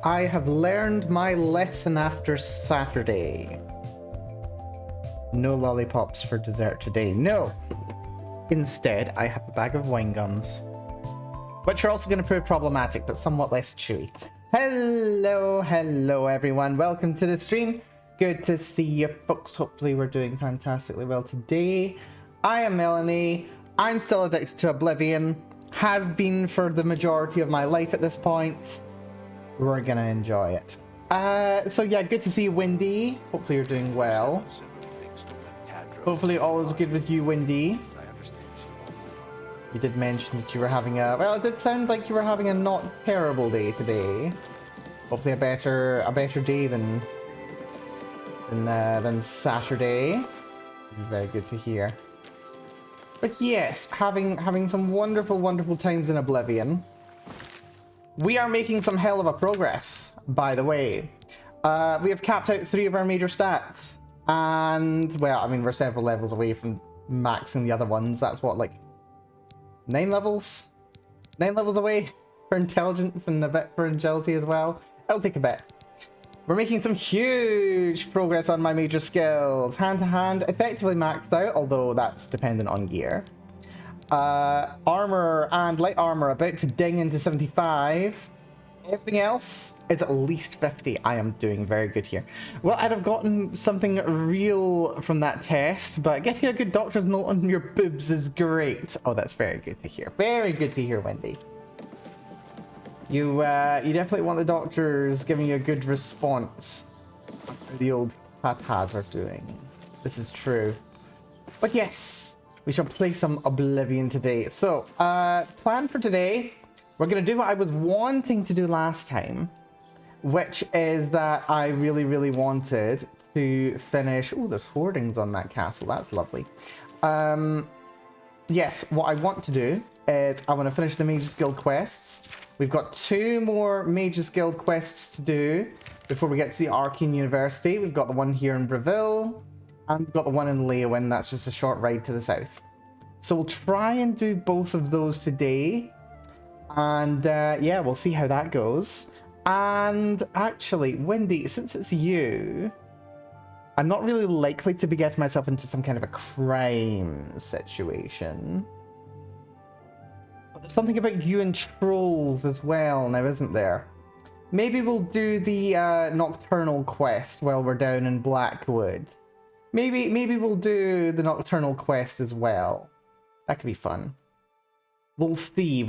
I have learned my lesson after Saturday. No lollipops for dessert today. No! Instead, I have a bag of wine gums, which are also going to prove problematic, but somewhat less chewy. Hello everyone. Welcome to the stream. Good to see you folks. Hopefully we're doing fantastically well today. I am Melanie. I'm still addicted to Oblivion. Have been for the majority of my life at this point. We're gonna enjoy it. So yeah, good to see you, Wendy. Hopefully you're doing well. Hopefully all is good with you, Wendy. You did mention that you were having a... Well, it did sound like you were having a not terrible day today. Hopefully a better day than Saturday. Very good to hear. But yes, having some wonderful times in Oblivion. We are making some hell of a progress, by the way. We have capped out 3 of our major stats. And, well, I mean, we're several levels away from maxing the other ones. That's what, like, 9 levels? 9 levels away for intelligence and a bit for agility as well. It'll take a bit. We're making some huge progress on my major skills. Hand to hand, effectively maxed out, although that's dependent on gear. Armor and light armor about to ding into 75. Everything else is at least 50. I am doing very good here. Well, I'd have gotten something real from that test, but getting a good doctor's note on your boobs is great. Oh, that's very good to hear. Very good to hear, Wendy. You definitely want the doctors giving you a good response. The old tatas are doing. This is true. But yes, we shall play some Oblivion today. So, plan for today. We're going to do what I was wanting to do last time, which is that I really wanted to finish... Oh, there's hoardings on that castle. That's lovely. Yes, what I want to do is I want to finish the Mage's Guild quests. We've got 2 more Mage's Guild quests to do before we get to the Arcane University. We've got the one here in Breville, and we've got the one in Leowin. That's just a short ride to the south. So we'll try and do both of those today. And yeah, we'll see how that goes. And actually, Wendy, since it's you, I'm not really likely to be getting myself into some kind of a crime situation. But there's something about you and trolls as well now, isn't there? Maybe we'll do the Nocturnal quest while we're down in Blackwood. Maybe we'll do the Nocturnal quest as well. That could be fun. We'll see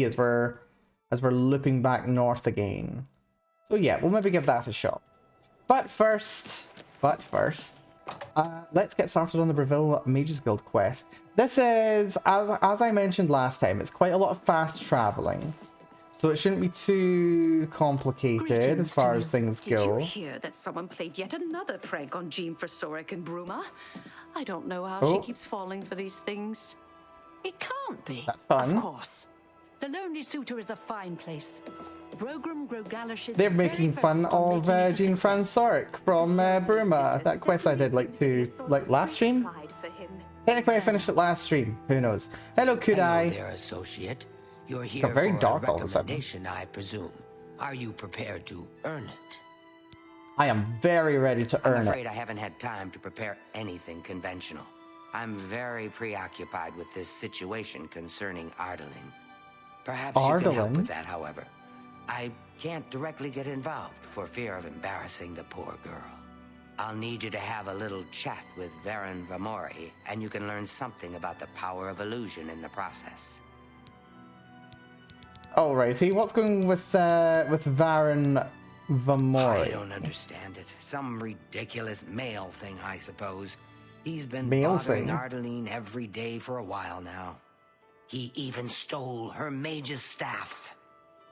as we're looping back north again. So yeah, we'll maybe give that a shot. But first, let's get started on the Breville Mages Guild quest. This is, as I mentioned last time, it's quite a lot of fast traveling. So it shouldn't be too complicated as far as things go. Did you hear that someone played yet another prank on Jean for Sorik and Bruma? I don't know how she keeps falling for these things. It can't be. That's fun. Of course. The Lonely Suitor is a fine place. They're making fun of Jean Sorik from Bruma. That quest I did like last stream. Technically, I finished it last stream. Who knows? Hello, Kudai. Hello there, associate. You're here very for dark a all of a sudden. recommendation, I presume. Are you prepared to earn it? I am very ready to earn I'm it. afraid I haven't had time to prepare anything conventional. I'm very preoccupied with this situation concerning Ardaline. Perhaps you can help with that, however. I can't directly get involved for fear of embarrassing the poor girl. I'll need you to have a little chat with Varen Vamori, and you can learn something about the power of illusion in the process. Alrighty, what's going with Varen Vamori? I don't understand it. Some ridiculous male thing, I suppose. He's been Male bothering thing? Ardaline every day for a while now. He even stole her mage's staff.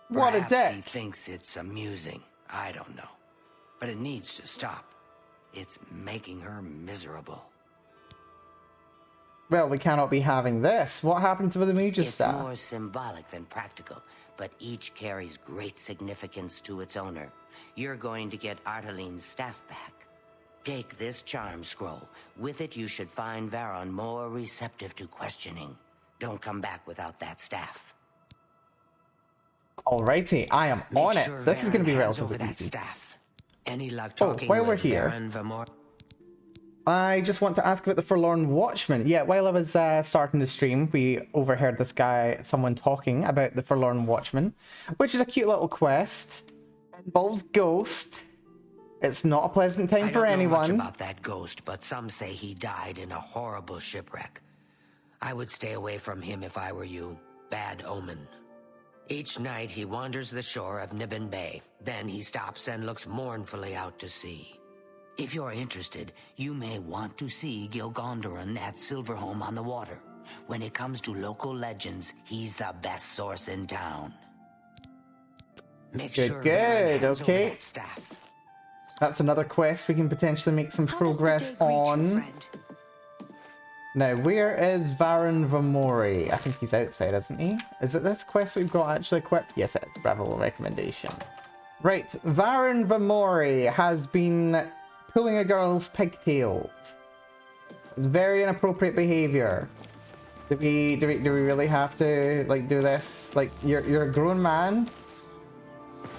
What a Perhaps he dick. thinks it's amusing. I don't know. But it needs to stop. It's making her miserable. Well, we cannot be having this. What happened to the Mage's It's staff? more symbolic than practical, but each carries great significance to its owner. You're going to get Ardaline's staff back. Take this charm scroll. With it, you should find Varon more receptive to questioning. Don't come back without that staff. Alrighty, I am on it. This is going to be relatively that easy. staff. Any luck talking while we're with here, Varen Vamor? I just want to ask about the Forlorn Watchman. Yeah, while I was starting the stream, we overheard someone talking about the Forlorn Watchman, which is a cute little quest. It involves Ghost. It's not a pleasant time for anyone. I don't know much about that ghost, but some say he died in a horrible shipwreck. I would stay away from him if I were you. Bad omen. Each night he wanders the shore of Nibbin Bay. Then he stops and looks mournfully out to sea. If you're interested, you may want to see Gilgondoran at Silverholm on the water. When it comes to local legends, he's the best source in town. Make sure Varen hands over that staff. That's another quest we can potentially make some progress on. Now, where is Varen Vamori? I think he's outside, isn't he? Is it this quest we've got actually equipped? Yes, it's. Bravo recommendation. Right, Varen Vamori has been pulling a girl's pigtails. It's very inappropriate behavior. Do we really have to like do this? Like you're a grown man,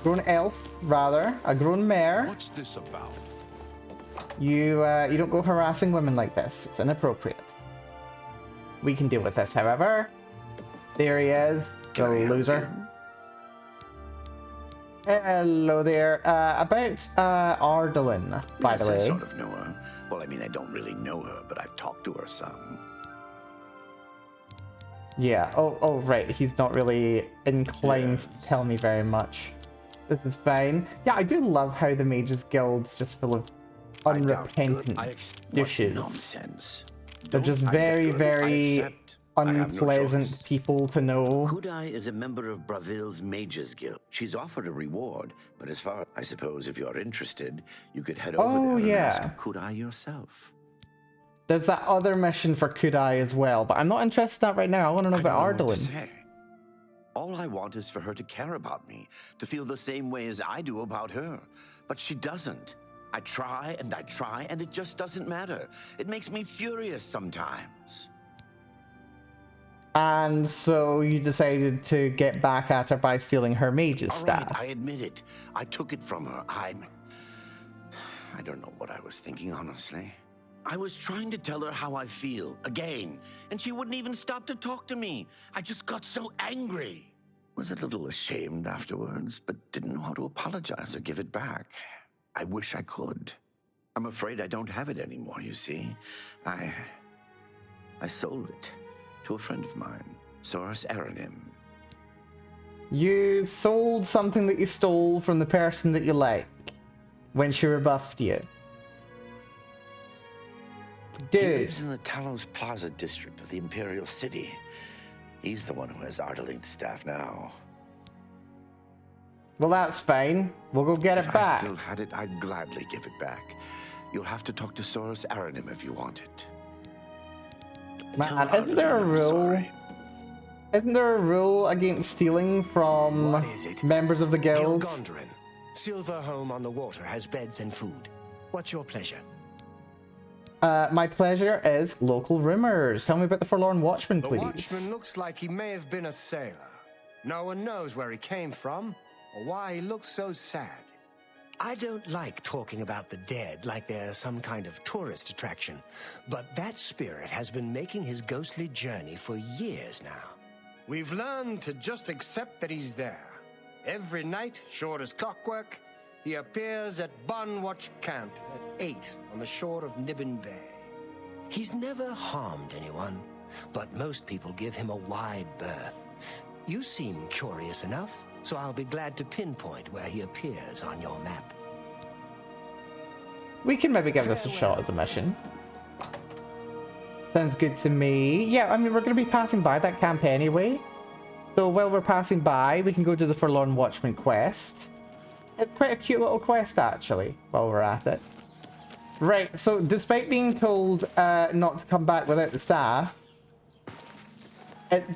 grown elf rather, a grown mare. What's this about? You don't go harassing women like this. It's inappropriate. We can deal with this, however. There he is, the loser. Hello there. About Ardalin, by the way. I sort of know her. Well, I mean, I don't really know her, but I've talked to her some. Yeah. Oh, right. He's not really inclined to tell me very much. This is fine. Yeah, I do love how the Mages Guild's just full of unrepentant douches. Nonsense. They're just very, very unpleasant people to know. Kudai is a member of Braville's Mages Guild. She's offered a reward, but as far I suppose if you're interested, you could head over there and ask Kudai yourself. There's that other mission for Kudai as well, but I'm not interested in that right now. I want to know about Ardalin. All I want is for her to care about me, to feel the same way as I do about her. But she doesn't. I try, and it just doesn't matter. It makes me furious sometimes. And so you decided to get back at her by stealing her mage's staff. Right, I admit it. I took it from her. I don't know what I was thinking, honestly. I was trying to tell her how I feel, again, and she wouldn't even stop to talk to me. I just got so angry. Was a little ashamed afterwards, but didn't know how to apologize or give it back. I wish I could. I'm afraid I don't have it anymore, you see. I sold it to a friend of mine, Soros Aranim. You sold something that you stole from the person that you like when she rebuffed you. Dude. He lives in the Talos Plaza district of the Imperial City. He's the one who has Ardalin's staff now. Well, that's fine. We'll go get it back. If I still had it, I'd gladly give it back. You'll have to talk to Soros Aranim if you want it. Man, isn't there a rule? Isn't there a rule against stealing from members of the guild? Gilgondoran. Silverholm on the water has beds and food. What's your pleasure? My pleasure is local rumors. Tell me about the Forlorn Watchman, please. The Watchman looks like he may have been a sailor. No one knows where he came from, or why he looks so sad. I don't like talking about the dead like they're some kind of tourist attraction, but that spirit has been making his ghostly journey for years now. We've learned to just accept that he's there. Every night, short as clockwork, he appears at Bunwatch Camp at 8 on the shore of Nibbin Bay. He's never harmed anyone, but most people give him a wide berth. You seem curious enough, so I'll be glad to pinpoint where he appears on your map. We can maybe give this a shot as a mission. Sounds good to me. Yeah, I mean, we're going to be passing by that camp anyway. So while we're passing by, we can go to the Forlorn Watchman quest. It's quite a cute little quest, actually, while we're at it. Right, so despite being told not to come back without the staff,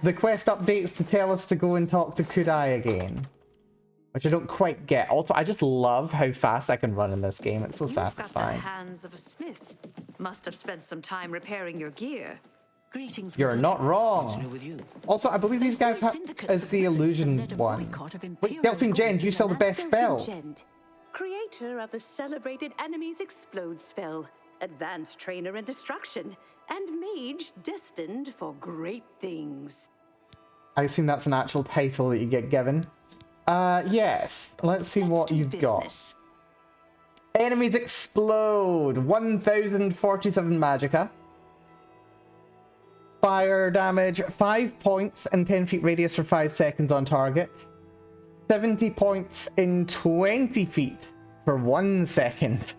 the quest updates to tell us to go and talk to Kudai again. Which I don't quite get. Also, I just love how fast I can run in this game. It's so satisfying. You've got the hands of a smith. Must have spent some time repairing your gear. Greetings, You're wizard. not What's new wrong. with you? Also, I believe these They guys say have syndicates as of the wizards have illusion led a one. boycott of Wait, imperial Delphine Jen, goods you in sell the their best spells. Gent, creator of the celebrated Enemies Explode spell, advanced trainer in destruction, and mage destined for great things. I assume that's an actual title that you get given. Yes. Let's see what do you've business. got. Enemies explode. 1047 magicka. Fire damage, 5 points in 10 feet radius for 5 seconds on target. 70 points in 20 feet for 1 second.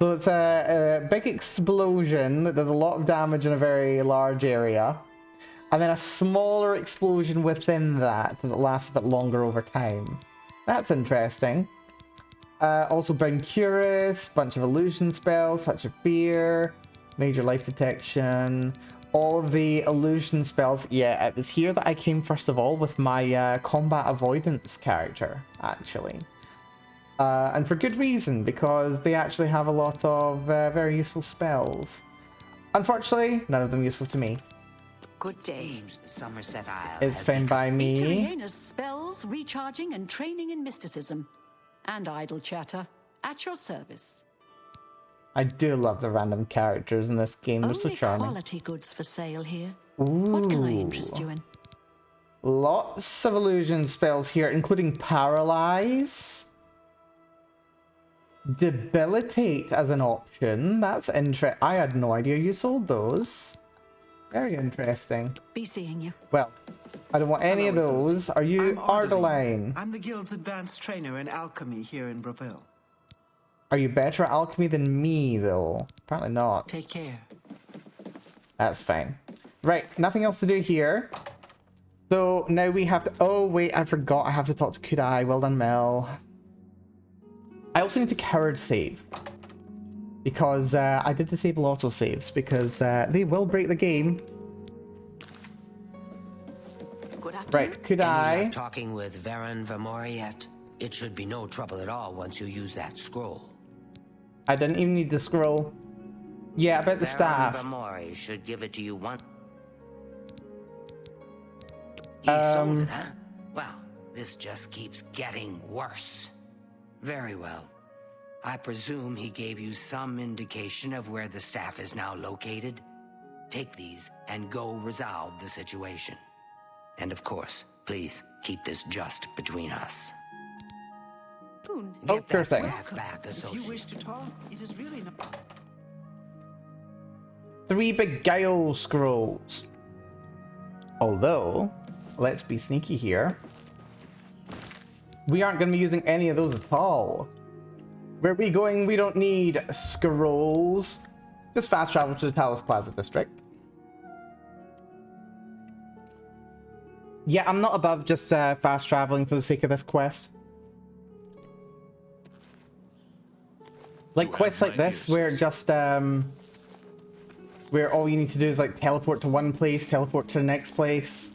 So it's a big explosion that does a lot of damage in a very large area. And then a smaller explosion within that lasts a bit longer over time. That's interesting. Also Bring Curus, bunch of illusion spells, such as Fear, Major Life Detection, all of the illusion spells. Yeah, it was here that I came first of all with my combat avoidance character, actually. And for good reason, because they actually have a lot of very useful spells. Unfortunately, none of them useful to me. Good day. Seems Somerset Isle It's has found by me. Victoriena's spells, recharging and training in mysticism. And idle chatter. At your service. I do love the random characters in this game. They're so Only charming. quality goods for sale here. Ooh. What can I interest you in? Lots of illusion spells here, including Paralyze. Debilitate as an option. That's interesting. I had no idea you sold those. Very interesting. Be seeing you. Well, I don't want any of Hello, those. Susie. Are you I'm Ardeline? I'm the guild's advanced trainer in alchemy here in Breville. Are you better at alchemy than me, though? Apparently not. Take care. That's fine. Right, nothing else to do here. So now we have to... Oh, wait, I forgot I have to talk to Kudai. Well done, Mel. I also need to coward save. Because I did disable autosaves, because they will break the game. Good afternoon. Right, Any luck Kudai. talking with Varen Vamori yet? It should be no trouble at all once you use that scroll. I didn't even need the scroll. Yeah, about the staff. Vamori should give it to you once. He sold it, huh? Well, this just keeps getting worse. Very well. I presume he gave you some indication of where the staff is now located? Take these and go resolve the situation. And of course, please keep this just between us. Boon. Oh, Get sure that thing. staff back, If you wish associate. to talk, it is really not. 3 Beguile scrolls. Although, let's be sneaky here. We aren't going to be using any of those at all. Where are we going? We don't need scrolls. Just fast travel to the Talos Plaza district. Yeah, I'm not above just fast traveling for the sake of this quest. Like quests like this, where just where all you need to do is like teleport to one place, teleport to the next place.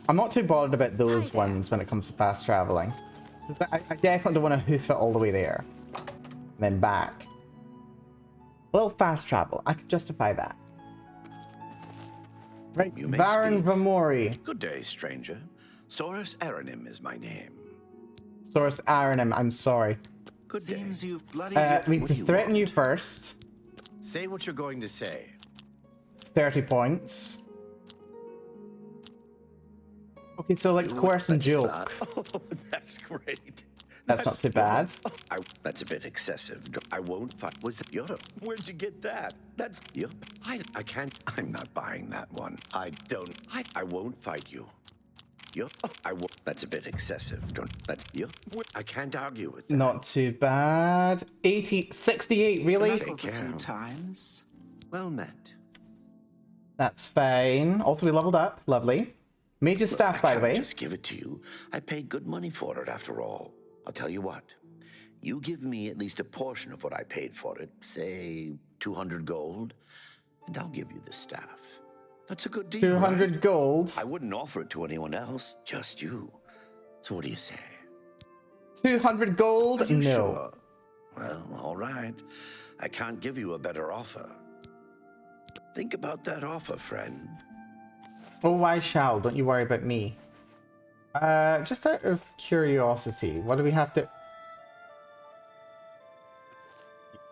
I'm not too bothered about those ones when it comes to fast traveling. I definitely don't want to hoof it all the way there. And then back. A little fast travel. I could justify that. Right, You may Baron speak. Vamori. Good day, stranger. Saurus Aranim is my name. Source Aranim, I'm sorry. Good Seems day. you've bloody. I need What to do you threaten you want? first. Say what you're going to say. 30 points. Okay, so like coerce and joke. Oh, that's great. That's not too bad. That's a bit excessive. I won't fight. Was it Europe? Where'd you get that? That's you. I can't. I'm not buying that one. I don't. I won't fight you. You. I won't. That's a bit excessive. Don't. That's you. I can't argue with that. Not too bad. 68, really? Knuckles a few times. Well met. That's fine. All 3 leveled up. Lovely. Major staff, by the way. Just give it to you. I paid good money for it, after all. I'll tell you what. You give me at least a portion of what I paid for it, say 200 gold, and I'll give you the staff. That's a good deal. 200 right? gold. I wouldn't offer it to anyone else, just you. So what do you say? 200 gold? Are you No. sure? Well, all right. I can't give you a better offer. Think about that offer, friend. Oh, I shall. Don't you worry about me. Just out of curiosity, what do we have to...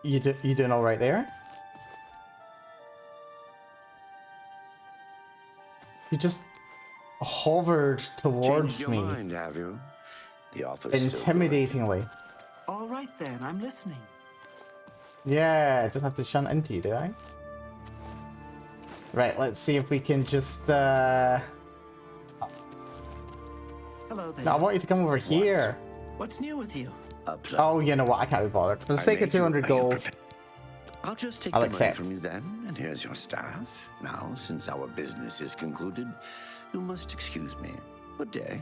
You doing all right there? You just hovered towards Changed your me. mind, have you? The offer's still Intimidatingly. All right then, I'm listening. Yeah, I just have to shunt into you, do I? Right, let's see if we can just, Hello there. No, I want you to come over here. What's new with you? Oh, you know what? I can't be bothered. For the sake of 200 gold, I'll just take I'll the accept. money from you then, and here's your staff. Now, since our business is concluded, you must excuse me. Good day.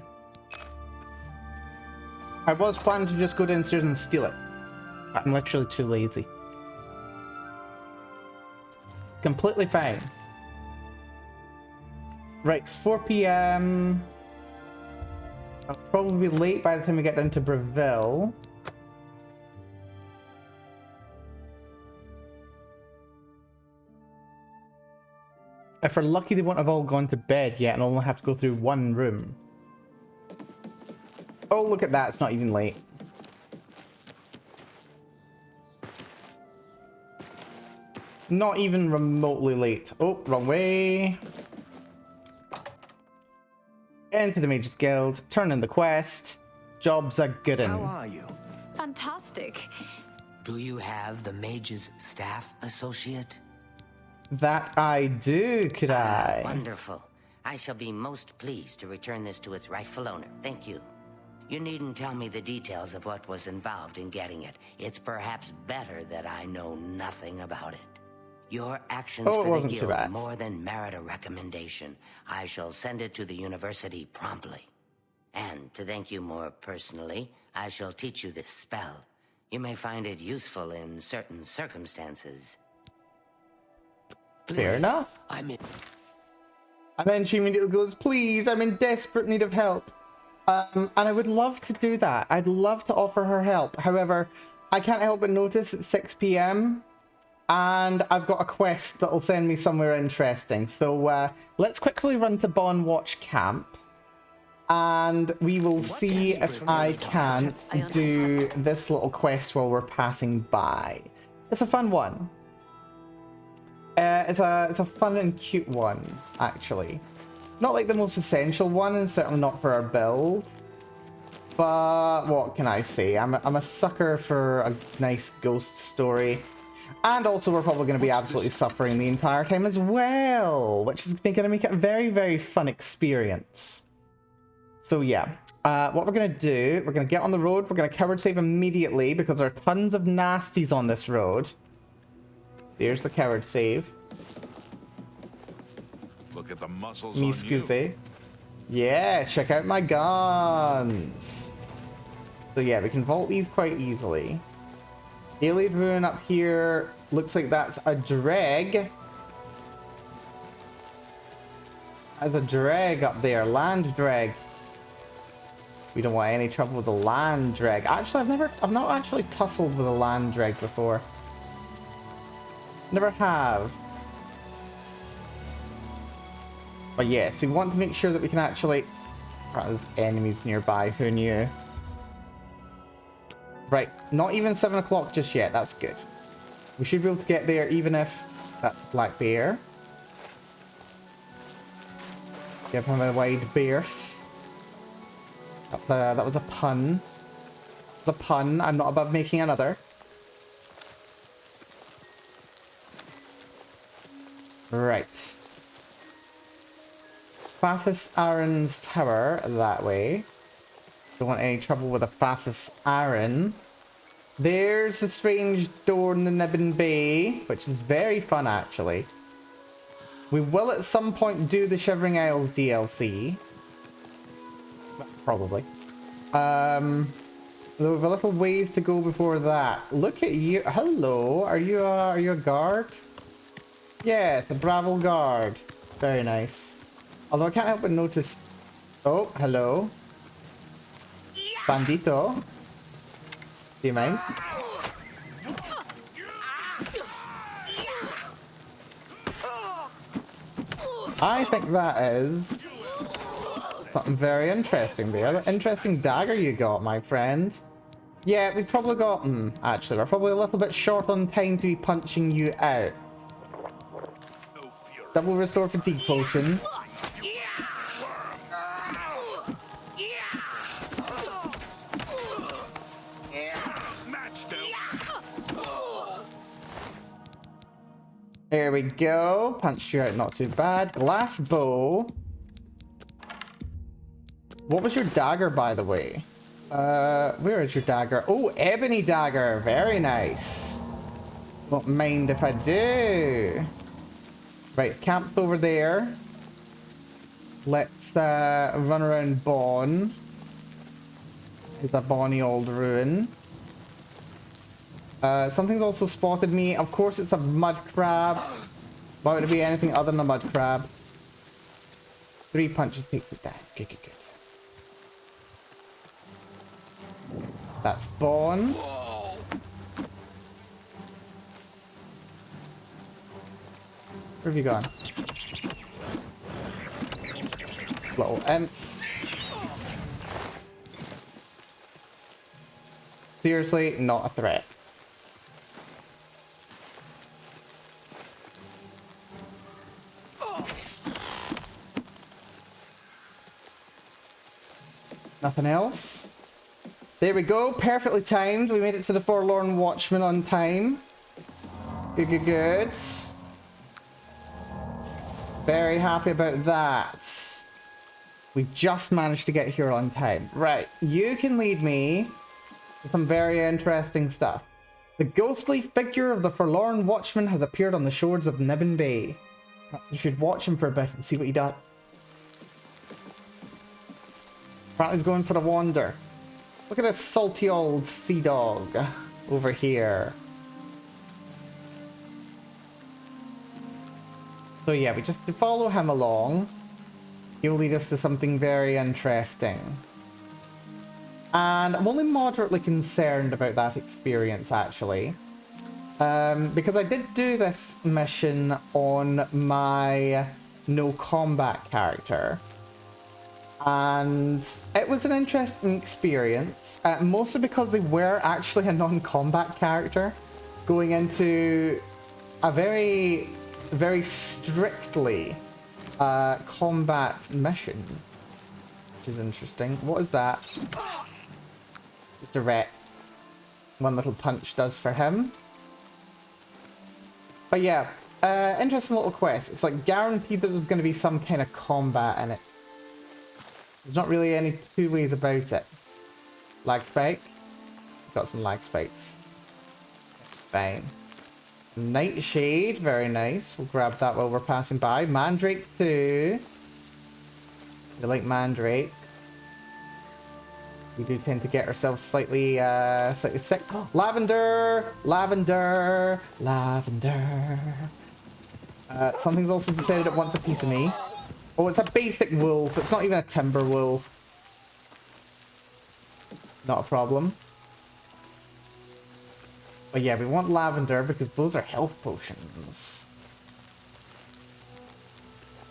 I was planning to just go downstairs and steal it. I'm literally too lazy. Completely fine. Right, it's 4 p.m. I'll probably be late by the time we get down to Breville. If we're lucky, they won't have all gone to bed yet and I'll only have to go through one room. Oh, look at that. It's not even late. Not even remotely late. Oh, wrong way. Into the Mages Guild. Turn in the quest. Job's a good How one. are you? Fantastic. Do you have the mage's staff associate? That I do, could I? Wonderful. I shall be most pleased to return this to its rightful owner. Thank you. You needn't tell me the details of what was involved in getting it. It's perhaps better that I know nothing about it. Your actions Oh, it for the wasn't too guild bad. more than merit a recommendation. I shall send it to the university promptly. And to thank you more personally, I shall teach you this spell. You may find it useful in certain circumstances. Fair enough. I'm in. And then she immediately goes, please, I'm in desperate need of help. And I would love to do that. I'd love to offer her help. However, I can't help but notice it's 6 p.m. and I've got a quest that'll send me somewhere interesting. So let's quickly run to Bon Watch Camp. And we will see if I can do this little quest while we're passing by. It's a fun one. It's a fun and cute one, actually. Not like the most essential one, and certainly not for our build. But what can I say? I'm a sucker for a nice ghost story. And also we're probably going to be absolutely suffering the entire time as well, which is going to make it a very, very fun experience. So yeah, what we're going to do, we're going to get on the road, we're going to coward save immediately because there are tons of nasties on this road. There's the coward save. Look at the muscles Me on excuse. you. Yeah, check out my guns. So yeah, we can vault these quite easily. Alien Ruin up here. Looks like that's a dreg. There's a dreg up there. Land dreg. We don't want any trouble with the land dreg. Actually, I've not actually tussled with a land dreg before. Never have. But yes, we want to make sure that we can actually... Oh, there's enemies nearby, who knew? Right, not even 7 o'clock just yet, that's good. We should be able to get there even if... That black bear. Give him a wide berth. That was a pun. It was a pun, I'm not above making another. Right. Fathus Aaron's tower that way. Don't want any trouble with a Fathus Aaron. There's a strange door in the Nibbin Bay, which is very fun actually. We will at some point do the Shivering Isles DLC. Probably. We have a little ways to go before that. Look at you. Hello. Are you a guard? Yes, a Bravo guard. Very nice. Although I can't help but notice... Oh, hello. Bandito. Do you mind? I think that is something very interesting there. That interesting dagger you got, my friend. Yeah, we've probably got... actually, we're probably a little bit short on time to be punching you out. Double restore fatigue potion. There we go. Punched you out, not too bad. Glass bow. What was your dagger, by the way? Where is your dagger? Oh, ebony dagger. Very nice. Won't mind if I do. Right, camp's over there. Let's run around Bon. It's a bonny old ruin. Something's also spotted me. Of course, it's a mud crab. Why would it be anything other than a mud crab? 3 punches takes it down. Good, good, good. That's Bon. Where have you gone? Little imp. Seriously, not a threat. Nothing else. There we go. Perfectly timed. We made it to the Forlorn Watchman on time. Good, good, good. Very happy about that. We just managed to get here on time. Right. You can lead me to some very interesting stuff. The ghostly figure of the Forlorn Watchman has appeared on the shores of Nibbin Bay. Perhaps you should watch him for a bit and see what he does. Apparently he's going for a wander. Look at this salty old sea dog over here. So yeah, we just follow him along. He'll lead us to something very interesting. And I'm only moderately concerned about that experience, actually. Because I did do this mission on my no combat character. And it was an interesting experience, mostly because they were actually a non-combat character going into a very, very strictly combat mission, which is interesting. What is that? Just a rat. One little punch does for him. But yeah, interesting little quest. It's like guaranteed that there's going to be some kind of combat in it. There's not really any two ways about it. Lag spike. Got some lag spikes. Fine. Nightshade, very nice. We'll grab that while we're passing by. Mandrake too. We like Mandrake. We do tend to get ourselves slightly sick. Oh, lavender! Lavender! Lavender! Something's also decided it wants a piece of me. Oh, it's a basic wolf. It's not even a timber wolf. Not a problem. But yeah, we want lavender because those are health potions.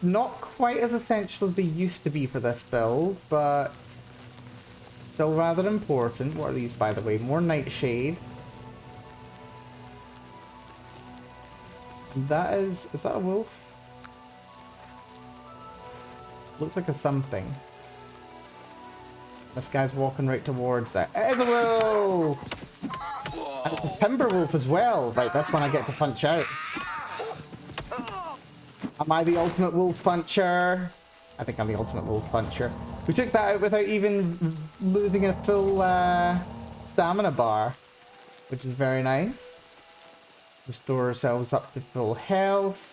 Not quite as essential as they used to be for this build, but still rather important. What are these, by the way? More nightshade. That is that a wolf? Looks like a something. This guy's walking right towards it. It is a wolf! And it's a timber wolf as well. Right, that's when I get to punch out. Am I the ultimate wolf puncher? I think I'm the ultimate wolf puncher. We took that out without even losing a full stamina bar, which is very nice. Restore ourselves up to full health.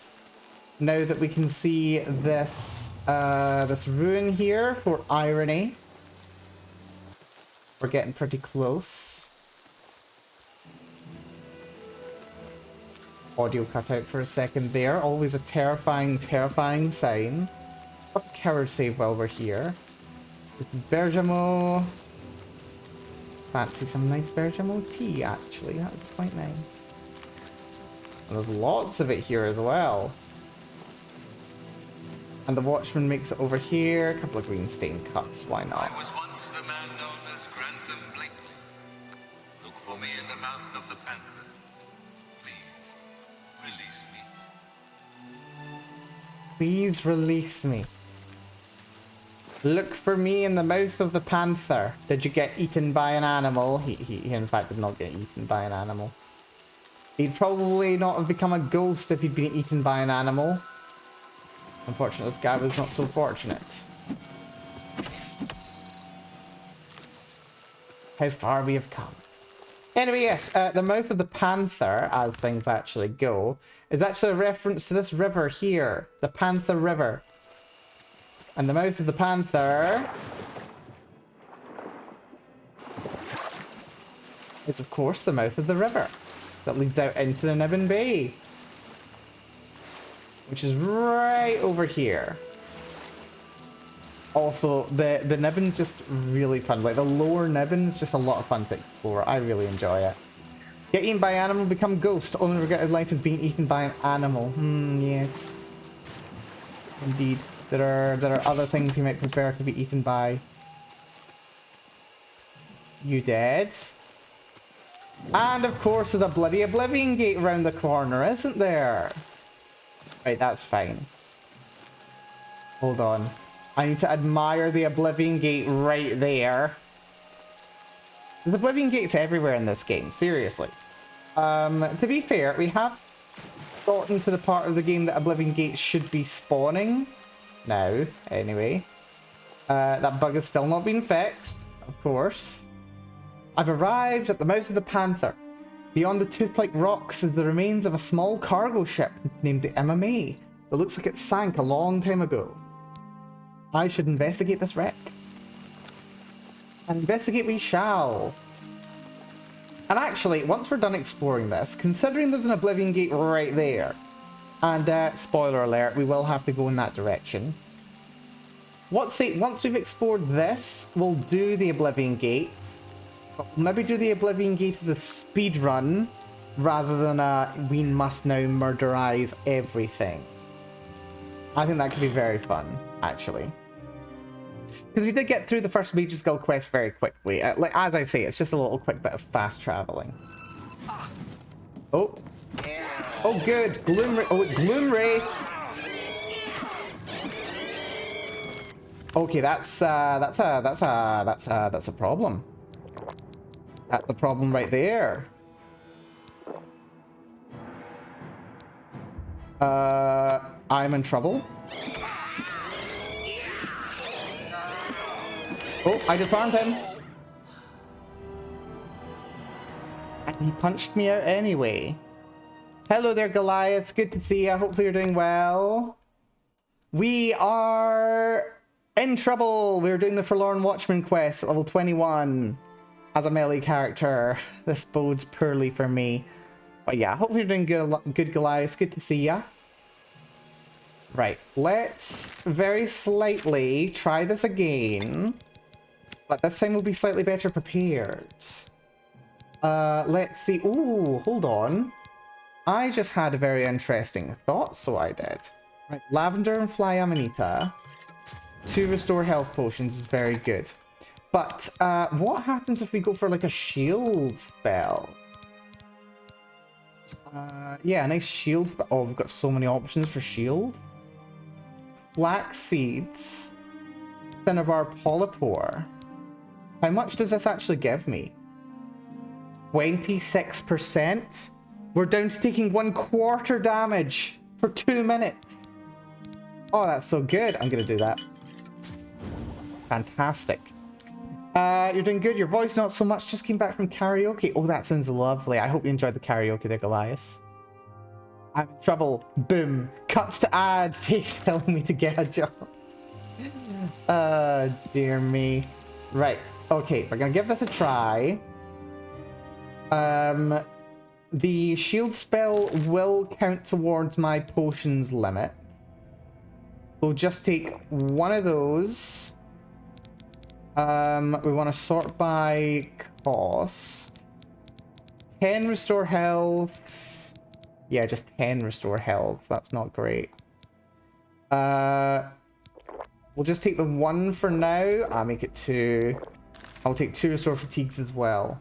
Now that we can see this this ruin here for irony, we're getting pretty close. Audio cut out for a second there. Always a terrifying, terrifying sign. Fuck cower save while we're here. This is Bergamo. Fancy some nice Bergamo tea, actually. That was quite nice. And there's lots of it here as well. And the Watchman makes it over here. A couple of green stained cups, why not? I was once the man known as Grantham Blakely. Look for me in the mouth of the panther. Please, release me. Please release me. Look for me in the mouth of the panther. Did you get eaten by an animal? He in fact did not get eaten by an animal. He'd probably not have become a ghost if he'd been eaten by an animal. Unfortunately, this guy was not so fortunate. How far we have come. Anyway, yes, the mouth of the panther, as things actually go, is actually a reference to this river here, the Panther River. And the mouth of the panther is, of course, the mouth of the river that leads out into the Nibbin Bay, which is right over here. Also, the Nibbin's just really fun. Like, the lower Nibbin's just a lot of fun to explore. I really enjoy it. Get eaten by an animal, become ghost. Only regret in life is being eaten by an animal. Yes. Indeed. There are other things you might prefer to be eaten by. You dead? And of course there's a bloody Oblivion gate around the corner, isn't there? Right, that's fine. Hold on. I need to admire the Oblivion gate right there. There's Oblivion gates everywhere in this game, seriously. To be fair, we have gotten to the part of the game that Oblivion gates should be spawning. Now, anyway. That bug has still not been fixed, of course. I've arrived at the mouth of the Panther. Beyond the tooth-like rocks is the remains of a small cargo ship named the MMA that looks like it sank a long time ago. I should investigate this wreck. And investigate we shall. And actually, once we're done exploring this, considering there's an Oblivion gate right there, and spoiler alert, we will have to go in that direction. Once we've explored this, we'll do the Oblivion gate. But we'll maybe do the Oblivion gate as a speed run, rather than a we must now murderize everything. I think that could be very fun, actually. Because we did get through the first Mage's Guild quest very quickly. Like, as I say, it's just a little quick bit of fast traveling. Oh. Oh, good. Gloom Ray. Okay, that's a problem. That's the problem right there. I'm in trouble. Oh, I disarmed him. And he punched me out anyway. Hello there, Goliath. Good to see you. Hopefully you're doing well. We are in trouble. We're doing the Forlorn Watchman quest at level 21 as a melee character. This bodes poorly for me. But yeah, hopefully you're doing good, Goliath. Good to see ya. Right, let's very slightly try this again. But this time we'll be slightly better prepared. Let's see. Ooh, hold on. I just had a very interesting thought, so I did. Right, Lavender and Fly Amanita. 2 restore health potions is very good. But what happens if we go for like a shield spell? Yeah, a nice shield spell. Oh, we've got so many options for shield. Flax seeds. Cinnabar Polypore. How much does this actually give me? 26%? We're down to taking 1/4 damage for 2 minutes. Oh, that's so good. I'm going to do that. Fantastic. You're doing good. Your voice not so much. Just came back from karaoke. Oh, that sounds lovely. I hope you enjoyed the karaoke there, Goliath. I'm in trouble. Boom. Cuts to ads. Telling me to get a job. Dear me. Right. Okay, we're going to give this a try. The shield spell will count towards my potions limit. So just take one of those. We want to sort by cost. 10 restore health. Yeah, just 10 restore health. That's not great. We'll just take the 1 for now. I'll make it 2. I'll take 2 restore fatigues as well.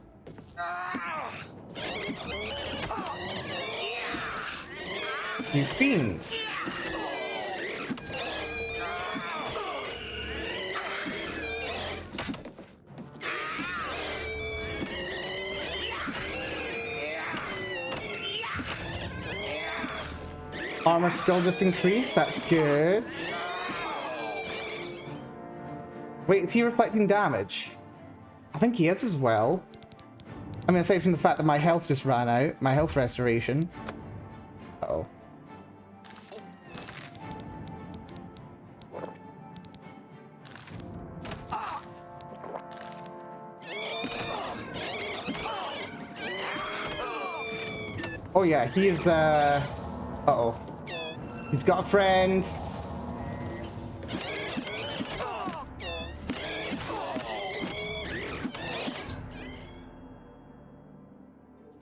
You fiend. Armor skill just increased, that's good. Wait, is he reflecting damage? I think he is as well. I mean, aside from the fact that my health just ran out, my health restoration. Uh-oh. Oh yeah, he is, uh-oh. He's got a friend.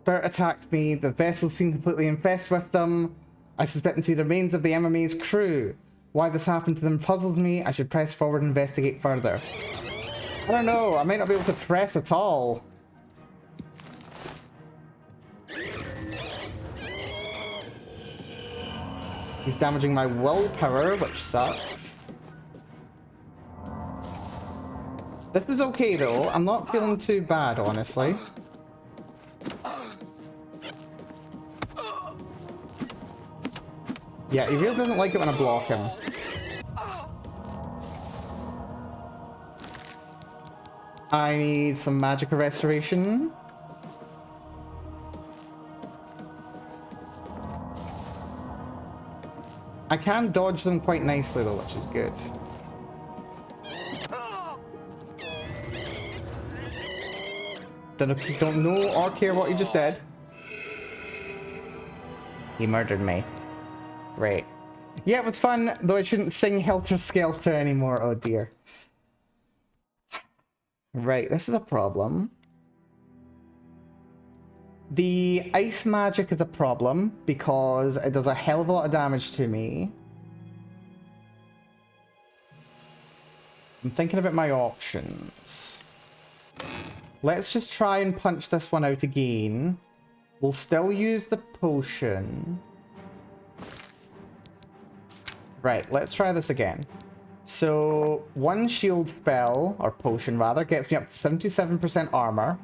Spirit attacked me. The vessel seemed completely infested with them. I suspect them to be the remains of the MMA's crew. Why this happened to them puzzles me. I should press forward and investigate further. I don't know. I might not be able to press at all. He's damaging my willpower, which sucks. This is okay though. I'm not feeling too bad, honestly. Yeah, he really doesn't like it when I block him. I need some magical restoration. I can dodge them quite nicely though, which is good. Don't know or care what he just did. He murdered me. Great. Yeah, it was fun, though I shouldn't sing Helter Skelter anymore. Oh dear. Right, this is a problem. The ice magic is a problem because it does a hell of a lot of damage to me. I'm thinking about my options. Let's just try and punch this one out again. We'll still use the potion. Right, let's try this again. So, one shield spell, or potion rather, gets me up to 77% armor.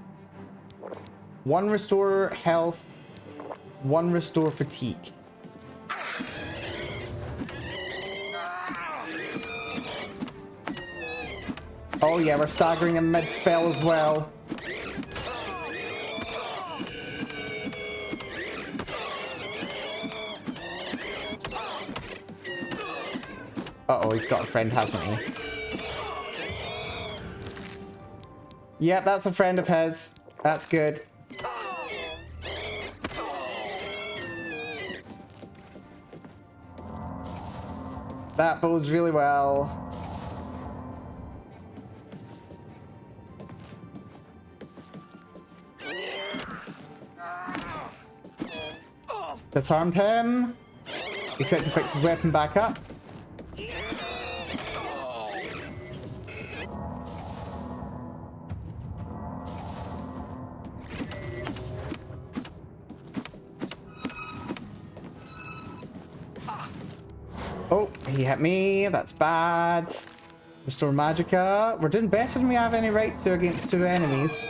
1 restore health, 1 restore fatigue. Oh yeah, we're staggering him mid-spell as well. Uh-oh, he's got a friend, hasn't he? Yep, that's a friend of his. That's good. That bodes really well. Disarmed him. Except to pick his weapon back up. Oh, he hit me. That's bad. Restore Magicka. We're doing better than we have any right to against 2 enemies.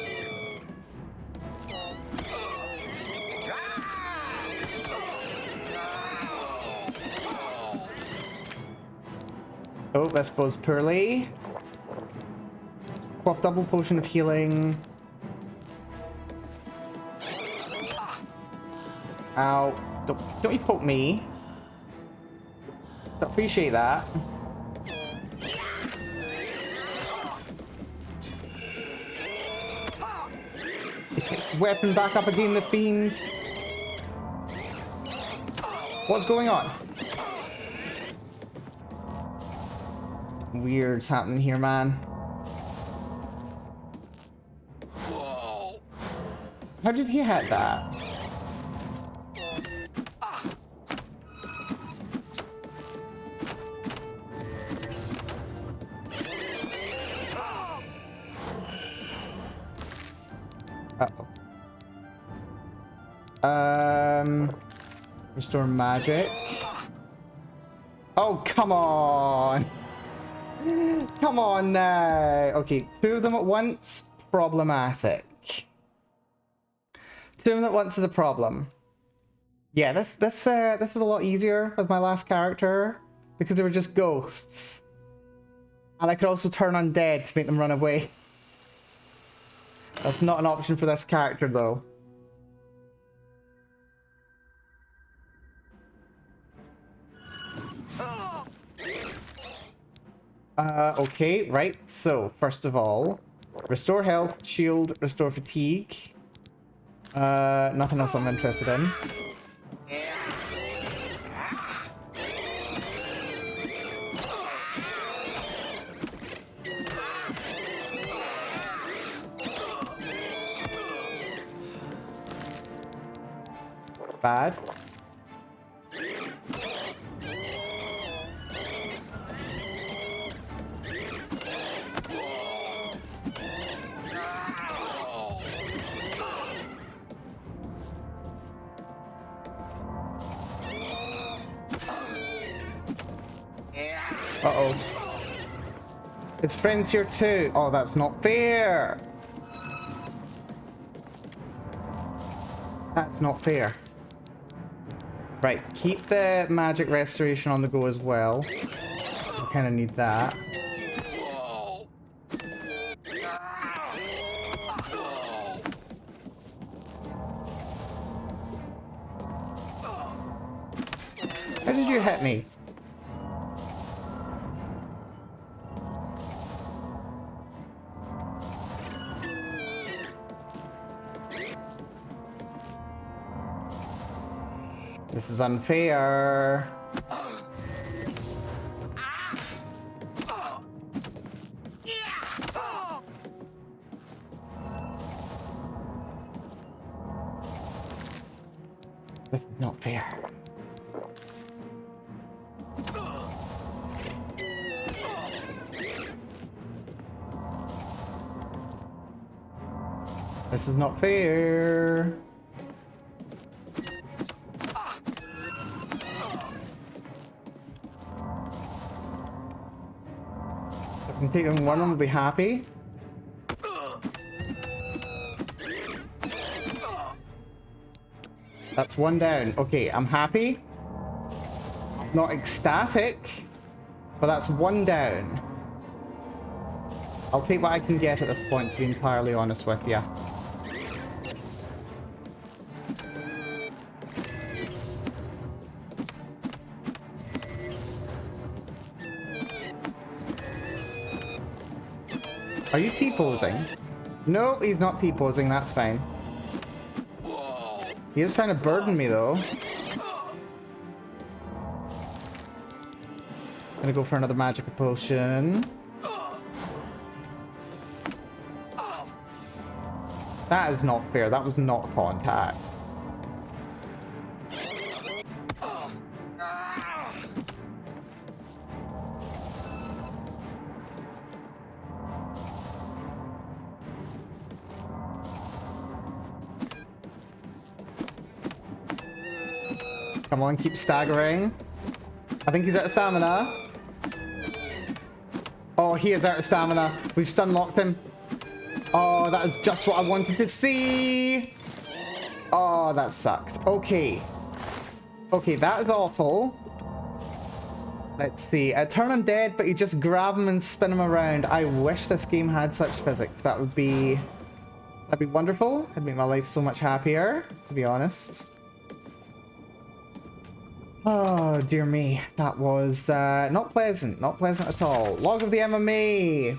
Oh, this goes poorly. Quaff double potion of healing. Ow. Don't you poke me. Appreciate that. He picks his weapon back up again, the fiend. What's going on? Weird's happening here, man. How did he hit that? Restore magic. Oh, come on. Come on now. Okay, 2 of them at once, problematic. 2 of them at once is a problem. Yeah, this was a lot easier with my last character because they were just ghosts. And I could also turn undead to make them run away. That's not an option for this character though. Okay, right. So, first of all, restore health, shield, restore fatigue. Nothing else I'm interested in. Bad. Uh-oh. His friend's here too. Oh, that's not fair. That's not fair. Right, keep the magic restoration on the go as well. We kind of need that. How did you hit me? This is unfair. This is not fair. This is not fair. I can take them one and be happy. That's one down. Okay, I'm happy. Not ecstatic, but that's one down. I'll take what I can get at this point, to be entirely honest with you. Are you T-posing? No, he's not T-posing, that's fine. He is trying to burden me though. Gonna go for another magic potion. That is not fair, that was not contact. Come on, keep staggering. I think he's out of stamina. Oh, he is out of stamina. We've stun locked him. Oh, that is just what I wanted to see. Oh, that sucks. Okay. Okay, that is awful. Let's see. Turn undead, but you just grab him and spin him around. I wish this game had such physics. That'd be wonderful. It'd make my life so much happier, to be honest. Oh, dear me. That was not pleasant. Not pleasant at all. Log of the MMA.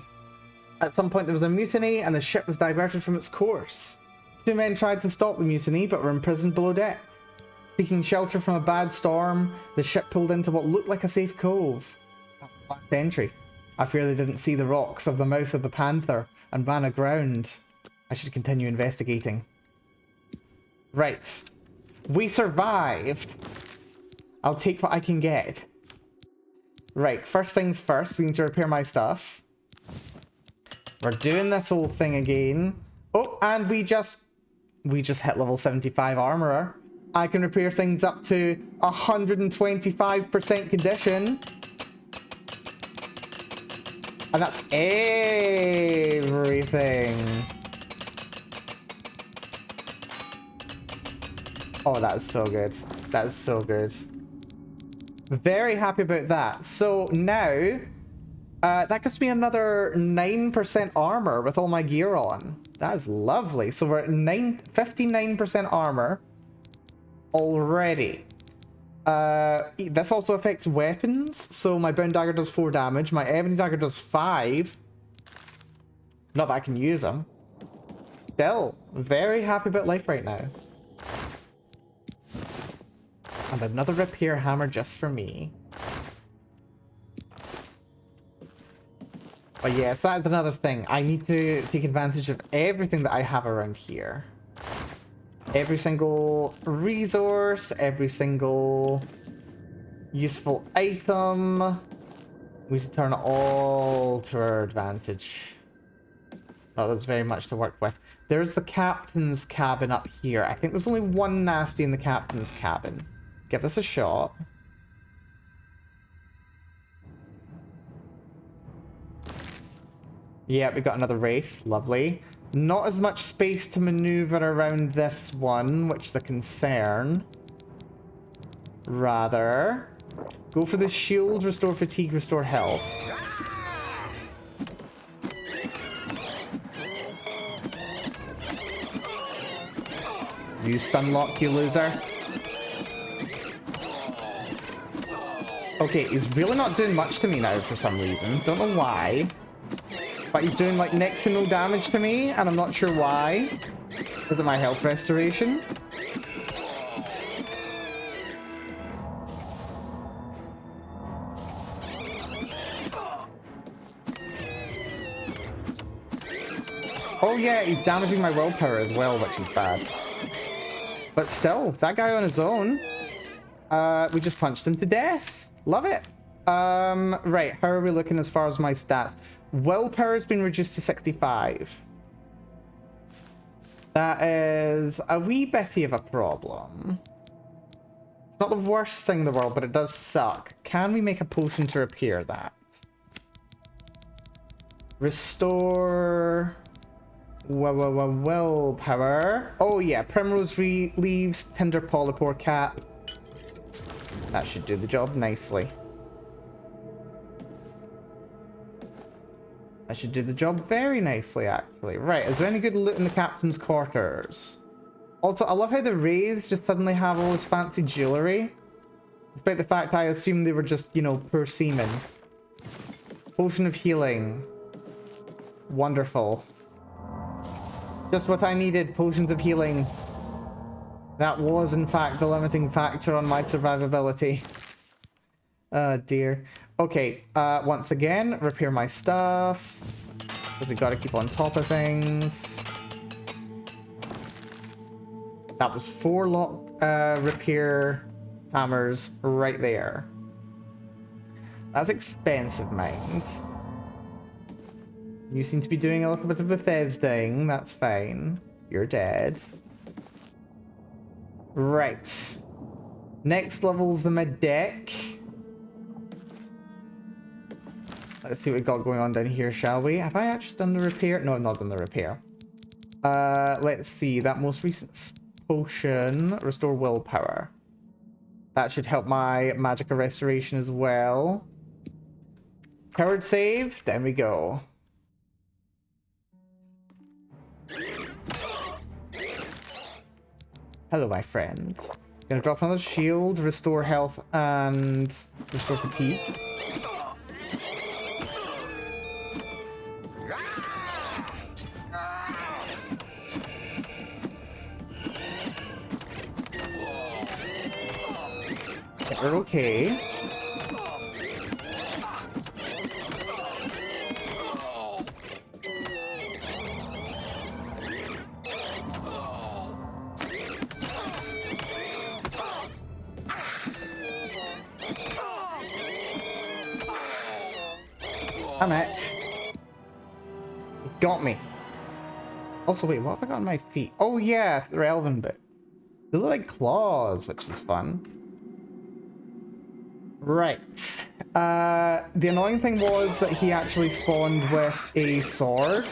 At some point there was a mutiny and the ship was diverted from its course. 2 men tried to stop the mutiny but were imprisoned below deck. Seeking shelter from a bad storm, the ship pulled into what looked like a safe cove. Last entry. I fear they didn't see the rocks of the mouth of the Panther and ran aground. I should continue investigating. Right. We survived. I'll take what I can get. Right, first things first, we need to repair my stuff. We're doing this whole thing again. Oh, and we just We just hit level 75 armorer. I can repair things up to 125% condition. And that's everything. Oh, that is so good. That is so good. Very happy about that. So now, that gives me another 9% armor with all my gear on. That is lovely. So we're at 59% armor already. This also affects weapons. So my bound dagger does 4 damage. My ebony dagger does 5. Not that I can use them. Still, very happy about life right now. And another repair hammer just for me. But yes, that is another thing. I need to take advantage of everything that I have around here. Every single resource, every single useful item. We should turn it all to our advantage. Not that there's very much to work with. There's the captain's cabin up here. I think there's only one nasty in the captain's cabin. Give this a shot. Yeah, we got another wraith. Lovely. Not as much space to maneuver around this one, which is a concern. Rather, go for the shield, restore fatigue, restore health. You stun lock, you loser. Okay, he's really not doing much to me now for some reason. Don't know why. But he's doing like next to no damage to me, and I'm not sure why. Is it my health restoration? Oh yeah, he's damaging my willpower as well, which is bad. But still, that guy on his own, we just punched him to death. Love it. Right, how are we looking as far as my stats? Willpower has been reduced to 65. That is a wee bitty of a problem. It's not the worst thing in the world, but it does suck. Can we make a potion to repair that? Restore... willpower. Oh yeah, Primrose Leaves, Tinder Polypore Cap. That should do the job nicely. That should do the job very nicely, actually. Right, is there any good loot in the captain's quarters? Also, I love how the wraiths just suddenly have all this fancy jewelry. Despite the fact I assume they were just, you know, poor seamen. Potion of healing. Wonderful. Just what I needed, potions of healing. That was, in fact, the limiting factor on my survivability. Oh, dear. Okay, once again, repair my stuff. Because we gotta keep on top of things. That was 4 repair hammers right there. That's expensive, mind. You seem to be doing a little bit of Bethesda-ing. That's fine. You're dead. Right. Next level's the mid-deck. Let's see what we got going on down here, shall we? Have I actually done the repair? No, I've not done the repair. Let's see. That most recent potion, restore willpower. That should help my magica restoration as well. Coward save. There we go. Hello, my friend. Gonna drop another shield, restore health, and restore fatigue. We're okay. Damn it. It got me. Also, wait, what have I got on my feet? Oh yeah, the relevant bit. They look like claws, which is fun. Right. The annoying thing was that he actually spawned with a sword.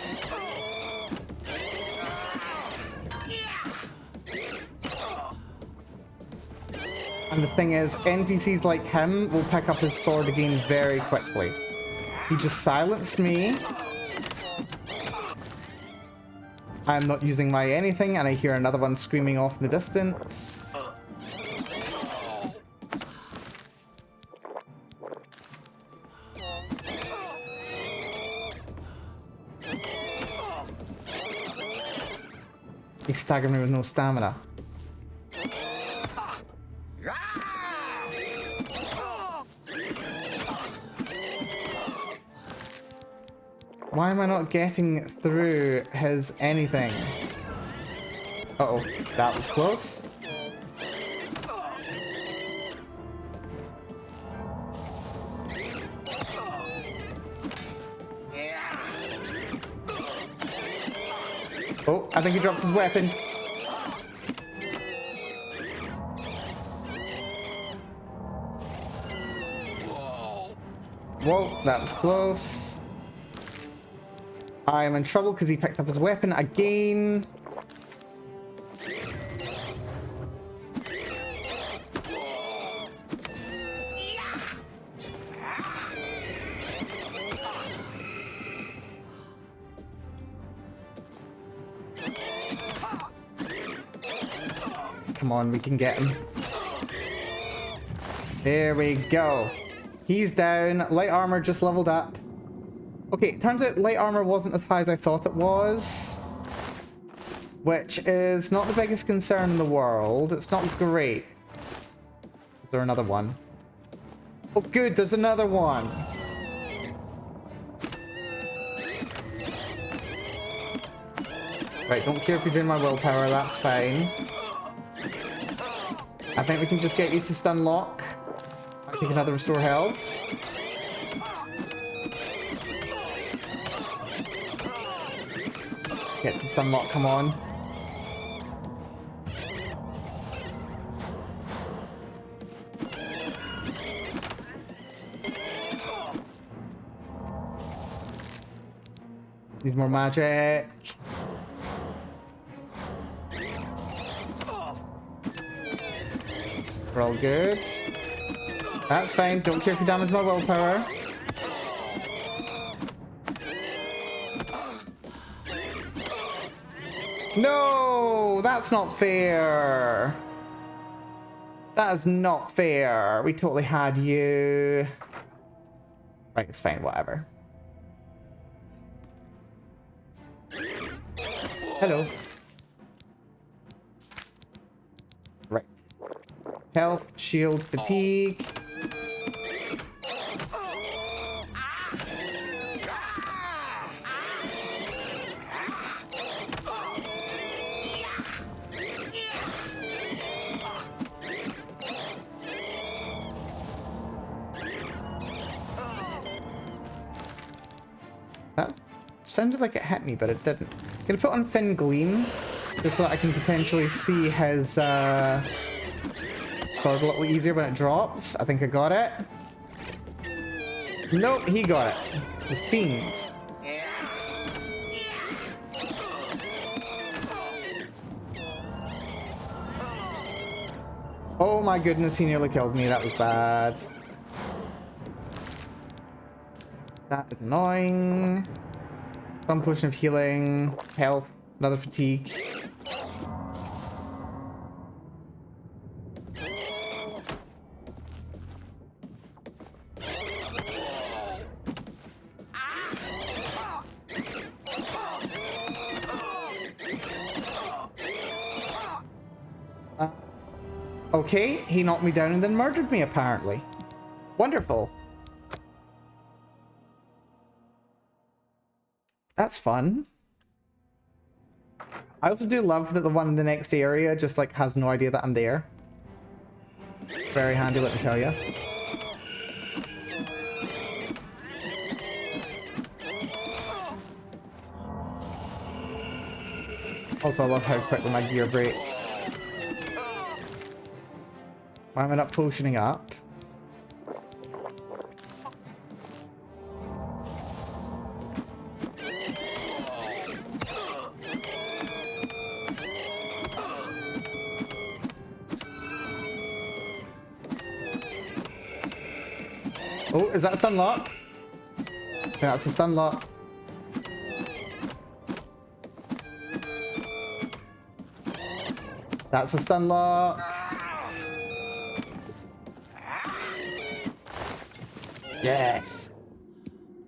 And the thing is, NPCs like him will pick up his sword again very quickly. He just silenced me. I'm not using my anything, and I hear another one screaming off in the distance. He staggered me with no stamina. Why am I not getting through his anything? Uh-oh, that was close. Oh, I think he drops his weapon. Whoa, that was close. I am in trouble because he picked up his weapon again. Come on, we can get him. There we go. He's down. Light armor just leveled up. Okay, turns out light armor wasn't as high as I thought it was. Which is not the biggest concern in the world. It's not great. Is there another one? Oh good, there's another one. Right, don't care if you're doing my willpower, that's fine. I think we can just get you to stun lock. I take another restore health. Get to stun lock, come on. Need more magic. We're all good. That's fine, don't care if you damage my willpower. No, that's not fair. That is not fair. We totally had you. Right, it's fine, whatever. Hello. Right. Health, shield, fatigue. That sounded like it hit me, but it didn't. I'm gonna put on Fin Gleam, just so that I can potentially see his sword a little easier when it drops. I think I got it. Nope, he got it. His Fiend. Oh my goodness, he nearly killed me. That was bad. That is annoying. Some potion of healing, health, another fatigue. Okay, he knocked me down and then murdered me apparently. Wonderful. That's fun. I also do love that the one in the next area just like has no idea that I'm there. Very handy, let me tell you. Also, I love how quickly my gear breaks. Why am I not potioning up? Oh, is that a stun lock? Yeah, that's a stun lock. That's a stun lock. Yes.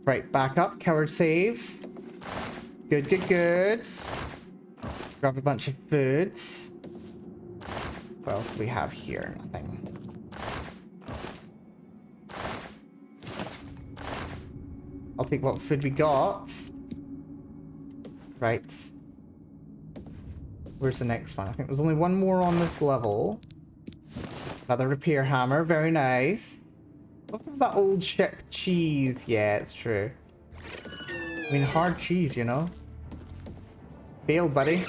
Right, back up. Coward save. Good, good, good. Grab a bunch of foods. What else do we have here? Nothing. I'll take what food we got. Right. Where's the next one? I think there's only one more on this level. Another repair hammer. Very nice. Look at that old chip cheese. Yeah, it's true. I mean, hard cheese, you know? Fail, buddy.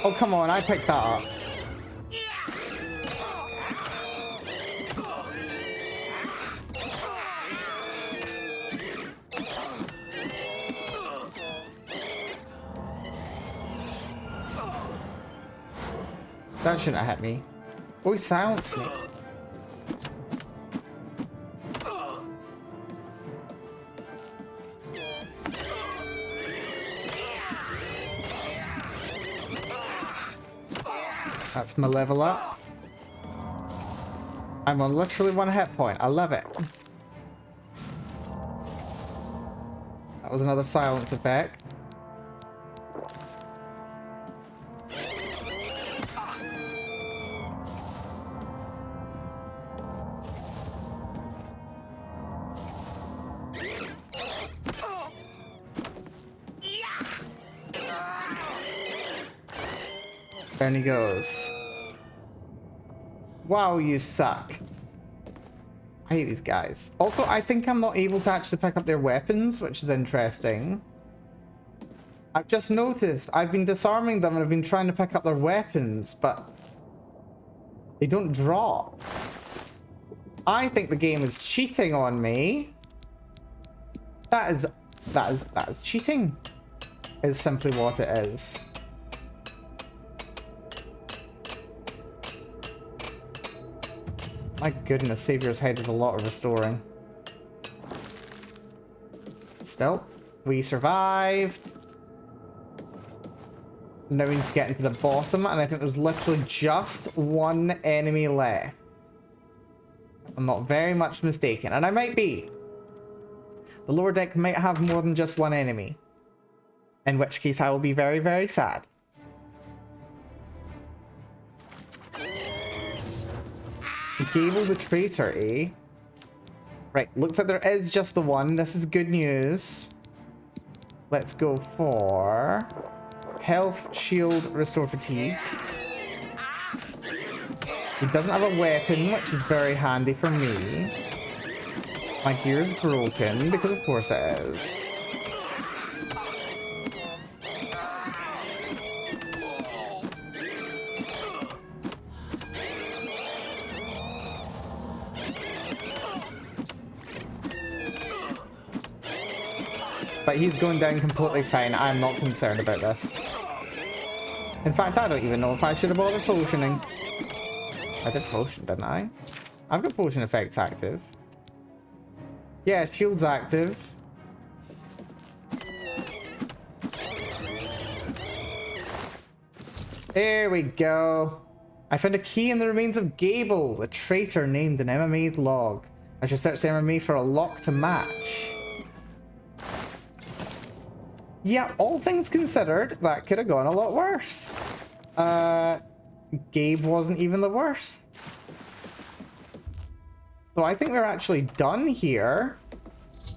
Oh, come on, I picked that up. That shouldn't have hit me. Oh, he silenced me. That's my level up. I'm on literally 1 hit point. I love it. That was another silence effect. Down he goes. Wow, you suck. I hate these guys. Also, I think I'm not able to actually pick up their weapons, which is interesting. I've just noticed I've been disarming them and I've been trying to pick up their weapons, but they don't drop. I think the game is cheating on me. That is cheating. Is simply what it is. My goodness, Savior's Head is a lot of restoring. Still, we survived. Now we need to get into the bottom, and I think there's literally just one enemy left. I'm not very much mistaken, and I might be. The lower deck might have more than just one enemy. In which case I will be very, very sad. Gable the traitor, eh? Right, looks like there is just the one. This is good news. Let's go for health, shield, restore fatigue. He doesn't have a weapon, which is very handy for me. My gear is broken, because of course it is. But he's going down completely fine. I'm not concerned about this. In fact, I don't even know if I should have bothered potioning. I did potion, didn't I? I've got potion effects active. Yeah, shield's active. There we go. I found a key in the remains of Gable, a traitor named in MMA's log. I should search the MMA for a lock to match. Yeah, all things considered, that could have gone a lot worse. Gabe wasn't even the worst. So I think we're actually done here.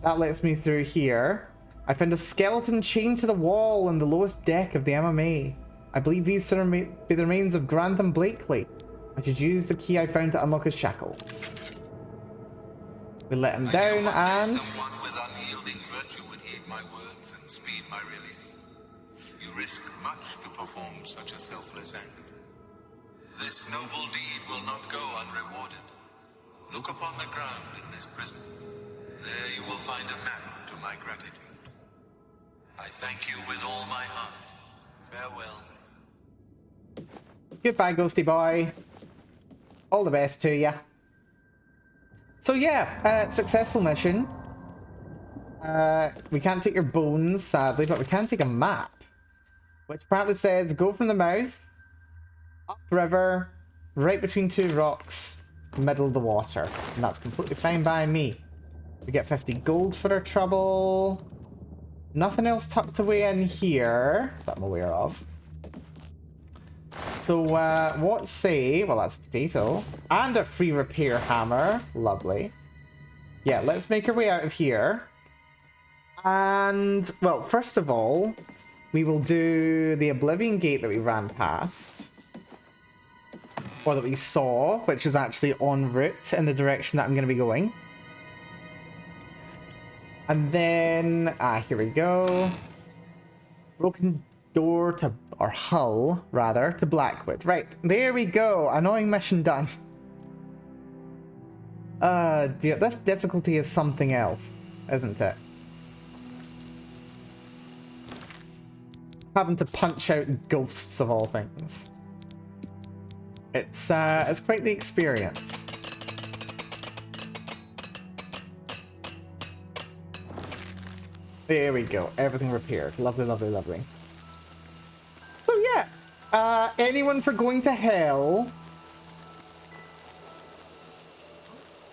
That lets me through here. I found a skeleton chained to the wall on the lowest deck of the MMA. I believe these to be the remains of Grantham Blakely. I should use the key I found to unlock his shackles. We let him down and... someone with unyielding virtue would heed my words and speed my release. You risk much to perform such a selfless act. This noble deed will not go unrewarded. Look upon the ground in this prison. There you will find a map to my gratitude. I thank you with all my heart. Farewell. Goodbye, ghosty boy. All the best to ya. So yeah, successful mission. We can't take your bones, sadly, but we can take a map. Which apparently says, go from the mouth, up river, right between two rocks, middle of the water. And that's completely fine by me. We get 50 gold for our trouble. Nothing else tucked away in here that I'm aware of. So, what say... Well, that's a potato. And a free repair hammer. Lovely. Yeah, let's make our way out of here. And, well, first of all, we will do the Oblivion gate that we ran past. Or that we saw, which is actually en route in the direction that I'm going to be going. And then, here we go. Broken door to, or hull, rather, to Blackwood. Right, there we go. Annoying mission done. Dear, this difficulty is something else, isn't it? Having to punch out ghosts of all things. It's quite the experience. There we go. Everything repaired. Lovely, lovely, lovely. So yeah. Anyone for going to hell?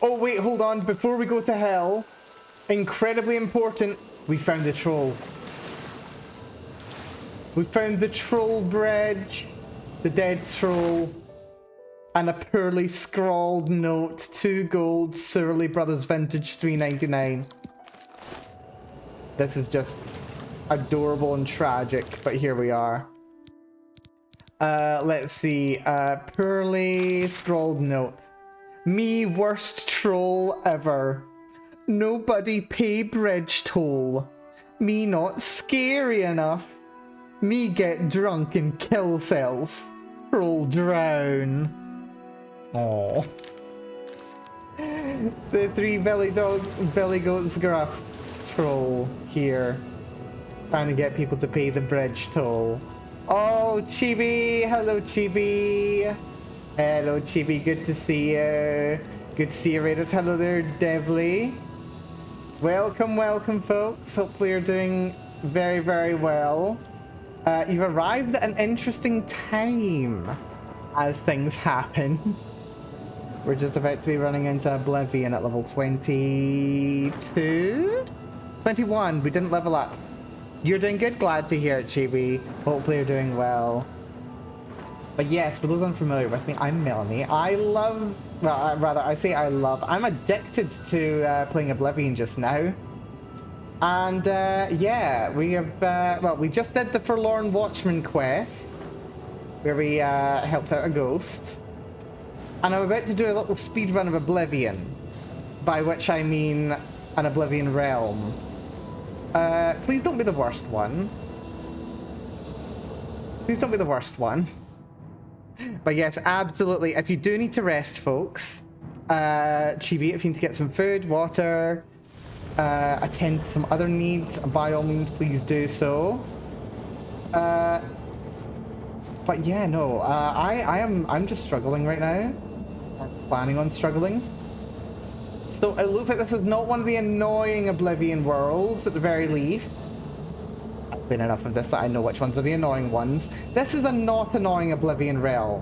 Oh wait, hold on. Before we go to hell, incredibly important, we found the troll. We found the troll bridge, the dead troll, and a poorly scrawled note. 2 gold, Surly Brothers Vintage, $3.99. This is just adorable and tragic, but here we are. Let's see. Poorly scrawled note. Me worst troll ever. Nobody pay bridge toll. Me not scary enough. Me get drunk and kill self. Troll drown. Aww. The 3 belly goats gruff. Troll here, trying to get people to pay the bridge toll. Oh, Chibi! Hello, Chibi! Hello, Chibi, good to see you. Good to see you, Raiders. Hello there, Devly. Welcome, welcome, folks. Hopefully you're doing very, very well. You've arrived at an interesting time as things happen. We're just about to be running into Oblivion at level 22? 21, we didn't level up. You're doing good, glad to hear it, Chibi. Hopefully you're doing well. But yes, for those unfamiliar with me, I'm Melanie. I love, well, rather, I say I love, I'm addicted to playing Oblivion just now. And yeah, we have, well, we just did the Forlorn Watchman quest, where we helped out a ghost. And I'm about to do a little speed run of Oblivion, by which I mean an Oblivion realm. Please don't be the worst one. Please don't be the worst one. But yes, absolutely. If you do need to rest, folks, Chibi, if you need to get some food, water, attend to some other needs, by all means, please do so. But yeah, no, I'm just struggling right now. Or planning on struggling. So it looks like this is not one of the annoying Oblivion worlds, at the very least. I've been enough of this that I know which ones are the annoying ones. This is the not annoying Oblivion realm,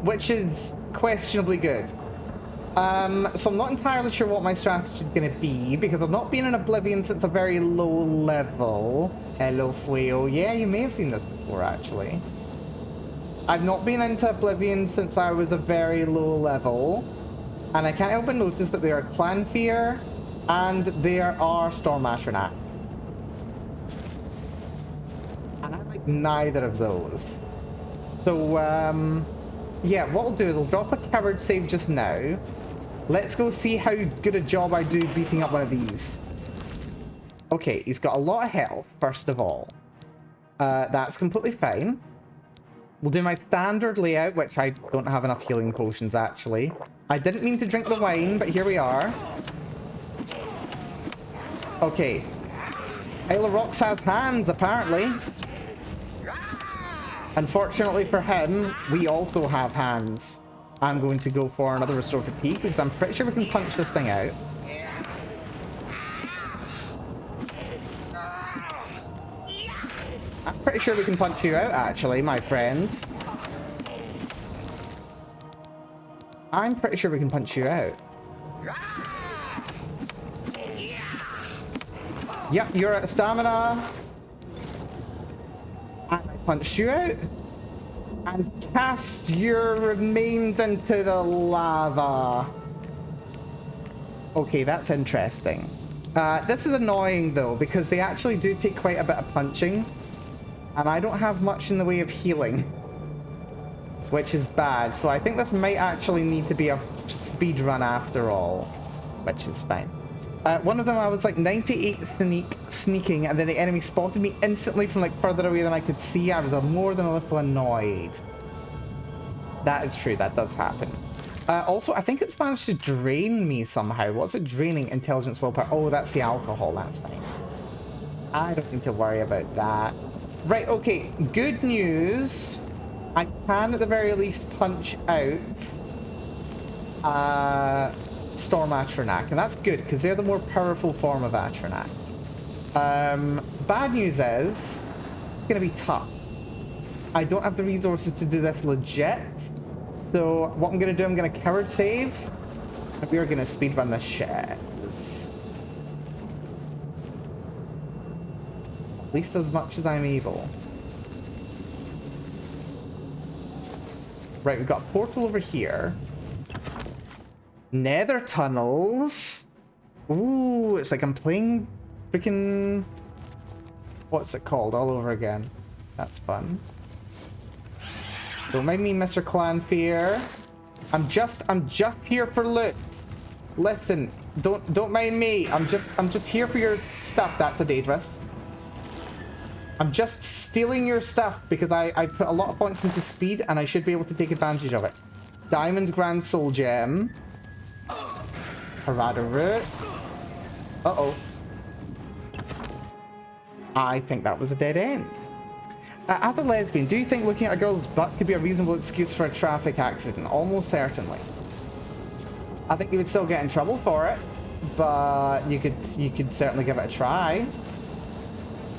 which is questionably good. So I'm not entirely sure what my strategy is going to be, because I've not been in Oblivion since a very low level. Hello, Fueo. Yeah, you may have seen this before, actually. I've not been into Oblivion since I was a very low level. And I can't help but notice that there are Clan Fear and there are Storm Astronaut. And I like neither of those. So, yeah, what I'll do is I'll drop a coward save just now. Let's go see how good a job I do beating up one of these. Okay, he's got a lot of health, first of all. That's completely fine. We'll do my standard layout, which I don't have enough healing potions, actually. I didn't mean to drink the wine, but here we are. Okay. Isle of Rocks has hands, apparently. Unfortunately for him, we also have hands. I'm going to go for another Restore Fatigue, because I'm pretty sure we can punch this thing out. I'm pretty sure we can punch you out, actually, my friend. I'm pretty sure we can punch you out. Yep, you're out of stamina. And I punched you out. And cast your remains into the lava. Okay, that's interesting. This is annoying, though, because they actually do take quite a bit of punching. And I don't have much in the way of healing, which is bad. So I think this might actually need to be a speed run after all, which is fine. One of them I was like 98 sneaking, and then the enemy spotted me instantly from like further away than I could see. I was more than a little annoyed. That is true, that does happen. Also, I think it's managed to drain me somehow. What's it draining? Intelligence, willpower. Oh, that's the alcohol, that's fine. I don't need to worry about that. Right, okay, good news. I can at the very least punch out Storm Atronach, and that's good because they're the more powerful form of Atronach. Bad news is it's gonna be tough. I don't have the resources to do this legit, so what I'm gonna do, I'm gonna coward save, and we're gonna speedrun this shit. At least as much as I'm able. Right, we've got a portal over here. Nether tunnels. Ooh, it's like I'm playing freaking... What's it called? All over again. That's fun. Don't mind me, Mr. Clanfear. I'm just here for loot. Listen, don't mind me. I'm just here for your stuff. That's a Daedrith. I'm just stealing your stuff because I put a lot of points into speed and I should be able to take advantage of it. Diamond Grand Soul Gem. Harada Root. Uh-oh. I think that was a dead end. As a lesbian, do you think looking at a girl's butt could be a reasonable excuse for a traffic accident? Almost certainly. I think you would still get in trouble for it, but you could certainly give it a try.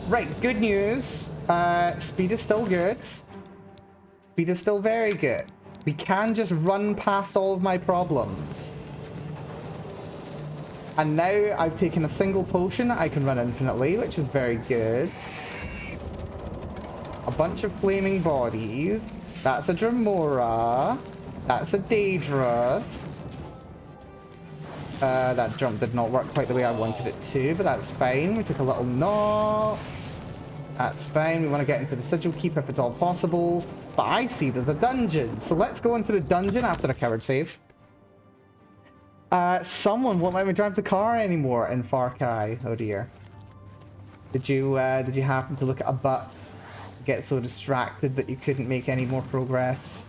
Right, good news. Speed is still good. Speed is still very good. We can just run past all of my problems. And now I've taken a single potion. I can run infinitely, which is very good. A bunch of flaming bodies. That's a Dremora. That's a Daedra. That jump did not work quite the way I wanted it to, but that's fine. We took a little knock. That's fine. We want to get into the Sigil Keep if at all possible. But I see there's a dungeon. So let's go into the dungeon after a coward save. Someone won't let me drive the car anymore in Far Cry. Oh dear. Did you happen to look at a butt? Get so distracted that you couldn't make any more progress?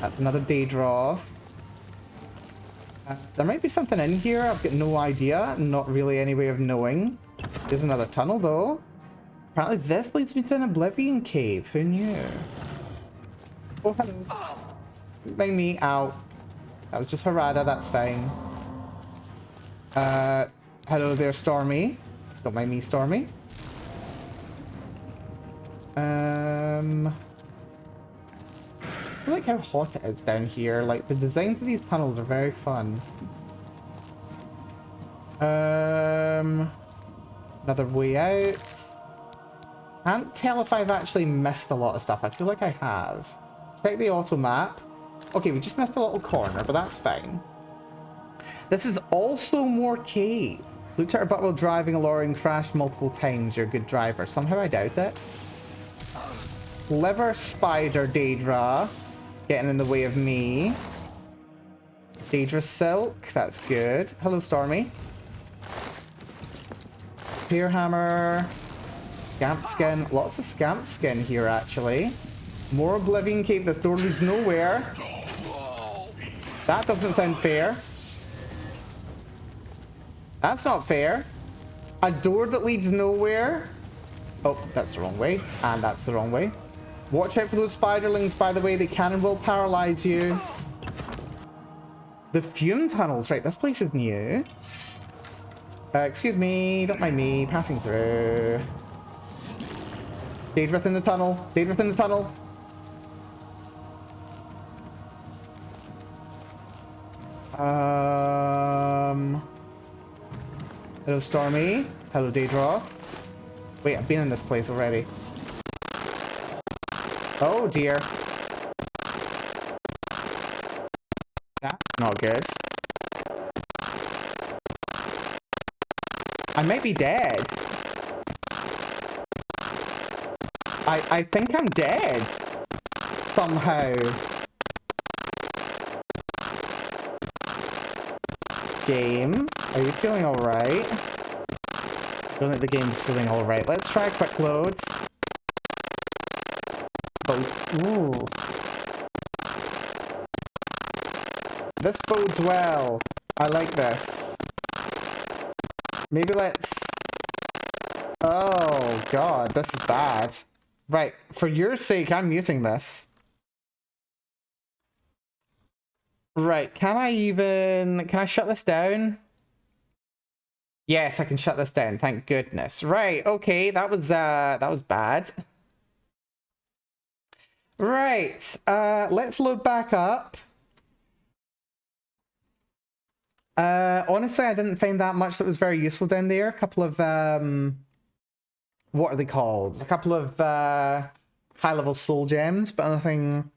That's another Daedra. There might be something in here. I've got no idea. Not really any way of knowing. There's another tunnel though. Apparently this leads me to an Oblivion cave. Who knew? Oh, hello. Bring me out. That was just Harada. That's fine. Hello there, Stormy. Don't mind me, Stormy. I like how hot it is down here. Like, the designs of these tunnels are very fun. Another way out. Can't tell if I've actually missed a lot of stuff. I feel like I have. Check the auto map. Okay, we just missed a little corner, but that's fine. This is also more cave. Looked at her butt while driving a lorry and crashed multiple times. You're a good driver. Somehow I doubt it. Liver spider Daedra. Getting in the way of me. Daedra silk. That's good. Hello, Stormy. Spear hammer. Scamp skin. Lots of scamp skin here, actually. More Oblivion cave. This door leads nowhere. That doesn't sound fair. That's not fair. A door that leads nowhere. Oh, that's the wrong way. And that's the wrong way. Watch out for those spiderlings, by the way. They can and will paralyze you. The fume tunnels. Right, this place is new. Excuse me. Don't mind me. Passing through. Daedra in the tunnel. Daedra in the tunnel. Hello, Stormy. Hello, Daedra. Wait, I've been in this place already. Oh, dear. That's not good. I might be dead. I think I'm dead. Somehow. Game, are you feeling alright? Don't think the game's feeling alright. Let's try a quick load. Oh, ooh. This bodes well. I like this. Maybe let's... Oh, God, this is bad. Right, for your sake, I'm muting this. Right, can I shut this down? Yes, I can shut this down, thank goodness. Right, okay, that was bad. Right, let's load back up. Honestly, I didn't find that much that was very useful down there. A couple of, what are they called? A couple of, high-level soul gems, but nothing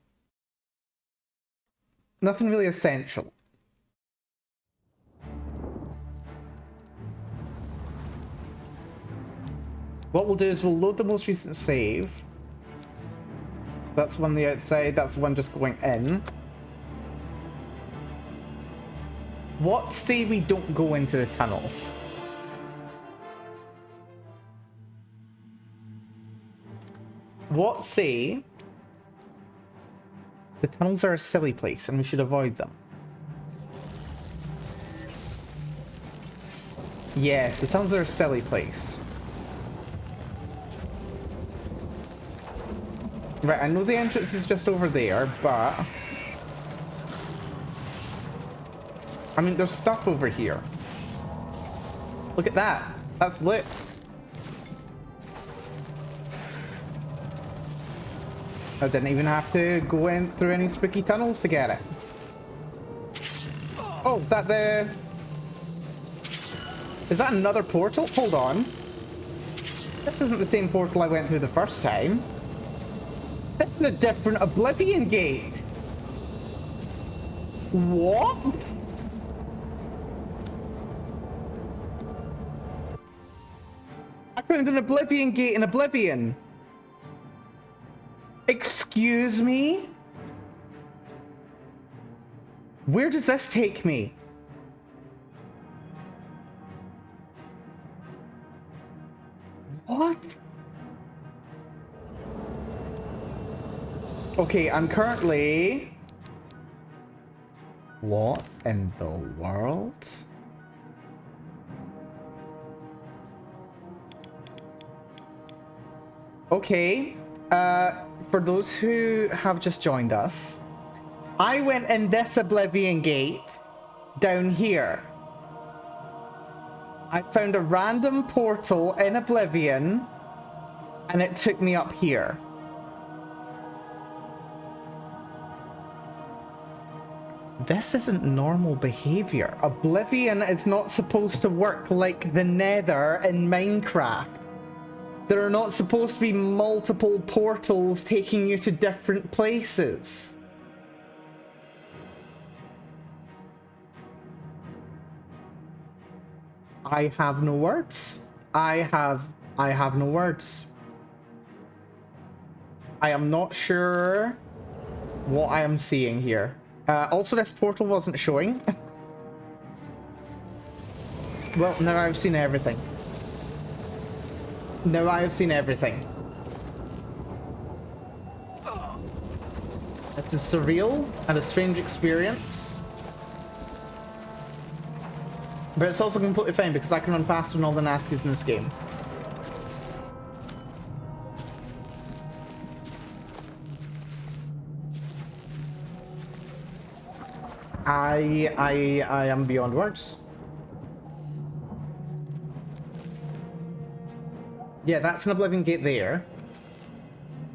really essential. What we'll do is we'll load the most recent save. That's one on the outside, that's the one just going in. What say we don't go into the tunnels? What say the tunnels are a silly place and we should avoid them? Yes, the tunnels are a silly place. Right, I know the entrance is just over there, but... I mean, there's stuff over here. Look at that. That's lit. I didn't even have to go in through any spooky tunnels to get it. Oh, is that the... Is that another portal? Hold on. This isn't the same portal I went through the first time. This is a different Oblivion gate. What? I found an Oblivion gate in Oblivion. Excuse me? Where does this take me? What? Okay, I'm currently... What in the world? Okay, for those who have just joined us, I went in this Oblivion gate down here. I found a random portal in Oblivion, and it took me up here. This isn't normal behavior. Oblivion is not supposed to work like the Nether in Minecraft. There are not supposed to be multiple portals taking you to different places. I have no words. I have no words. I am not sure what I am seeing here. Also, this portal wasn't showing. Well, now I've seen everything. Now I have seen everything. It's a surreal and a strange experience. But it's also completely fine because I can run faster than all the nasties in this game. I am beyond words. Yeah, that's an Oblivion gate there.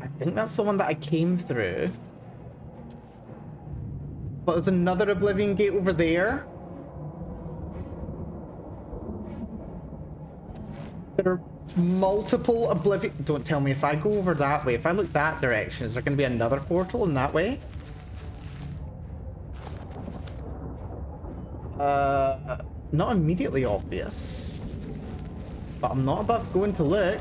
I think that's the one that I came through. But there's another Oblivion gate over there. There are multiple Oblivion... Don't tell me if I go over that way. If I look that direction, is there going to be another portal in that way? Not immediately obvious. But I'm not above going to look.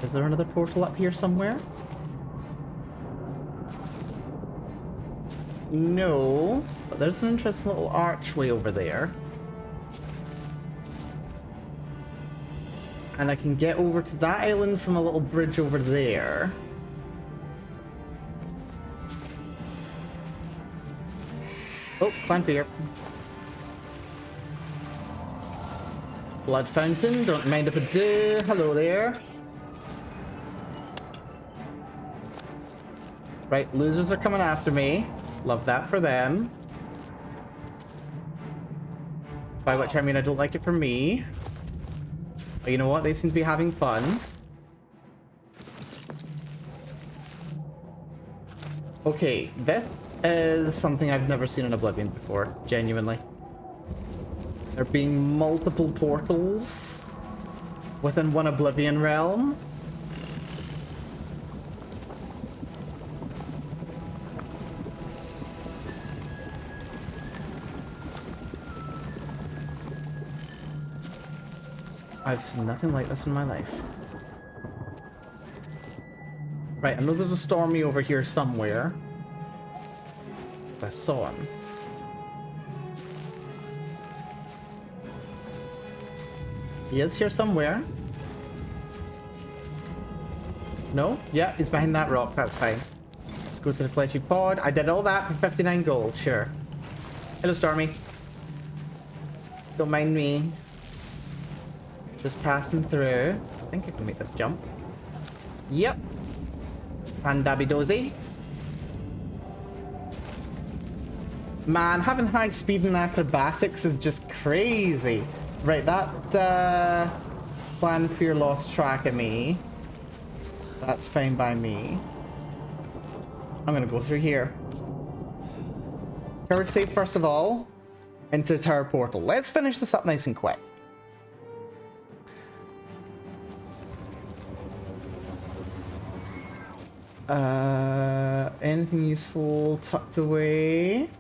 Is there another portal up here somewhere? No, but there's an interesting little archway over there. And I can get over to that island from a little bridge over there. Oh, climb fear. Blood fountain, don't mind if I do. Hello there. Right, losers are coming after me. Love that for them. By which I mean I don't like it for me. But you know what? They seem to be having fun. Okay, this is something I've never seen in Oblivion before, genuinely. There being multiple portals within one Oblivion realm. I've seen nothing like this in my life. Right, I know there's a Stormy over here somewhere. I saw him. He is here somewhere. No? Yeah, he's behind that rock. That's fine. Let's go to the fleshy pod. I did all that for 59 gold. Sure. Hello, Stormy. Don't mind me. Just passing through. I think I can make this jump. Yep. Pandabby dozy. Man, having high speed and acrobatics is just crazy. Right, that plan fear lost track of me. That's fine by me. I'm gonna go through here. Courage save first of all. Into the tower portal. Let's finish this up nice and quick. Anything useful tucked away?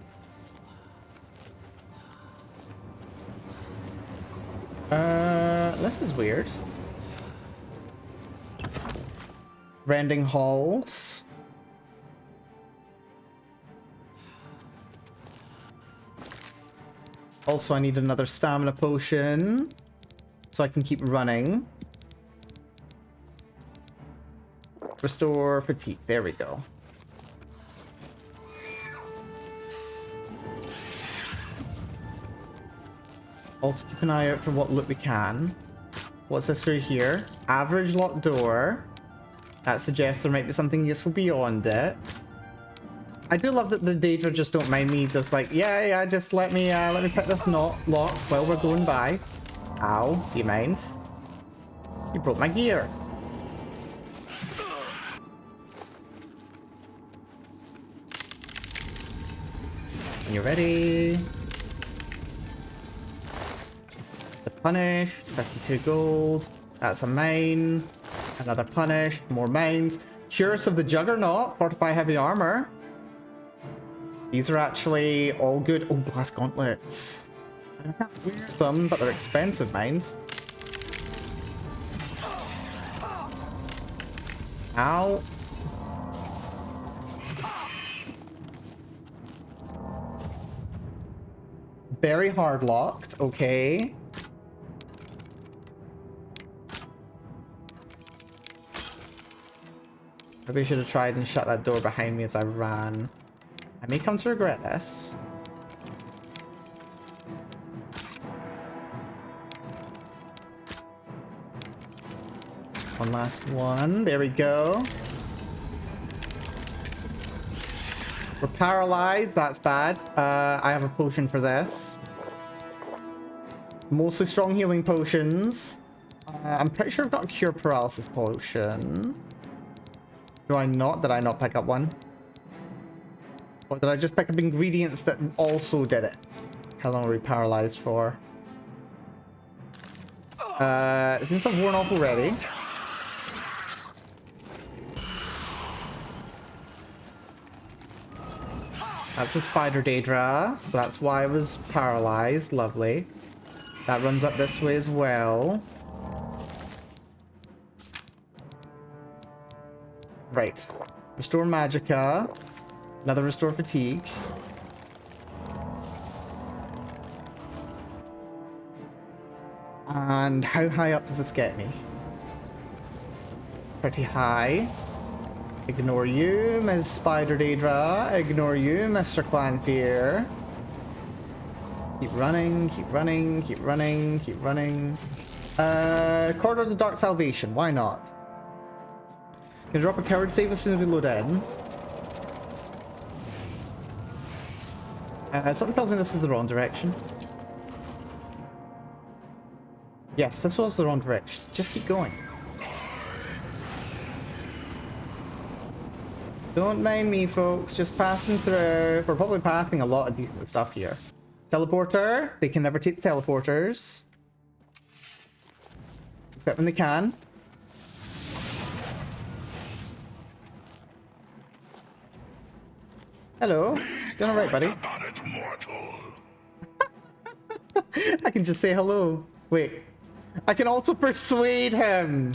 This is weird. Rending halls. Also, I need another stamina potion so I can keep running. Restore fatigue. There we go. Also keep an eye out for what loot we can. What's this right here? Average locked door. That suggests there might be something useful beyond it. I do love that the Daedra just don't mind me. Just like, yeah, just let me pick this lock while we're going by. Ow, do you mind? You broke my gear. When you're ready. The punish, 52 gold. That's a mine. Another punish, more mines. Curse of the Juggernaut, fortify heavy armor. These are actually all good. Oh, blast gauntlets. I can't wear them, but they're expensive, mind. Ow. Very hard locked, okay. Maybe I should have tried and shut that door behind me as I ran. I may come to regret this. One last one. There we go. We're paralyzed. That's bad. I have a potion for this. Mostly strong healing potions. I'm pretty sure I've got a cure paralysis potion. Do I not? Did I not pick up one? Or did I just pick up ingredients that also did it? How long are we paralyzed for? It seems to have worn off already. That's a spider Daedra, so that's why I was paralyzed. Lovely. That runs up this way as well. Right. Restore Magicka. Another Restore Fatigue. And how high up does this get me? Pretty high. Ignore you, Ms. Spider Daedra. Ignore you, Mr. Clanfear. Keep running, keep running, keep running, keep running. Corridors of Dark Salvation. Why not? Can drop a coward save as soon as we load in. Something tells me this is the wrong direction. Yes, this was the wrong direction. Just keep going. Don't mind me, folks. Just passing through. We're probably passing a lot of decent stuff here. Teleporter. They can never take the teleporters. Except when they can. Hello. Doing alright, buddy? I can just say hello. Wait. I can also persuade him.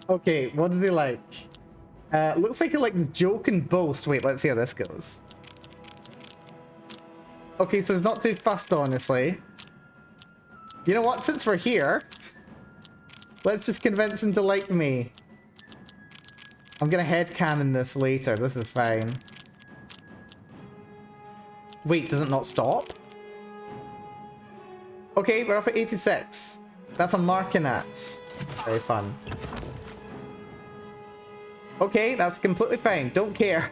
Okay, what does he like? Looks like he likes joke and boast. Wait, let's see how this goes. Okay, so he's not too fussed, honestly. You know what? Since we're here, let's just convince him to like me. I'm gonna headcanon this later. This is fine. Wait, does it not stop? Okay, we're up at 86. That's a Markinats. Very fun. Okay, that's completely fine. Don't care.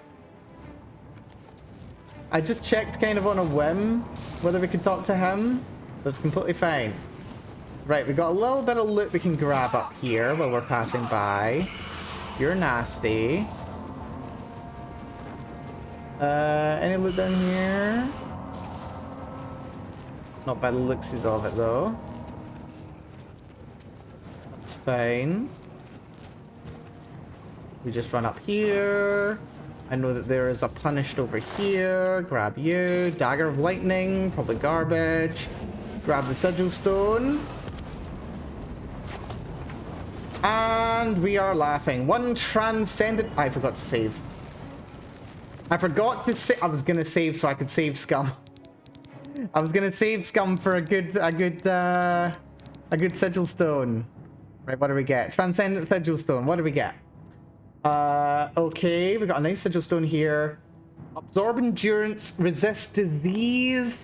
I just checked kind of on a whim whether we could talk to him. That's completely fine. Right, we got a little bit of loot we can grab up here while we're passing by. You're nasty. Any loot down here? Not by the looksies of it though. That's fine. We just run up here. I know that there is a punished over here. Grab you. Dagger of Lightning. Probably garbage. Grab the Sigil Stone. And we are laughing. One transcendent... I forgot to save. I forgot to save. I was going to save so I could save Scum. I was going to save Scum for a good Sigil Stone. Right, what do we get? Transcendent Sigil Stone. What do we get? Okay, we got a nice Sigil Stone here. Absorb Endurance, resist disease.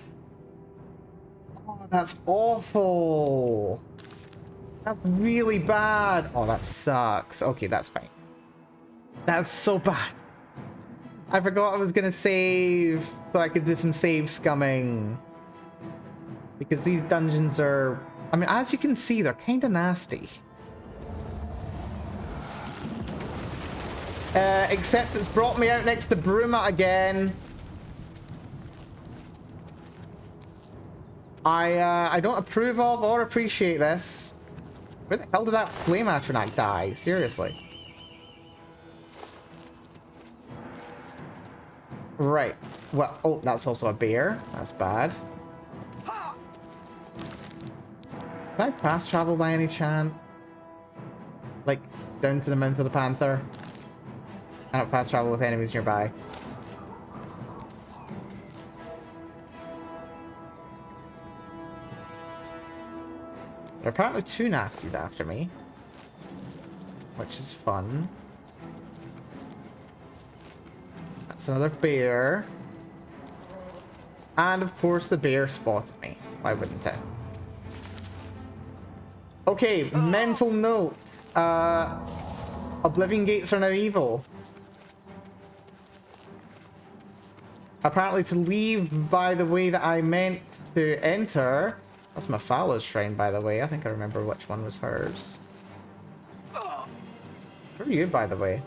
Oh, that's awful. That's really bad. Oh, that sucks. Okay, that's fine. That's so bad. I forgot I was gonna save so I could do some save scumming. Because these dungeons are... I mean, as you can see, they're kind of nasty. Except it's brought me out next to Bruma again. I don't approve of or appreciate this. Where the hell did that flame atronach die? Seriously. Right. Well, oh, that's also a bear. That's bad. Can I fast travel by any chance? Like, down to the mouth of the panther? I don't fast travel with enemies nearby. There are apparently 2 Nazis after me, which is fun. That's another bear. And of course the bear spotted me. Why wouldn't it? Okay, mental note. Oblivion gates are now evil. Apparently to leave by the way that I meant to enter. That's Mephalah's shrine, by the way. I think I remember which one was hers. Where are you, by the way?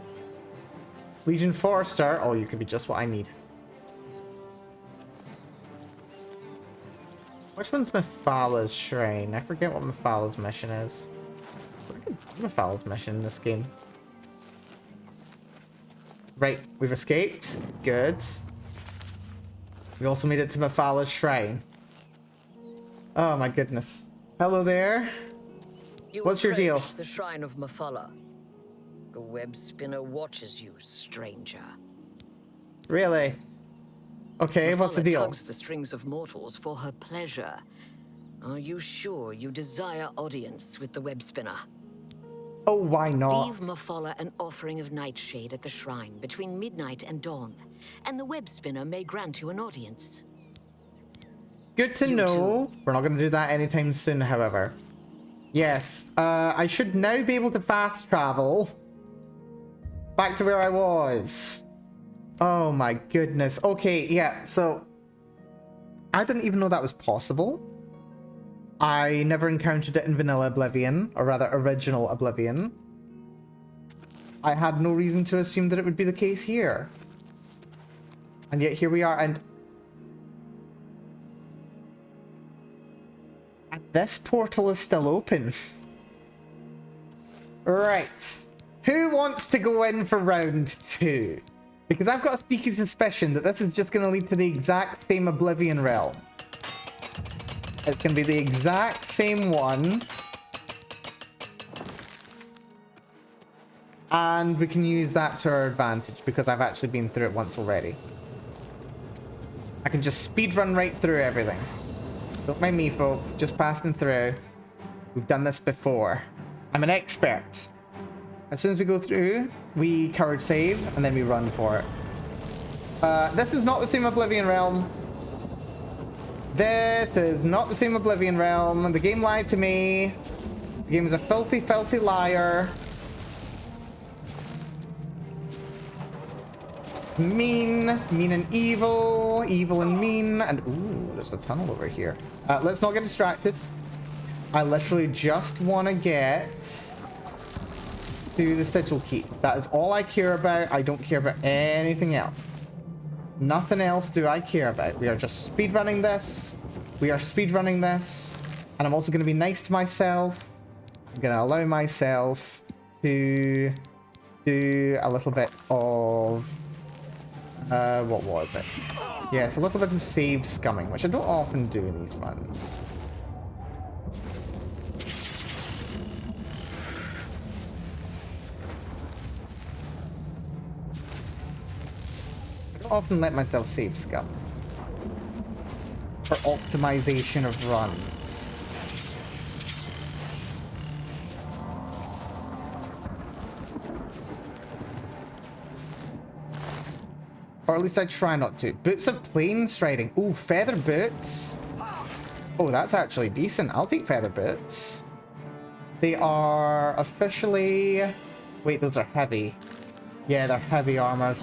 Legion Forester. Oh, you could be just what I need. Which one's Mephalah's shrine? I forget what Mephalah's mission is. What could be Mephalah's mission in this game? Right, we've escaped. Good. We also made it to Mephalah's shrine. Oh my goodness. Hello there. What's your deal? The shrine of Mephalah. The web spinner watches you, stranger. Really? Okay, what's the deal? Tugs the strings of mortals for her pleasure. Are you sure you desire audience with the web spinner? Oh, why not? Leave Mephalah an offering of nightshade at the shrine between midnight and dawn, and the web spinner may grant you an audience. Good to know. We're not going to do that anytime soon, however. Yes, I should now be able to fast travel back to where I was. Oh my goodness. Okay, yeah, so I didn't even know that was possible. I never encountered it in vanilla Oblivion, or rather original Oblivion. I had no reason to assume that it would be the case here. And yet here we are, and this portal is still open. Right. Who wants to go in for round 2? Because I've got a sneaky suspicion that this is just going to lead to the exact same Oblivion realm. It's going to be the exact same one. And we can use that to our advantage because I've actually been through it once already. I can just speedrun right through everything. Don't mind me, folks. Just passing through. We've done this before. I'm an expert. As soon as we go through, we coward save, and then we run for it. This is not the same Oblivion realm. This is not the same Oblivion realm. The game lied to me. The game is a filthy, filthy liar. Mean, mean and evil, evil and mean, and ooh, there's a tunnel over here. Let's not get distracted. I literally just want to get to the sigil keep. That is all I care about. I don't care about anything else. Nothing else do I care about. We are just speedrunning this. We are speedrunning this. And I'm also going to be nice to myself. I'm going to allow myself to do a little bit of... what was it? Yes, a little bit of save scumming, which I don't often do in these runs. I don't often let myself save scum for optimization of runs. Or at least I try not to. Boots of plain striding. Ooh, feather boots. Oh, that's actually decent. I'll take feather boots. They are officially... Wait, those are heavy. Yeah, they're heavy armor.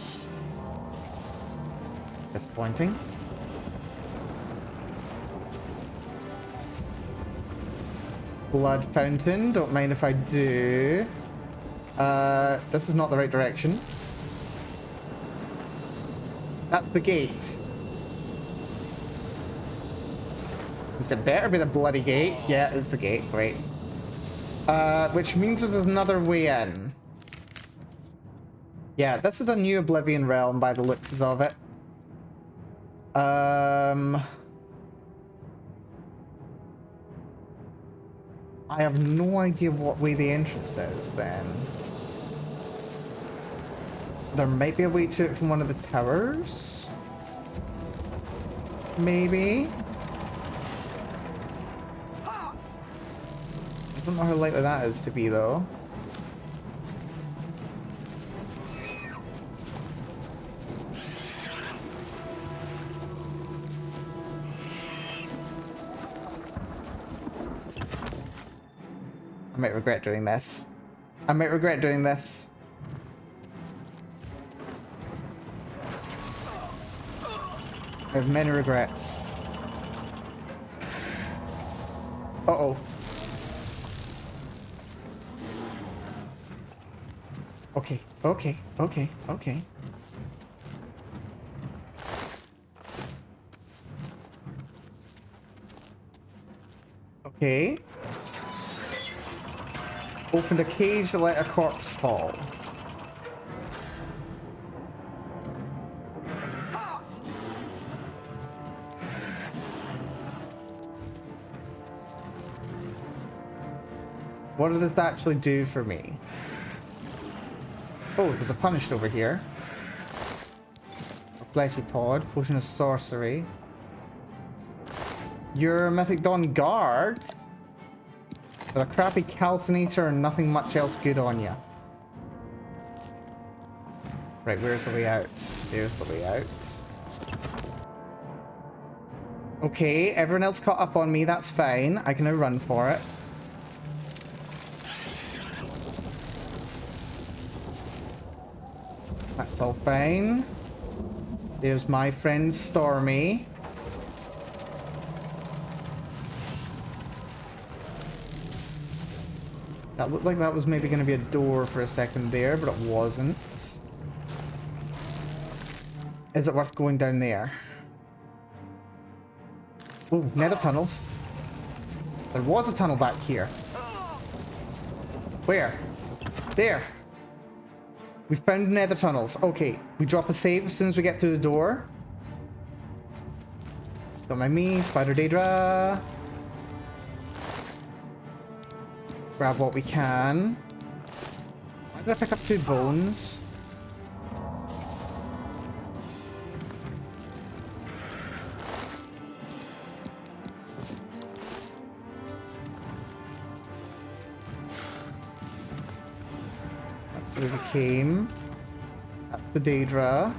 Disappointing. Blood fountain. Don't mind if I do. This is not the right direction. That's the gate. Is it better be the bloody gate? Yeah, it's the gate. Great. Which means there's another way in. Yeah, this is a new Oblivion realm by the looks of it. I have no idea what way the entrance is then. There might be a way to it from one of the towers? Maybe? I don't know how likely that is to be though. I might regret doing this. I might regret doing this. I have many regrets. Uh-oh. Okay, okay, okay, okay. Okay. Opened a cage to let a corpse fall. What does this actually do for me? Oh, there's a punished over here. A fleshy pod, potion of sorcery. You're a Mythic Dawn guard. With a crappy calcinator and nothing much else good on you. Right, where's the way out? There's the way out. Okay, everyone else caught up on me, that's fine. I can now run for it. That's all fine. There's my friend Stormy. That looked like that was maybe going to be a door for a second there, but it wasn't. Is it worth going down there? Oh, nether tunnels. There was a tunnel back here. Where? There. We've found nether tunnels. Okay, we drop a save as soon as we get through the door. Don't mind me, Spider Daedra. Grab what we can. I'm gonna pick up 2 bones. That's where we came. That's the Daedra.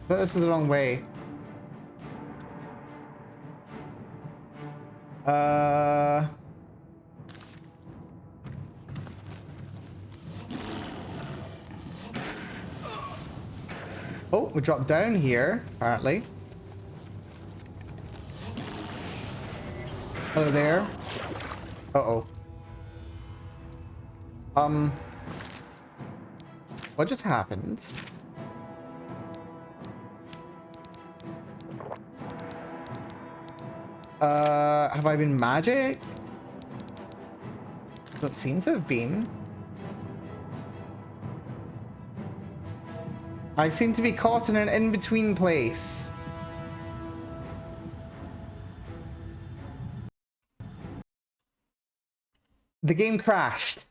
But this is the wrong way. Oh, we dropped down here, apparently. Hello there. Uh-oh. What just happened? Have I been magic? Don't seem to have been. I seem to be caught in an in-between place. The game crashed.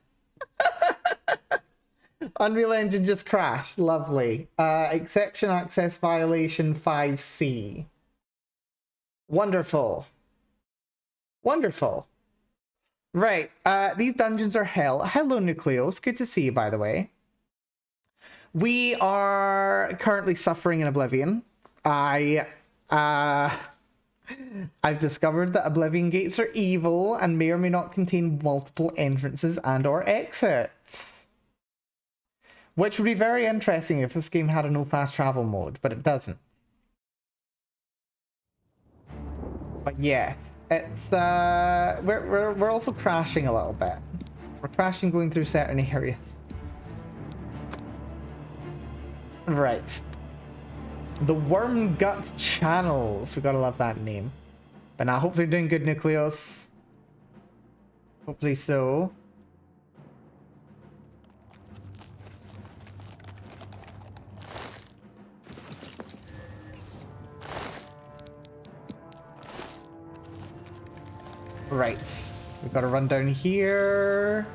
Unreal Engine just crashed. Lovely. Exception access violation 5C. Wonderful. Wonderful. Right. These dungeons are hell. Hello, Nucleos. Good to see you, by the way. We are currently suffering in Oblivion. I've discovered that Oblivion gates are evil and may or may not contain multiple entrances and or exits. Which would be very interesting if this game had a no fast travel mode, but it doesn't. But yes, it's we're also crashing a little bit. We're crashing going through certain areas. Right. The Worm Gut Channels. We gotta love that name. But now, hopefully, you're doing good, Nucleus. Hopefully so. Right. We've got to run down here.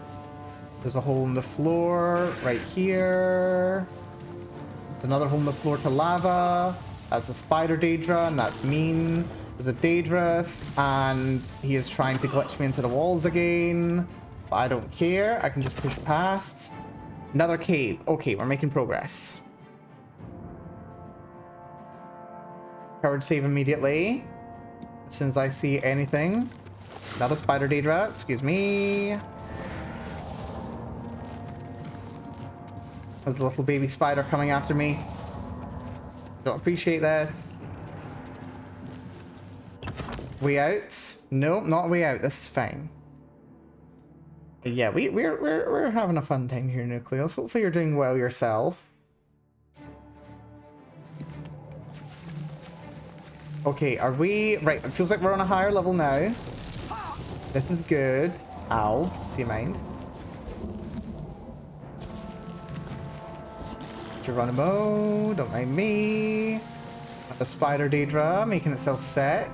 There's a hole in the floor right here. There's another hole in the floor to lava. That's a spider Daedra, and that's mean. There's a Daedrith, and he is trying to glitch me into the walls again. But I don't care. I can just push past. Another cave. Okay, we're making progress. Coward save immediately. As soon as I see anything. Another spider Daedra. Excuse me. There's a little baby spider coming after me. Don't appreciate this. Way out? No, not way out. This is fine. Yeah, we're having a fun time here, Nucleus. Hopefully you're doing well yourself. Okay, are we... Right, it feels like we're on a higher level now. This is good. Ow, do you mind? Geronimo, don't mind me. The spider Daedra making itself set.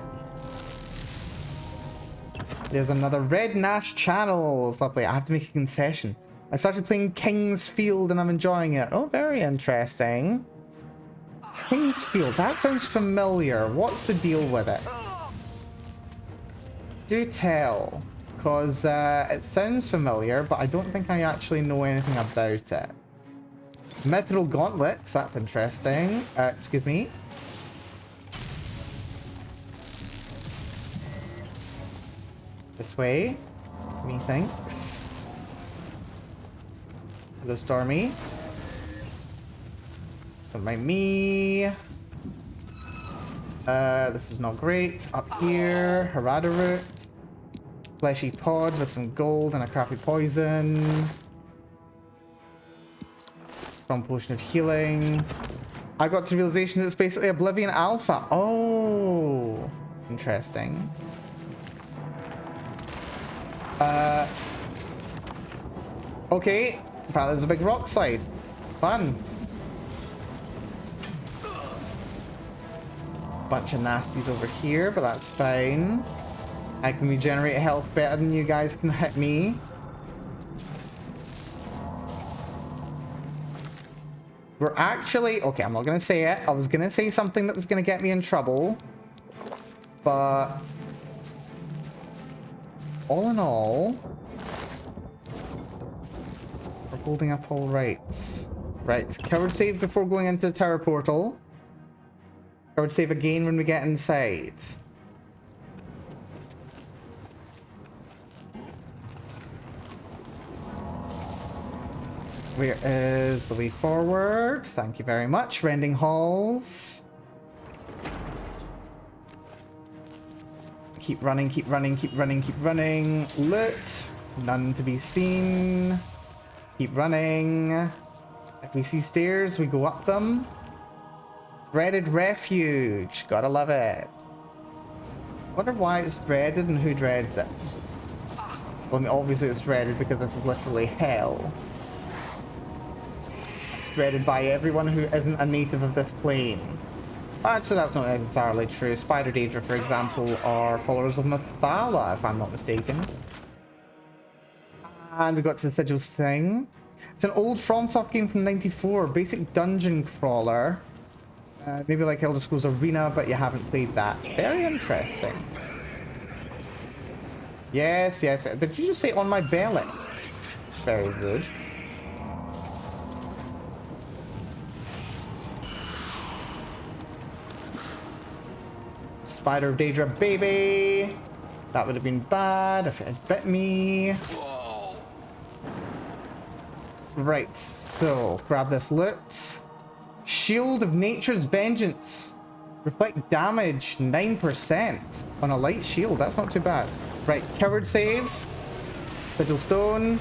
There's another Red Nash Channels. Lovely. I have to make a concession. I started playing King's Field and I'm enjoying it. Oh, very interesting. King's Field. That sounds familiar. What's the deal with it? Do tell. Because it sounds familiar, but I don't think I actually know anything about it. Mithril Gauntlets. That's interesting. Excuse me. This way. Methinks. Hello, Stormy. Don't mind me. This is not great. Up here, Harada Root. Fleshy Pod with some gold and a crappy poison. Strong Potion of Healing. I got to realization that it's basically Oblivion Alpha. Oh, interesting. Okay. Apparently there's a big rock slide. Fun. Bunch of nasties over here, but that's fine. I can regenerate health better than you guys can hit me. We're actually... Okay, I'm not going to say it. I was going to say something that was going to get me in trouble. But... all in all... we're holding up all right. Right, coward save before going into the tower portal. Coward save again when we get inside. Where is the way forward? Thank you very much. Rending halls. Keep running, keep running, keep running, keep running. Loot. None to be seen. Keep running. If we see stairs, we go up them. Dreaded Refuge. Gotta love it. Wonder why it's dreaded and who dreads it. Well, I mean, obviously it's dreaded because this is literally hell. It's dreaded by everyone who isn't a native of this plane. Actually, that's not entirely true. Spider Daedra, for example, are followers of Mathala, if I'm not mistaken. And we got to the Sigil Sing. It's an old FromSoft game from '94, basic dungeon crawler. Maybe like Elder Scrolls Arena, but you haven't played that. Very interesting. Yes, yes. Did you just say on my belly? It's very good. Spider Daedra baby. That would have been bad if it had bit me. Right, so grab this loot. Shield of Nature's Vengeance. Reflect damage 9% on a light shield. That's not too bad. Right, coward save. Sigil Stone.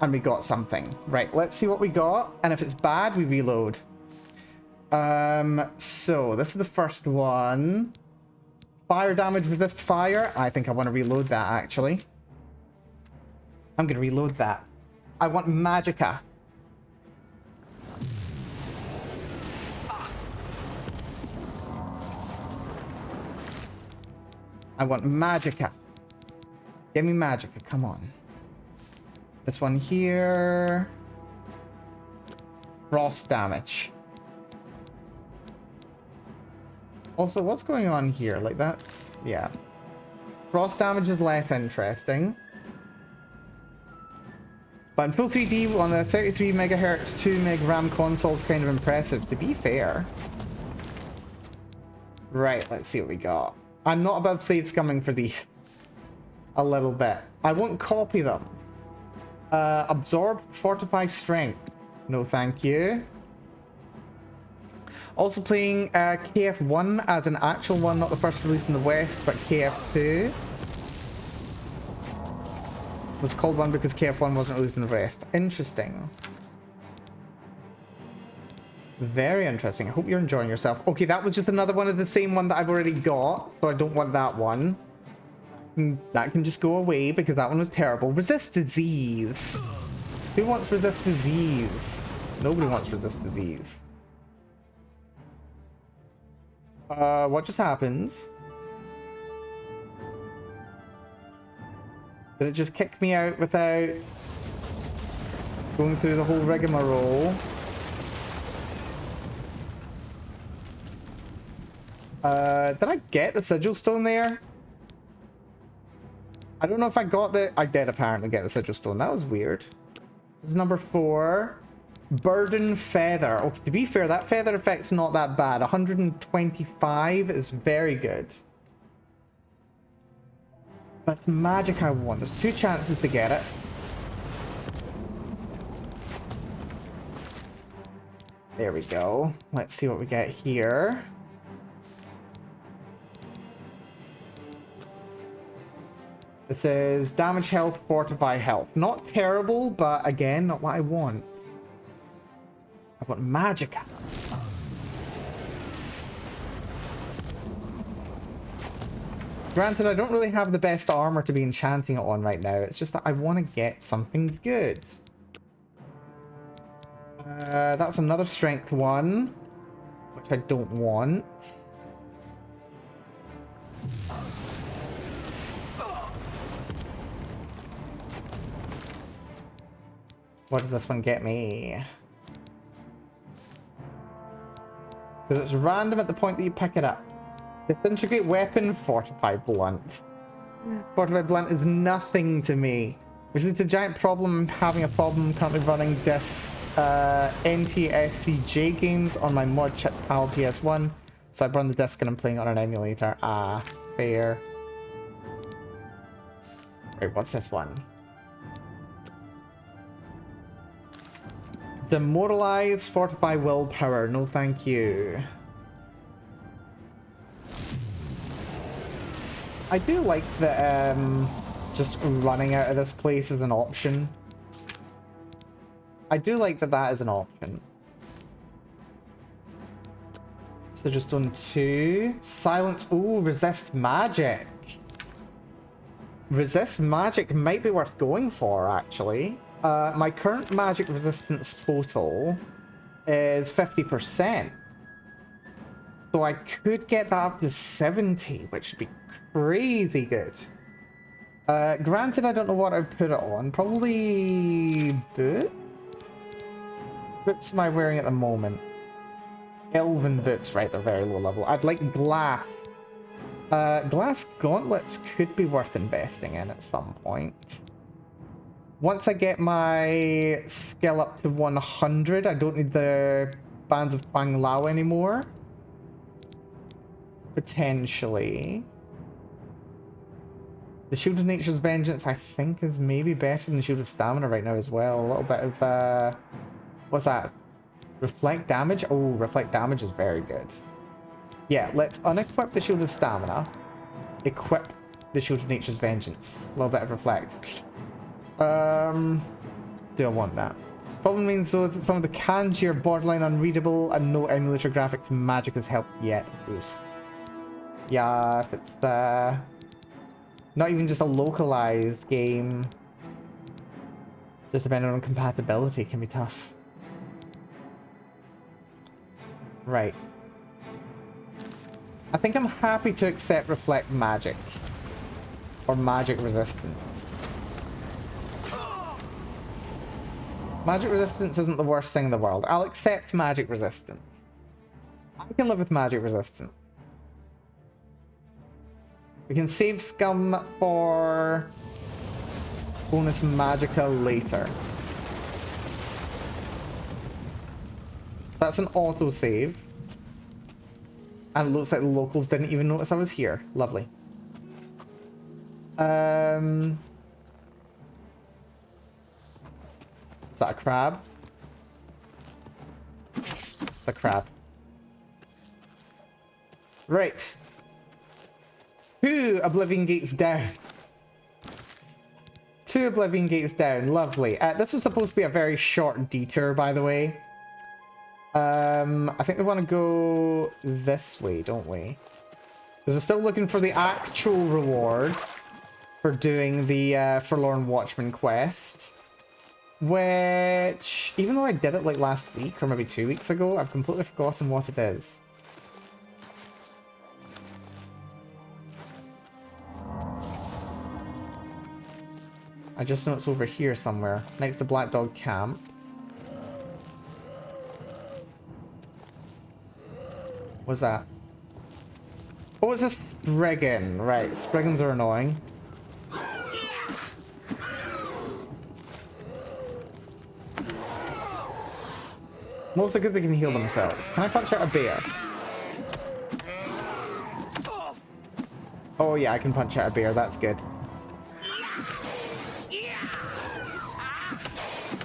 And we got something. Right, let's see what we got. And if it's bad, we reload. So this is the first one. Fire damage, resist fire. I think I want to reload that, actually. I'm going to reload that. I want Magicka. I want Magicka. Give me Magicka, come on. This one here. Frost damage. Also, what's going on here? Like, that's... yeah. Frost damage is less interesting. But in full 3D on a 33 megahertz 2 meg RAM console is kind of impressive, to be fair. Right, let's see what we got. I'm not above save scumming for these. A little bit. I won't copy them. Absorb, fortify, strength. No, thank you. Also playing KF1 as an actual one, not the first release in the West, but KF2. It was called one because KF1 wasn't released in the West. Interesting. Very interesting. I hope you're enjoying yourself. Okay, that was just another one of the same one that I've already got, so I don't want that one. That can just go away because that one was terrible. Resist disease. Who wants resist disease? Nobody wants resist disease. What just happened? Did it just kick me out without going through the whole rigmarole? Did I get the sigil stone there? I don't know if I got the... I did apparently get the sigil stone. That was weird. This is number 4. Burden feather. Okay, to be fair, that feather effect's not that bad. 125 is very good. But it's magic I want. There's 2 chances to get it. There we go. Let's see what we get here. This is damage health, fortify health. Not terrible, but again, not what I want. I want Magicka. Granted, I don't really have the best armor to be enchanting it on right now. It's just that I want to get something good. That's another strength one, which I don't want. What does this one get me? Because it's random at the point that you pick it up. Disintegrate weapon, fortify blunt. Fortify blunt is nothing to me. Which is a giant problem. I'm having a problem currently running this NTSCJ games on my mod chip PAL PS1. So I run the disc and I'm playing it on an emulator. Ah, fair. Right, what's this one? Demoralize, fortify willpower. No, thank you. I do like that just running out of this place is an option. I do like that that is an option. So just done 2. Silence. Ooh, resist magic. Resist magic might be worth going for, actually. My current magic resistance total is 50%. So I could get that up to 70, which would be crazy good. Granted, I don't know what I'd put it on. Probably boots? Boots am I wearing at the moment? Elven boots, right, they're very low level. I'd like glass. Glass gauntlets could be worth investing in at some point. Once I get my skill up to 100, I don't need the Bands of Kwang Lao anymore. Potentially. The Shield of Nature's Vengeance, I think, is maybe better than the Shield of Stamina right now as well. A little bit of, what's that? Reflect damage? Oh, reflect damage is very good. Yeah, let's unequip the Shield of Stamina. Equip the Shield of Nature's Vengeance. A little bit of reflect. do I want that? Problem means though that some of the kanji are borderline unreadable and no emulator graphics magic has helped yet. Oof. Yeah, if it's not even just a localized game, just depending on compatibility can be tough. Right. I think I'm happy to accept Reflect Magic. Or Magic Resistance. Magic Resistance isn't the worst thing in the world. I'll accept Magic Resistance. I can live with Magic Resistance. We can save Scum for bonus Magicka later. That's an autosave. And it looks like the locals didn't even notice I was here. Lovely. Is that a crab? It's a crab. Right. 2 Oblivion Gates down. 2 Oblivion Gates down. Lovely. This was supposed to be a very short detour, by the way. I think we want to go this way, don't we? Because we're still looking for the actual reward for doing the Forlorn Watchman quest. Which, even though I did it like last week or maybe 2 weeks ago, I've completely forgotten what it is. I just know it's over here somewhere, next to Black Dog Camp. What's that? Oh, it's a Spriggan. Right, Spriggans are annoying. Mostly good they can heal themselves. Can I punch out a bear? Oh yeah, I can punch out a bear. That's good.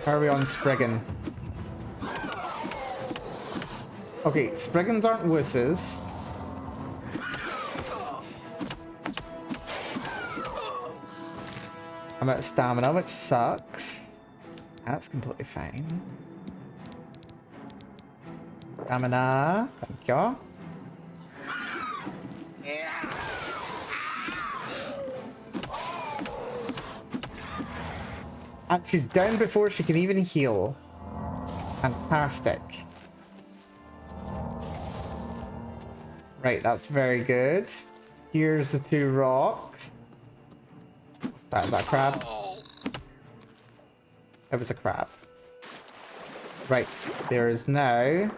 How are we on Spriggan? Okay, Spriggans aren't wusses. I'm out of stamina, which sucks. That's completely fine. Stamina, thank you. And she's down before she can even heal. Fantastic. Right, that's very good. Here's the 2 rocks. That crab. It was a crab. Right, there is now,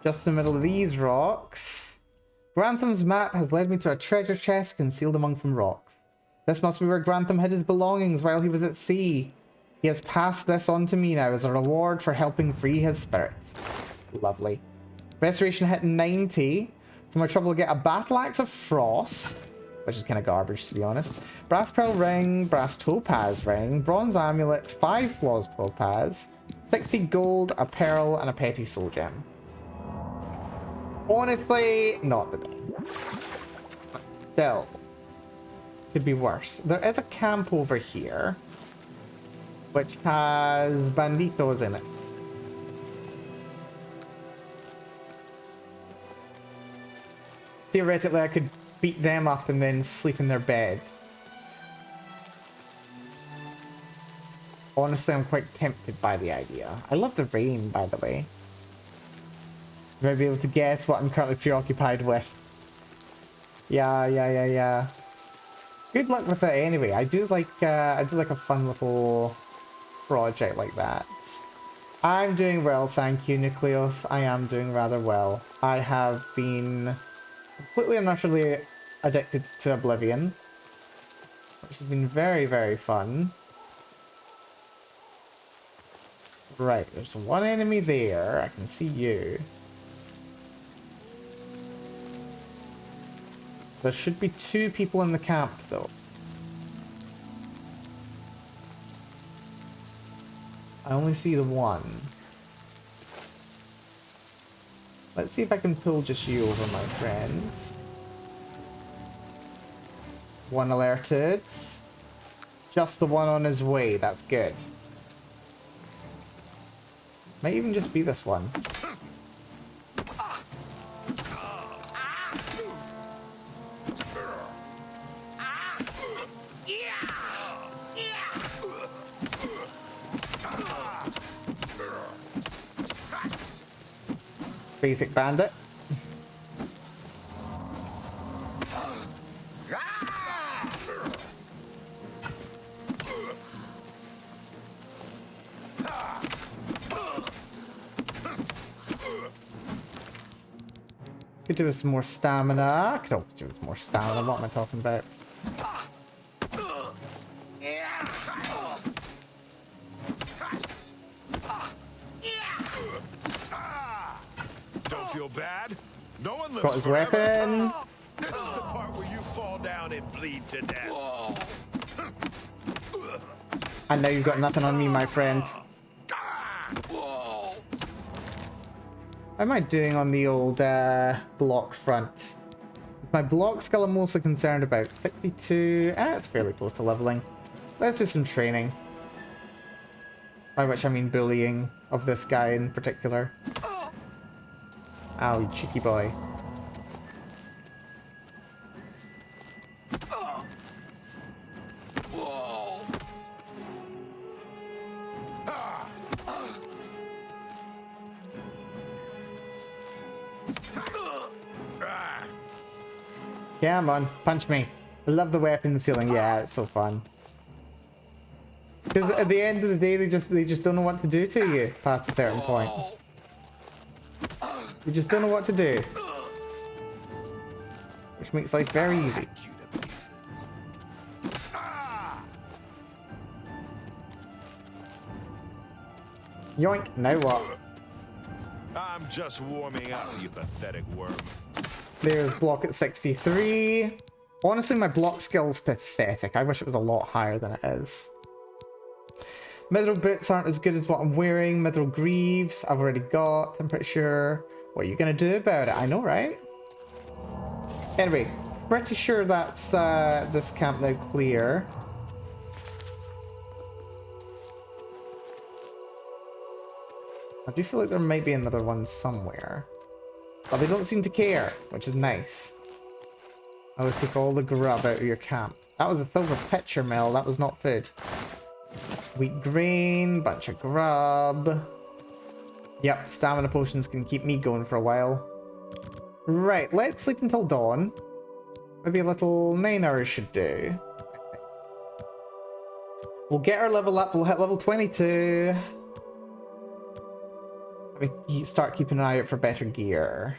just in the middle of these rocks, Grantham's map has led me to a treasure chest concealed among some rocks. This must be where Grantham hid his belongings while he was at sea. He has passed this on to me now as a reward for helping free his spirit. Lovely. Restoration hit 90. For my trouble, get a Battle Axe of Frost, which is kind of garbage to be honest. Brass Pearl Ring, Brass Topaz Ring, Bronze Amulet, 5 Flaws Topaz, 60 gold, a pearl, and a petty soul gem. Honestly, not the best. But still, could be worse. There is a camp over here, which has banditos in it. Theoretically, I could beat them up and then sleep in their bed. Honestly, I'm quite tempted by the idea. I love the rain, by the way. You might be able to guess what I'm currently preoccupied with. Yeah. Good luck with it anyway. I do like a fun little project like that. I'm doing well, thank you, Nucleus. I am doing rather well. I have been completely and utterly addicted to Oblivion, which has been very, very fun. Right, there's one enemy there. I can see you. There should be 2 people in the camp, though. I only see the one. Let's see if I can pull just you over, my friend. One alerted. Just the one on his way. That's good. Might even just be this one. Basic bandit. Could do with some more stamina. Could always do with more stamina. What am I talking about? Don't feel bad. No one lives Got his forever. weapon. This is the part where you fall down and bleed to death. And now you've got nothing on me, my friend. How am I doing on the old block front? My block skill I'm mostly concerned about. 62. It's fairly close to leveling. Let's do some training. By which I mean bullying of this guy in particular. Ow, you cheeky boy. Come on, punch me. I love the weapon ceiling. Yeah, it's so fun. Because at the end of the day, they just don't know what to do to you past a certain point. You just don't know what to do. Which makes life very easy. Yoink, now what? I'm just warming up, you pathetic worm. There's block at 63. Honestly, my block skill's pathetic. I wish it was a lot higher than it is. Mithril boots aren't as good as what I'm wearing. Mithril greaves I've already got, I'm pretty sure. What are you going to do about it? I know, right? Anyway, pretty sure that's this camp now clear. I do feel like there might be another one somewhere. But they don't seem to care, which is nice. I always take all the grub out of your camp. That was a silver pitcher mill, that was not food. Wheat grain, bunch of grub. Yep, stamina potions can keep me going for a while. Right, let's sleep until dawn. Maybe a little 9 hours should do. We'll get our level up, we'll hit level 22. We start keeping an eye out for better gear.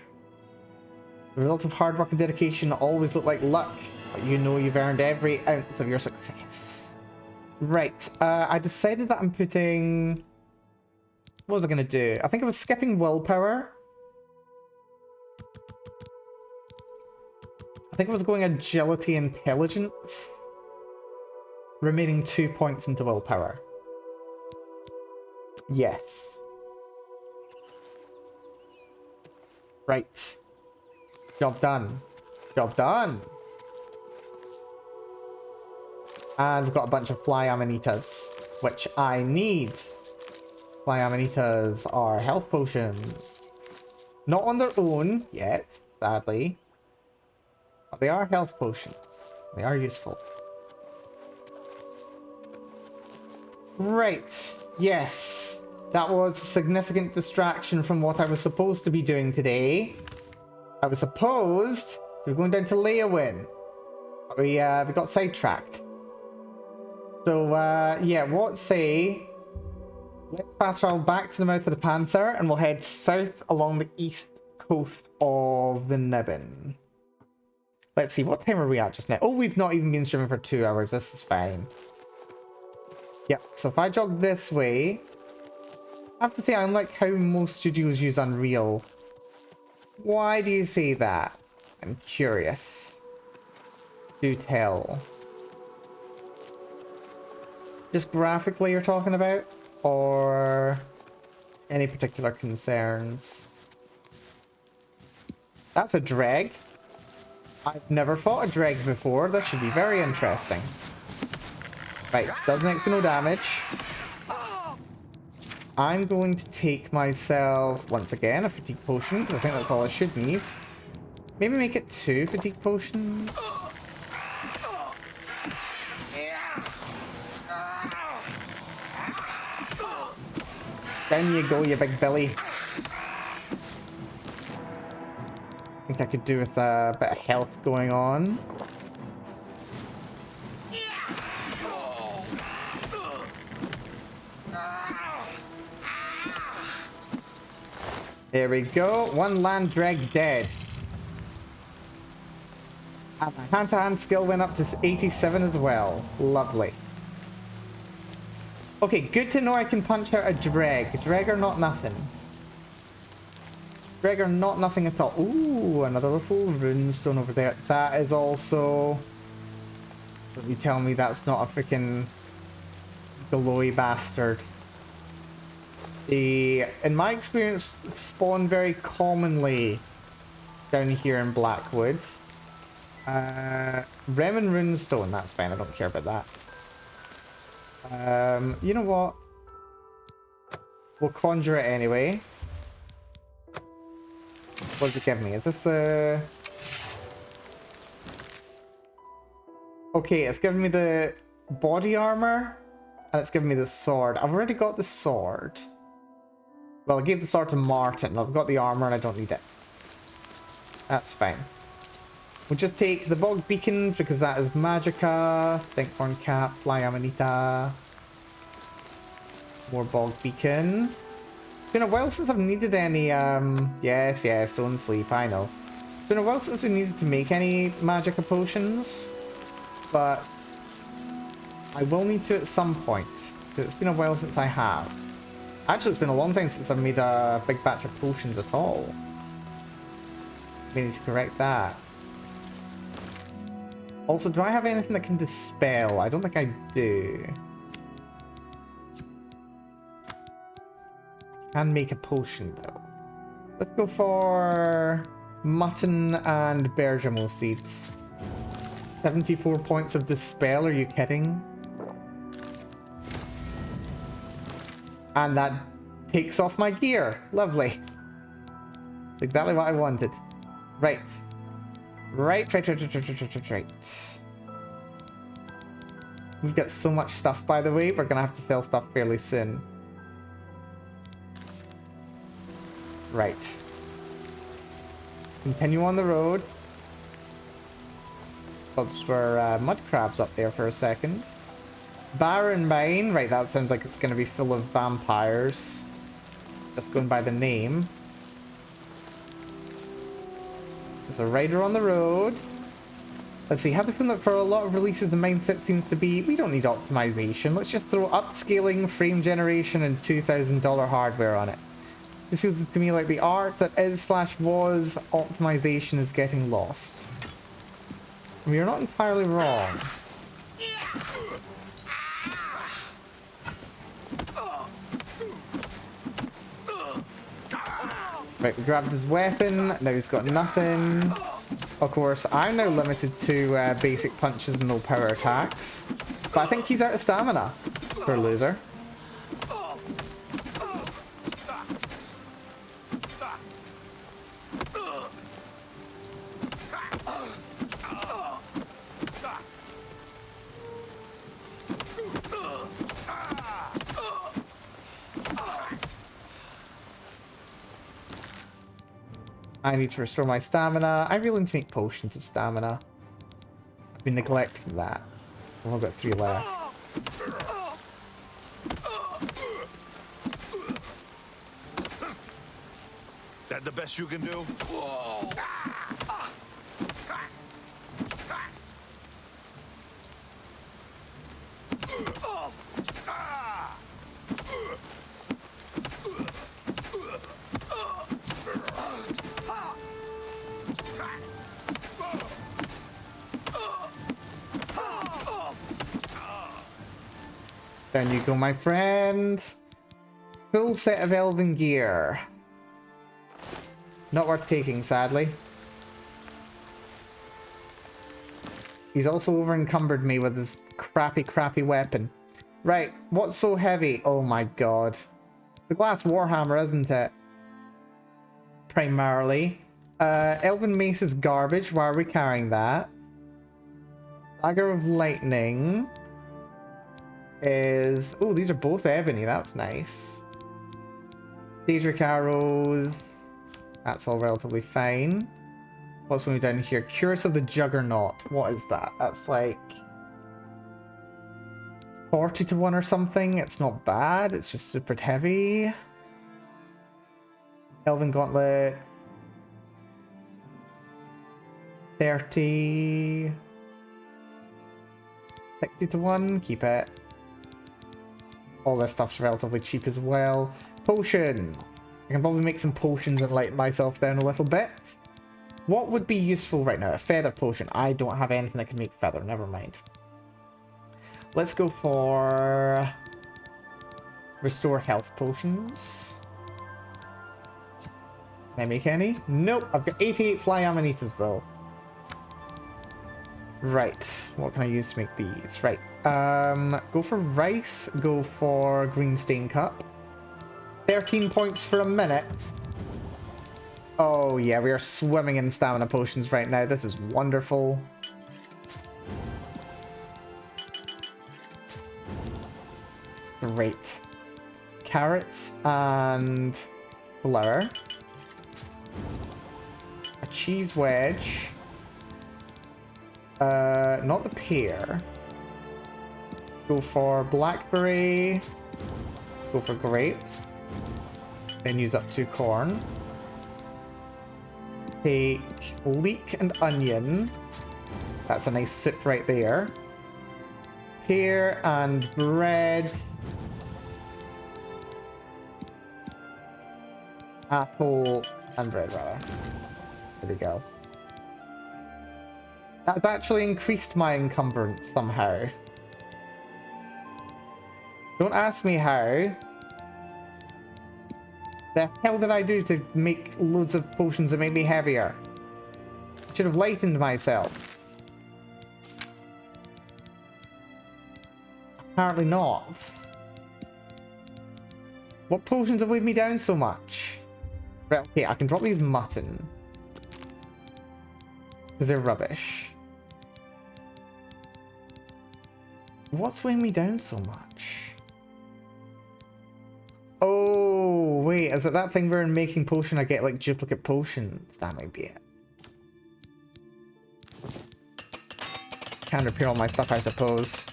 The results of hard work and dedication always look like luck, but you know you've earned every ounce of your success. Right, I decided that I'm putting... What was I going to do? I think I was skipping willpower. I think I was going agility intelligence. Remaining 2 points into willpower. Yes. Right. Job done. Job done. And we've got a bunch of fly amanitas, which I need. Fly amanitas are health potions. Not on their own yet, sadly. But they are health potions. They are useful. Right. Yes. That was a significant distraction from what I was supposed to be doing today. I was supposed to be going down to Leowin. But we got sidetracked. So, yeah, what say... Let's fast travel back to the mouth of the Panther, and we'll head south along the east coast of the Nibbin. Let's see, what time are we at just now? Oh, we've not even been streaming for 2 hours. This is fine. Yep, so if I jog this way... I have to say, I like how most studios use Unreal. Why do you say that? I'm curious. Do tell. Just graphically you're talking about? Or any particular concerns? That's a dreg. I've never fought a dreg before. This should be very interesting. Right, does next to no damage. I'm going to take myself, once again, a fatigue potion, because I think that's all I should need. Maybe make it 2 fatigue potions. Down you go, you big Billy. I think I could do with a bit of health going on. There we go. One land dreg dead. And my hand-to-hand skill went up to 87 as well. Lovely. Okay, good to know I can punch out a dreg. Dreg are not nothing. Dreg are not nothing at all. Ooh, another little runestone over there. That is also... Don't you tell me that's not a freaking glowy bastard. They, in my experience, spawn very commonly down here in Blackwood. Rem and runestone, that's fine. I don't care about that. You know what? We'll conjure it anyway. What does it give me? Is this the... Okay, it's giving me the body armor, and it's giving me the sword. I've already got the sword. Well, I gave the sword to Martin. I've got the armor, and I don't need it. That's fine. We'll just take the bog beacon, because that is Magicka, Thinkhorn Cap, Fly Amanita. More bog beacon. It's been a while since I've needed any, yes, don't sleep, I know. It's been a while since we needed to make any Magicka potions, but I will need to at some point, because it's been a while since I have. Actually, it's been a long time since I've made a big batch of potions at all. We need to correct that. Also, do I have anything that can dispel? I don't think I do. Can make a potion though. Let's go for mutton and bergamot seeds. 74 points of dispel, are you kidding? And that takes off my gear. Lovely. It's exactly what I wanted. Right. Right. We've got so much stuff, by the way. We're gonna have to sell stuff fairly soon. Right. Continue on the road. Those were mud crabs up there for a second. Barren Mine. Right, that sounds like it's going to be full of vampires. Just going by the name. There's a rider on the road. Let's see, have the feeling that for a lot of releases the mindset seems to be, we don't need optimization. Let's just throw upscaling, frame generation, and $2,000 hardware on it. This feels to me like the art that is/was optimization is getting lost. We are not entirely wrong. Right, we grabbed his weapon. Now he's got nothing. Of course, I'm now limited to basic punches and no power attacks. But I think he's out of stamina. Poor loser. I need to restore my stamina. I really need to make potions of stamina. I've been neglecting that. I've only got 3 left. That the best you can do? Down you go, my friend. Full set of elven gear. Not worth taking, sadly. He's also over encumbered me with his crappy weapon. Right, what's so heavy? Oh my god. the glass warhammer, isn't it? Primarily. Elven mace is garbage. Why are we carrying that? Dagger of lightning is... Oh, these are both ebony. That's nice. Daedric arrows. That's all relatively fine. What's going down here? Curse of the Juggernaut. What is that? That's like 40 to 1 or something. It's not bad. It's just super heavy. Elven Gauntlet. 30. 60 to 1. Keep it. All this stuff's relatively cheap as well. Potions. I can probably make some potions and lighten myself down a little bit. What would be useful right now? A feather potion. I don't have anything that can make feather. Never mind. Let's go for... restore health potions. Can I make any? Nope. I've got 88 fly amanitas though. Right. What can I use to make these? Right. Go for rice. Go for green stain cup. 13 points for a minute. Oh yeah, we are swimming in stamina potions right now. This is wonderful. It's great. Carrots and flour. A cheese wedge. Not the pear. Go for blackberry. Go for grapes. Then use up 2 corn. Take leek and onion. That's a nice soup right there. Pear and bread. Apple and bread, rather. There we go. That's actually increased my encumbrance somehow. Don't ask me how. The hell did I do to make loads of potions that make me heavier? I should have lightened myself. Apparently not. What potions have weighed me down so much? Right, okay, I can drop these mutton. Because they're rubbish. What's weighing me down so much? Oh, wait, is it that thing where in making potion I get like duplicate potions? That might be it. Can't repair all my stuff, I suppose.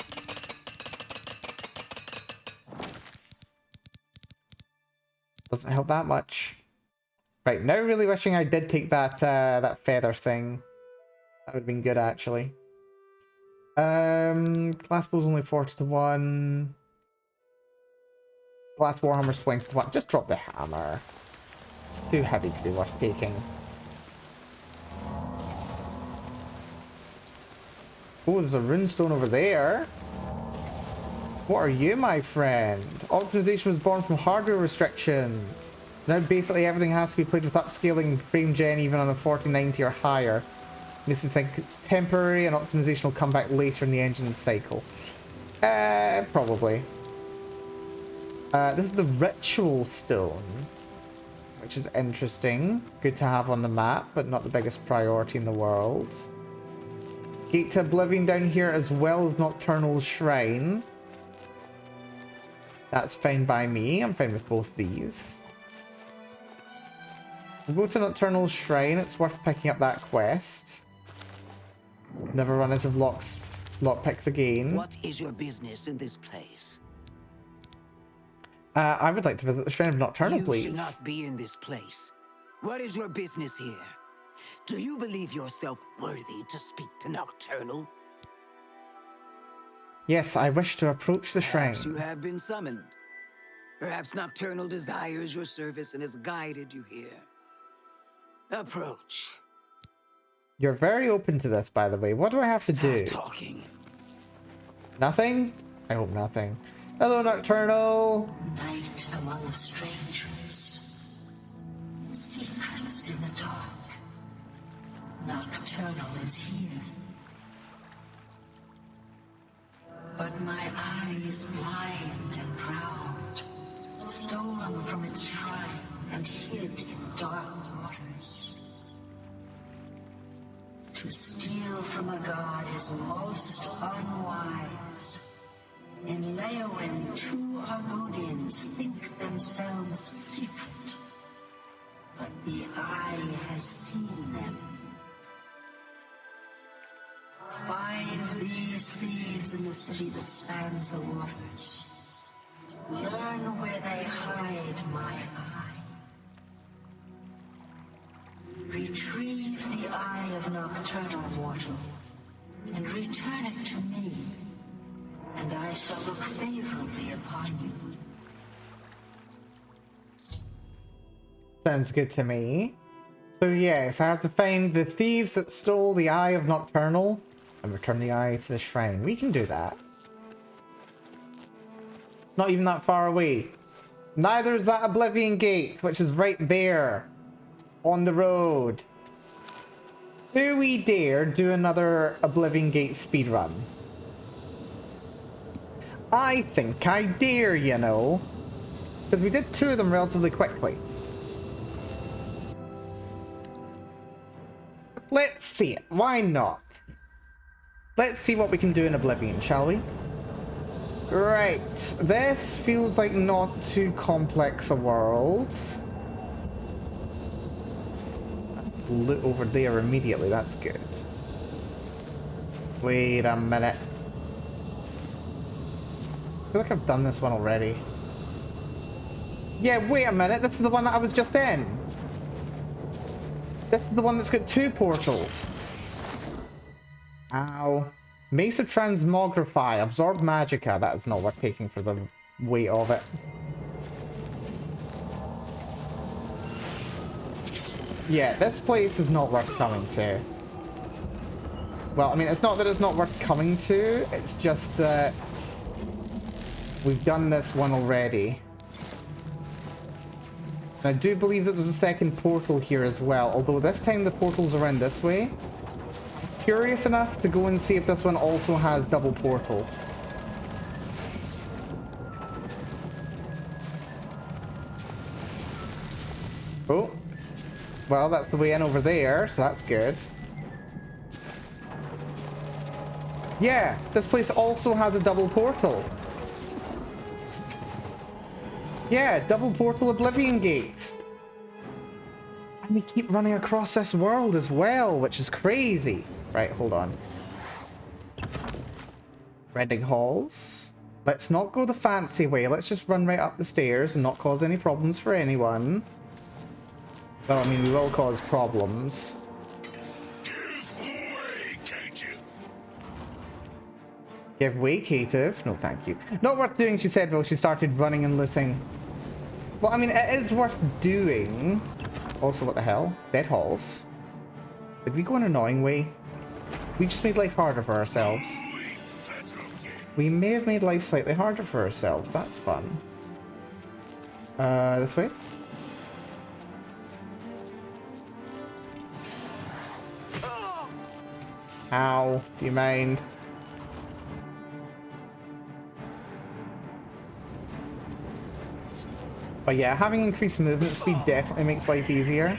Doesn't help that much. Right, now really wishing I did take that that feather thing. That would have been good, actually. Glass bow's only 40 to 1. Glass warhammer's 20 to 1. Just drop the hammer. It's too heavy to be worth taking. Oh, there's a runestone over there. What are you, my friend? Optimization was born from hardware restrictions. Now basically everything has to be played with upscaling frame gen even on a 4090 or higher. Makes me think it's temporary and optimization will come back later in the engine cycle. Probably. This is the ritual stone, which is interesting. Good to have on the map, but not the biggest priority in the world. Gate to Oblivion down here as well as Nocturnal Shrine. That's fine by me. I'm fine with both these. We'll go to Nocturnal Shrine. It's worth picking up that quest. Never run out of lockpicks again. What is your business in this place? I would like to visit the Shrine of Nocturnal, please. You should not be in this place. What is your business here? Do you believe yourself worthy to speak to Nocturnal? Yes, I wish to approach the shrine. Perhaps you have been summoned. Perhaps Nocturnal desires your service and has guided you here. Approach. You're very open to this, by the way. What do I have to do? Stop talking. Nothing? I hope nothing. Hello, Nocturnal. Night among strangers. Secrets in the dark. Nocturnal is here. But my eyes blind and proud. stolen from its shrine and hid in dark waters. To steal from a god is most unwise. In Leowyn, two Argonians think themselves secret, but the Eye has seen them. Find these thieves in the city that spans the waters. Learn where they hide my eye. Retrieve the Eye of Nocturnal Mortal, and return it to me, and I shall look favorably upon you. Sounds good to me. So yes, I have to find the thieves that stole the Eye of Nocturnal and return the eye to the shrine. We can do that. Not even that far away. Neither is that Oblivion Gate, which is right there on the road. Do we dare do another Oblivion Gate speedrun? I think I dare, you know. Because we did 2 of them relatively quickly. Let's see it. Why not? Let's see what we can do in Oblivion, shall we? Right. This feels like not too complex a world. Loot over there immediately. That's good. Wait a minute. I feel like I've done this one already. Yeah, wait a minute. This is the one that I was just in. This is the one that's got 2 portals. Ow. Mace of Transmogrify. Absorb Magicka. That is not worth taking for the weight of it. Yeah, this place is not worth coming to. Well, I mean, it's not that it's not worth coming to. It's just that we've done this one already. And I do believe that there's a second portal here as well. Although this time the portal's around this way. Curious enough to go and see if this one also has double portal. Oh. Well, that's the way in over there, so that's good. Yeah, this place also has a double portal. Yeah, double portal Oblivion Gate. And we keep running across this world as well, which is crazy. Right, hold on. Reading halls. Let's not go the fancy way. Let's just run right up the stairs and not cause any problems for anyone. Well, I mean, we will cause problems. Give way, caitiff. Give way, caitiff? No, thank you. Not worth doing, she said, while she started running and looting. Well, I mean, it is worth doing. Also, what the hell? Dead halls. Did we go an annoying way? We just made life harder for ourselves. We may have made life slightly harder for ourselves. That's fun. This way? Ow. Do you mind? But yeah, having increased movement speed definitely makes life easier.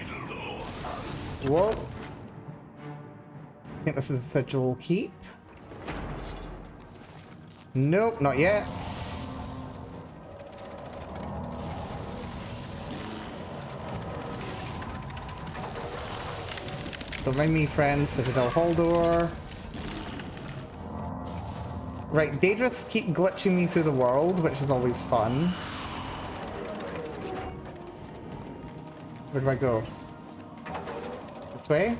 Whoa. I think this is a sigil keep. Nope, not yet. Don't mind me, friends. Citadel Haldor. Right, Daedriths keep glitching me through the world, which is always fun. Where do I go? This way?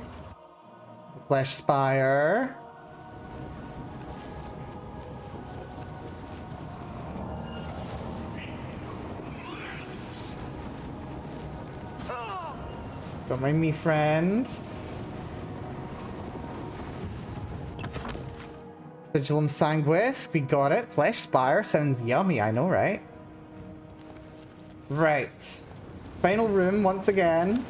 Flesh Spire. Don't mind me, friend. Sigillum Sanguis, we got it. Flesh Spire sounds yummy, I know, right? Right. Final room once again.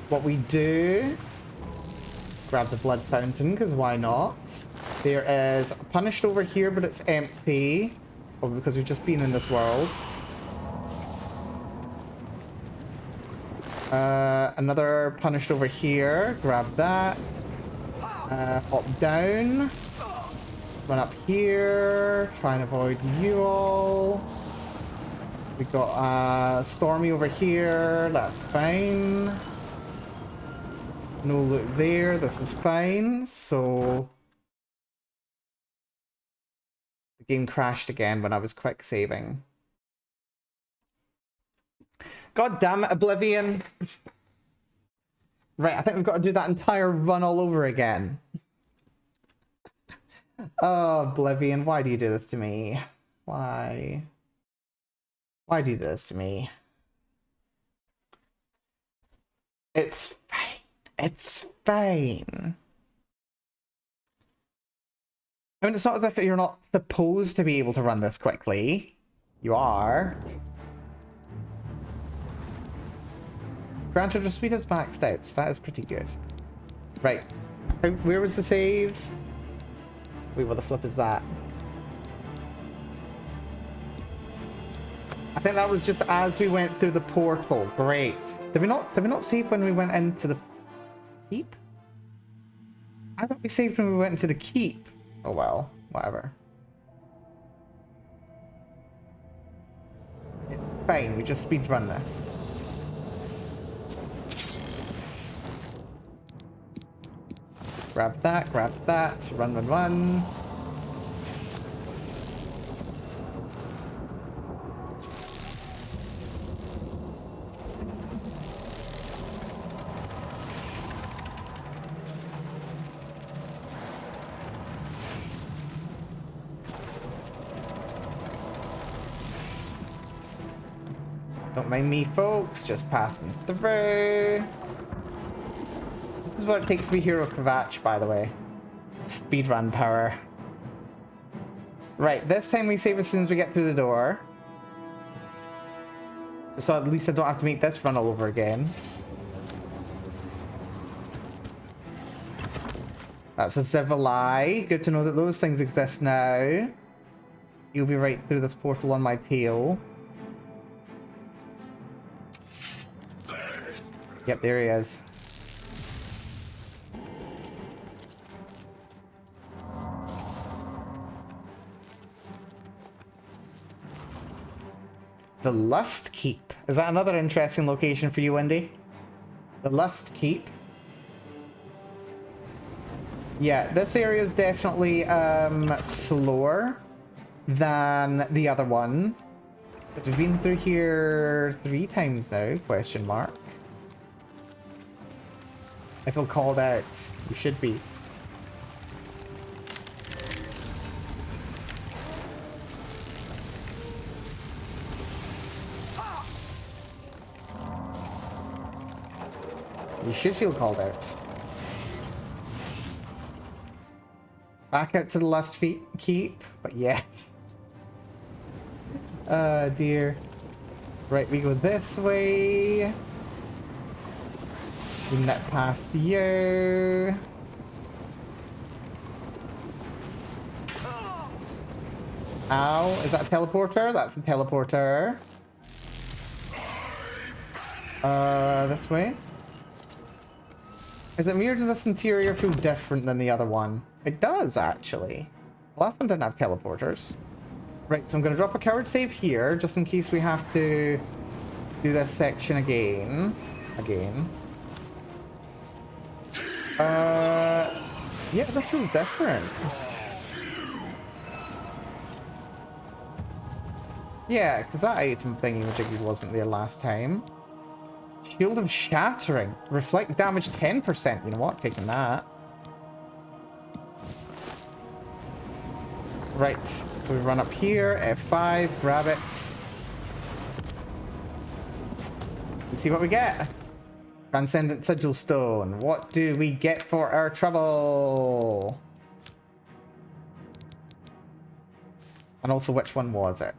What we do... Grab the blood fountain, because why not? There is Punished over here, but it's empty. Well, because we've just been in this world. Another punished over here. Grab that. Hop down. Run up here. Try and avoid you all. We got Stormy over here. That's fine. No loot there. This is fine. So the game crashed again when I was quick saving. God damn it, Oblivion. Right, I think we've got to do that entire run all over again. Oh, Oblivion, why do you do this to me? Why? Why do you do this to me? It's fine. It's fine. I mean, it's not as if you're not supposed to be able to run this quickly. You are. Granted, your speed is maxed out, so that is pretty good. Right. Where was the save? Wait, what the flip is that? I think that was just as we went through the portal. Great. Did we not save when we went into the keep? I thought we saved when we went into the keep. Oh well, whatever. It's fine, we just speedrun this. Grab that, run, run, run. Don't mind me, folks, just passing through. This is what it takes to be Hero Kvatch, by the way. Speedrun power. Right, this time we save as soon as we get through the door. So at least I don't have to make this run all over again. That's a civil lie. Good to know that those things exist now. You'll be right through this portal on my tail. Yep, there he is. The Lust Keep. Is that another interesting location for you, Wendy? The Lust Keep. Yeah, this area is definitely slower than the other one. But we've been through here 3 times now, question mark. I feel called out. You should be. You should feel called out. Back out to the Lust Keep, but yes. Oh dear. Right, we go this way. We net past you. Ow, is that a teleporter? That's a teleporter. This way. Is it weird that this interior feel different than the other one? It does, actually. The last one didn't have teleporters. Right, so I'm going to drop a coward save here, just in case we have to do this section again. Yeah, this feels different. Yeah, because that item thingy particularly wasn't there last time. Shield of Shattering. Reflect damage 10%. You know what? Taking that. Right. So we run up here. F5. Grab it. Let's see what we get. Transcendent Sigil Stone. What do we get for our trouble? And also, which one was it?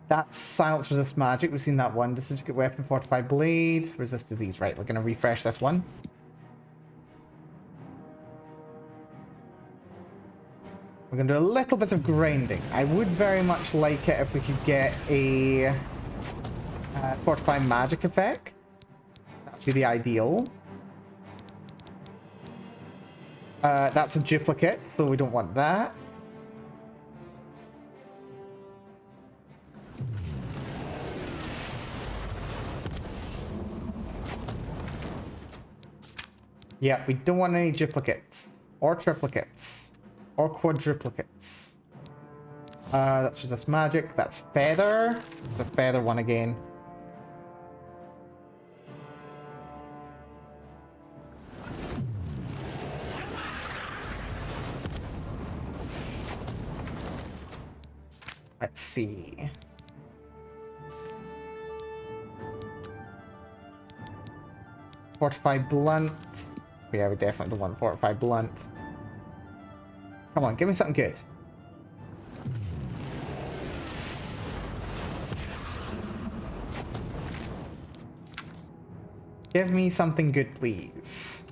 That's Silence Resist Magic. We've seen that one. Disintegrate Weapon, Fortified Blade. Resist Disease. Right, we're going to refresh this one. We're going to do a little bit of grinding. I would very much like it if we could get a fortify magic effect. That would be the ideal. That's a duplicate, so we don't want that. Yeah, we don't want any duplicates, or triplicates, or quadruplicates. That's just magic. That's feather. It's the feather one again. Let's see. Fortify blunt. Yeah, we definitely don't want fortify blunt. Come on, give me something good. Give me something good, please.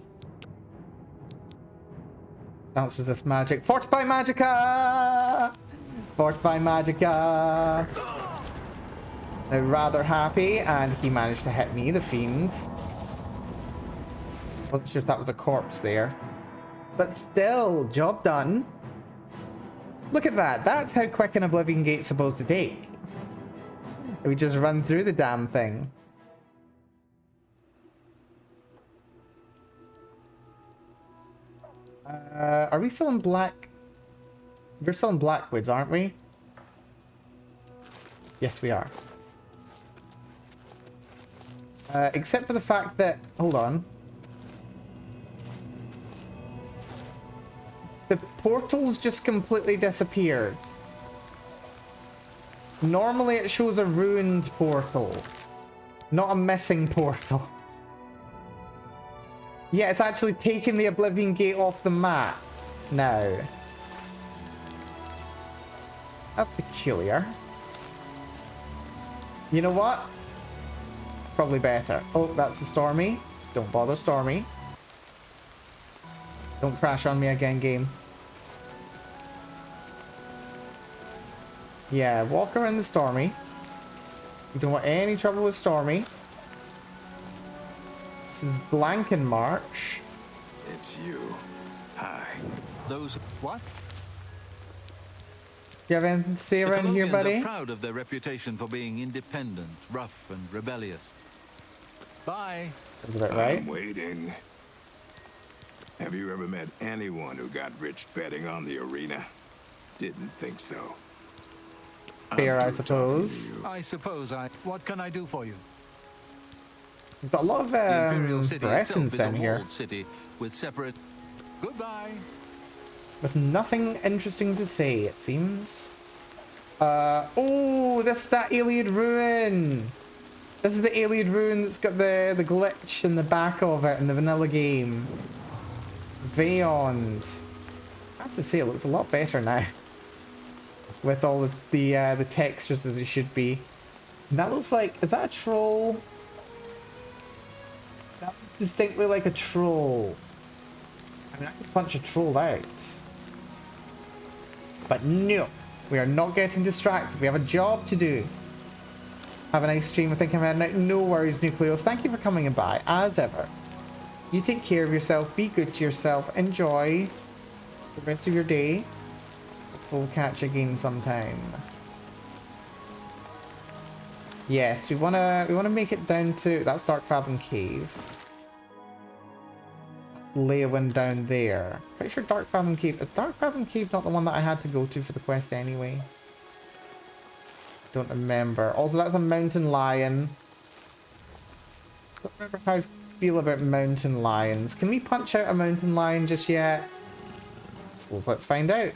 Bounce resist magic. Fortify Magica! Fortify Magica! They're rather happy, and he managed to hit me, the fiend. Wasn't sure if that was a corpse there. But still, job done. Look at that. That's how quick an Oblivion Gate's supposed to take. We just run through the damn thing. Are we still in black? We're still in Blackwoods, aren't we? Yes, we are. Except for the fact that... Hold on. The portal's just completely disappeared. Normally it shows a ruined portal, not a missing portal. Yeah, it's actually taken the Oblivion Gate off the map now. That's peculiar. You know what? Probably better. Oh, that's the Stormy. Don't bother, Stormy. Don't crash on me again, game. Yeah, walk around the Stormy. You don't want any trouble with Stormy. This is Blankenmarch. It's you. Hi. Those what? You have anything to say around here, buddy? Are proud of their reputation for being independent, rough, and rebellious. Bye. Is that right? I'm waiting. Have you ever met anyone who got rich betting on the arena? Didn't think so. Fair, I suppose. What can I do for you? We've got a lot of presents in here. City with separate. Goodbye. With nothing interesting to say, it seems. Oh, this is that Iliad ruin. This is the Iliad ruin that's got the glitch in the back of it in the vanilla game. Beyond. I have to say, it looks a lot better now. With all of the textures as it should be. And that looks like, is that a troll? That looks distinctly like a troll. I mean, I could punch a troll out. But no, we are not getting distracted. We have a job to do. Have a nice stream. I think I'm heading out. No worries, Nucleos. Thank you for coming by, as ever. You take care of yourself. Be good to yourself. Enjoy the rest of your day. We'll catch again sometime. Yes, we wanna make it down to that's Dark Fathom Cave. Leowyn down there. Pretty sure Dark Fathom Cave. Is Dark Fathom Cave not the one that I had to go to for the quest anyway? Don't remember. Also, that's a mountain lion. Don't remember how I feel about mountain lions. Can we punch out a mountain lion just yet? I suppose let's find out.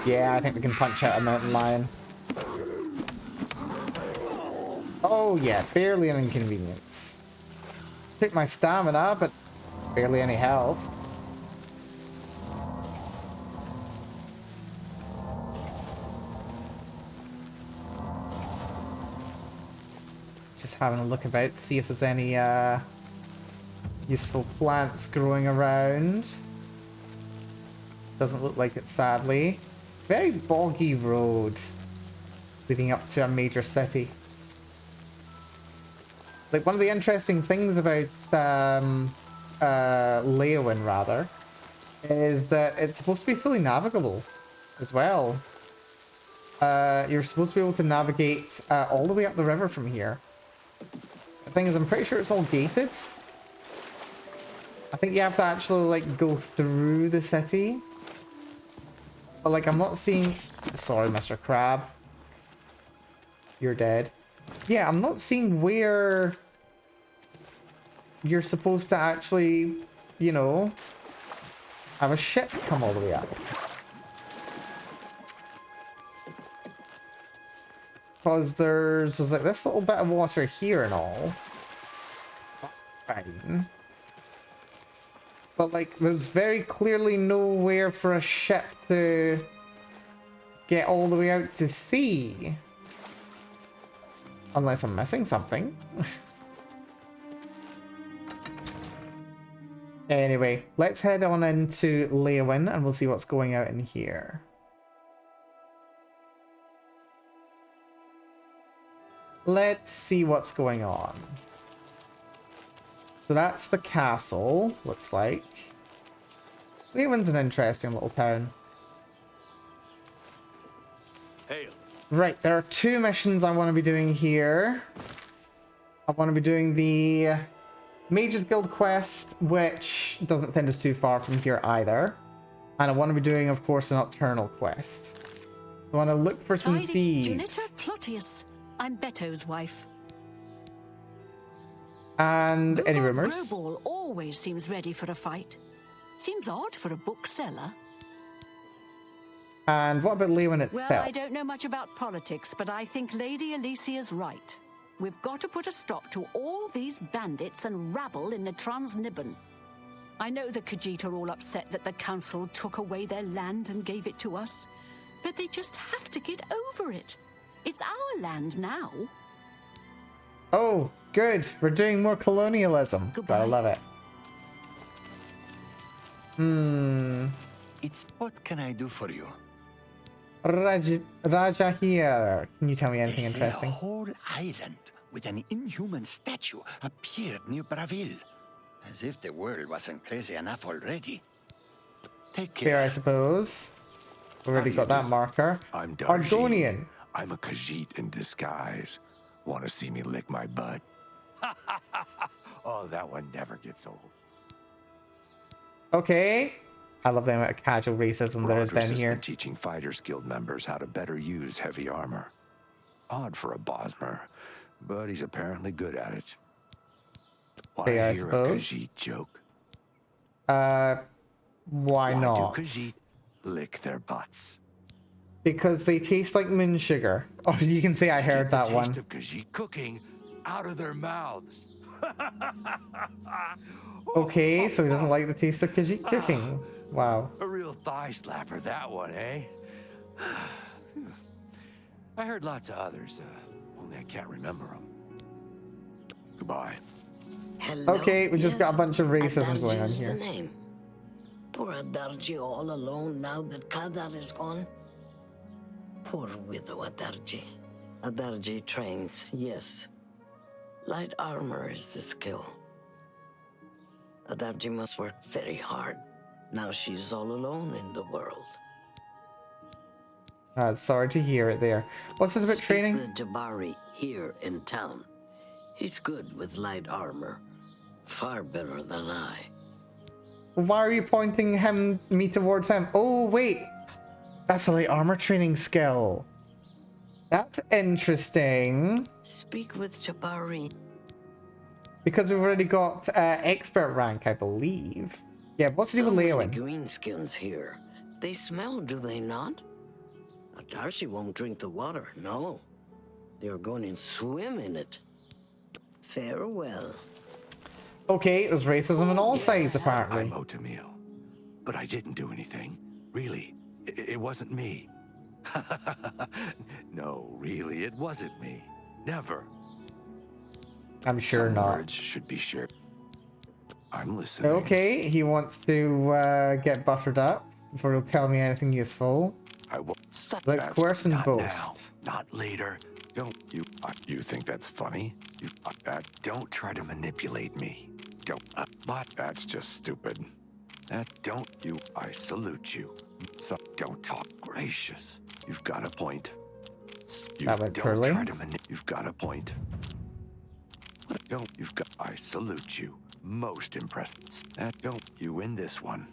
Yeah, I think we can punch out a mountain lion. Oh yeah, barely an inconvenience. Took my stamina, but barely any health. Just having a look about, see if there's any useful plants growing around. Doesn't look like it, sadly. Very boggy road leading up to a major city. Like, one of the interesting things about Leowin, rather, is that it's supposed to be fully navigable as well. You're supposed to be able to navigate all the way up the river from here. The thing is, I'm pretty sure it's all gated. I think you have to actually, like, go through the city. But, like, I'm not seeing... Sorry, Mr. Crab. You're dead. Yeah, I'm not seeing where you're supposed to actually, you know, have a ship come all the way up. Because there's like this little bit of water here and all. Fine. But like there's very clearly nowhere for a ship to get all the way out to sea. Unless I'm missing something. Anyway, let's head on into Leowin and we'll see what's going out in here. Let's see what's going on. So that's the castle, looks like. Leowin's an interesting little town. Hail. Right, there are two missions I want to be doing here. I want to be doing the Mages Guild quest, which doesn't send us too far from here either. And I want to be doing, of course, a Nocturnal quest. So I want to look for some thieves. Julita Plotius. I'm Beto's wife. And any rumors? Groball always seems ready for a fight. Seems odd for a bookseller. And what about Leowin itself? Well, I don't know much about politics, but I think Lady Alicia's right. We've got to put a stop to all these bandits and rabble in the Transnibbon. I know the Khajiit are all upset that the council took away their land and gave it to us, but they just have to get over it. It's our land now. Oh, good. We're doing more colonialism. Goodbye. Gotta love it. It's what can I do for you? Raja here. Can you tell me anything interesting? A whole island with an inhuman statue appeared near Bravil. As if the world wasn't crazy enough already. Take care. Fair, I suppose. We've already got that marker. I'm Darjeet. Ardonian. I'm a Khajiit in disguise. Want to see me lick my butt? Oh, that one never gets old. Okay. I love the amount of casual racism there is Rogers down has here. been teaching Fighters Guild members how to better use heavy armor. Odd for a Bosmer, but he's apparently good at it. Want Okay, I to hear a suppose. Khajiit joke? Why Why not? do Khajiit lick their butts? Because they taste like moon sugar. Oh, you can say I heard that one. Taste of Khajiit cooking out of their mouths. Okay, so he doesn't like the taste of Khajiit cooking. Wow. A real thigh slapper, that one, eh? I heard lots of others, only I can't remember them. Goodbye. Hello? Okay, we just got a bunch of racism Adarji going on is here. the name. Poor Adarji all alone now that Kadar is gone. Poor widow Adarji. Adarji trains, yes. Light armor is the skill. Adarji must work very hard. Now she's all alone in the world. Sorry to hear it there. What's this about Speak training? with Jabari here in town. He's good with light armor. Far better than I. Why are you pointing me towards him? Oh, wait. That's a light armor training skill. That's interesting. Speak with Jabari. Because we've already got expert rank, I believe. Yeah, what's to do with Leowin? Greenskins here. They smell, do they not? Darcy won't drink the water, no. They're going to swim in it. Farewell. Okay, there's racism on all sides, apparently. I'm Otamil, but I didn't do anything. Really, it wasn't me. No, really, it wasn't me. Never. I'm sure Some not. words should be shared. I'm listening. Okay, he wants to get buttered up before he'll tell me anything useful. Let's coerce and boast. Now, not later. Don't you? You think that's funny? Don't try to manipulate me. Don't. That's just stupid. Don't you? I salute you. So don't talk. Gracious. You've got a point. Don't try to manipulate. You've got a point. Don't. You've got. I salute you. Most impressive. Don't you win this one.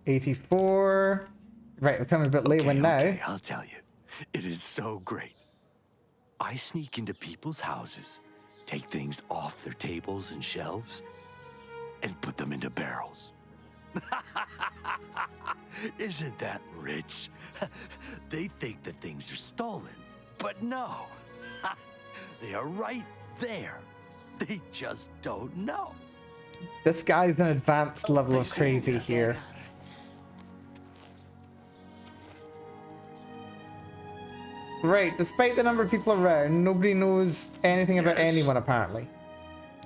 84. Right, we'll tell me about Leywin now. Okay, I'll tell you. It is so great. I sneak into people's houses, take things off their tables and shelves, and put them into barrels. Isn't that rich? They think that things are stolen, but no. They are right there. They just don't know. This guy's an advanced level of crazy here. Right, despite the number of people around, nobody knows anything about anyone apparently.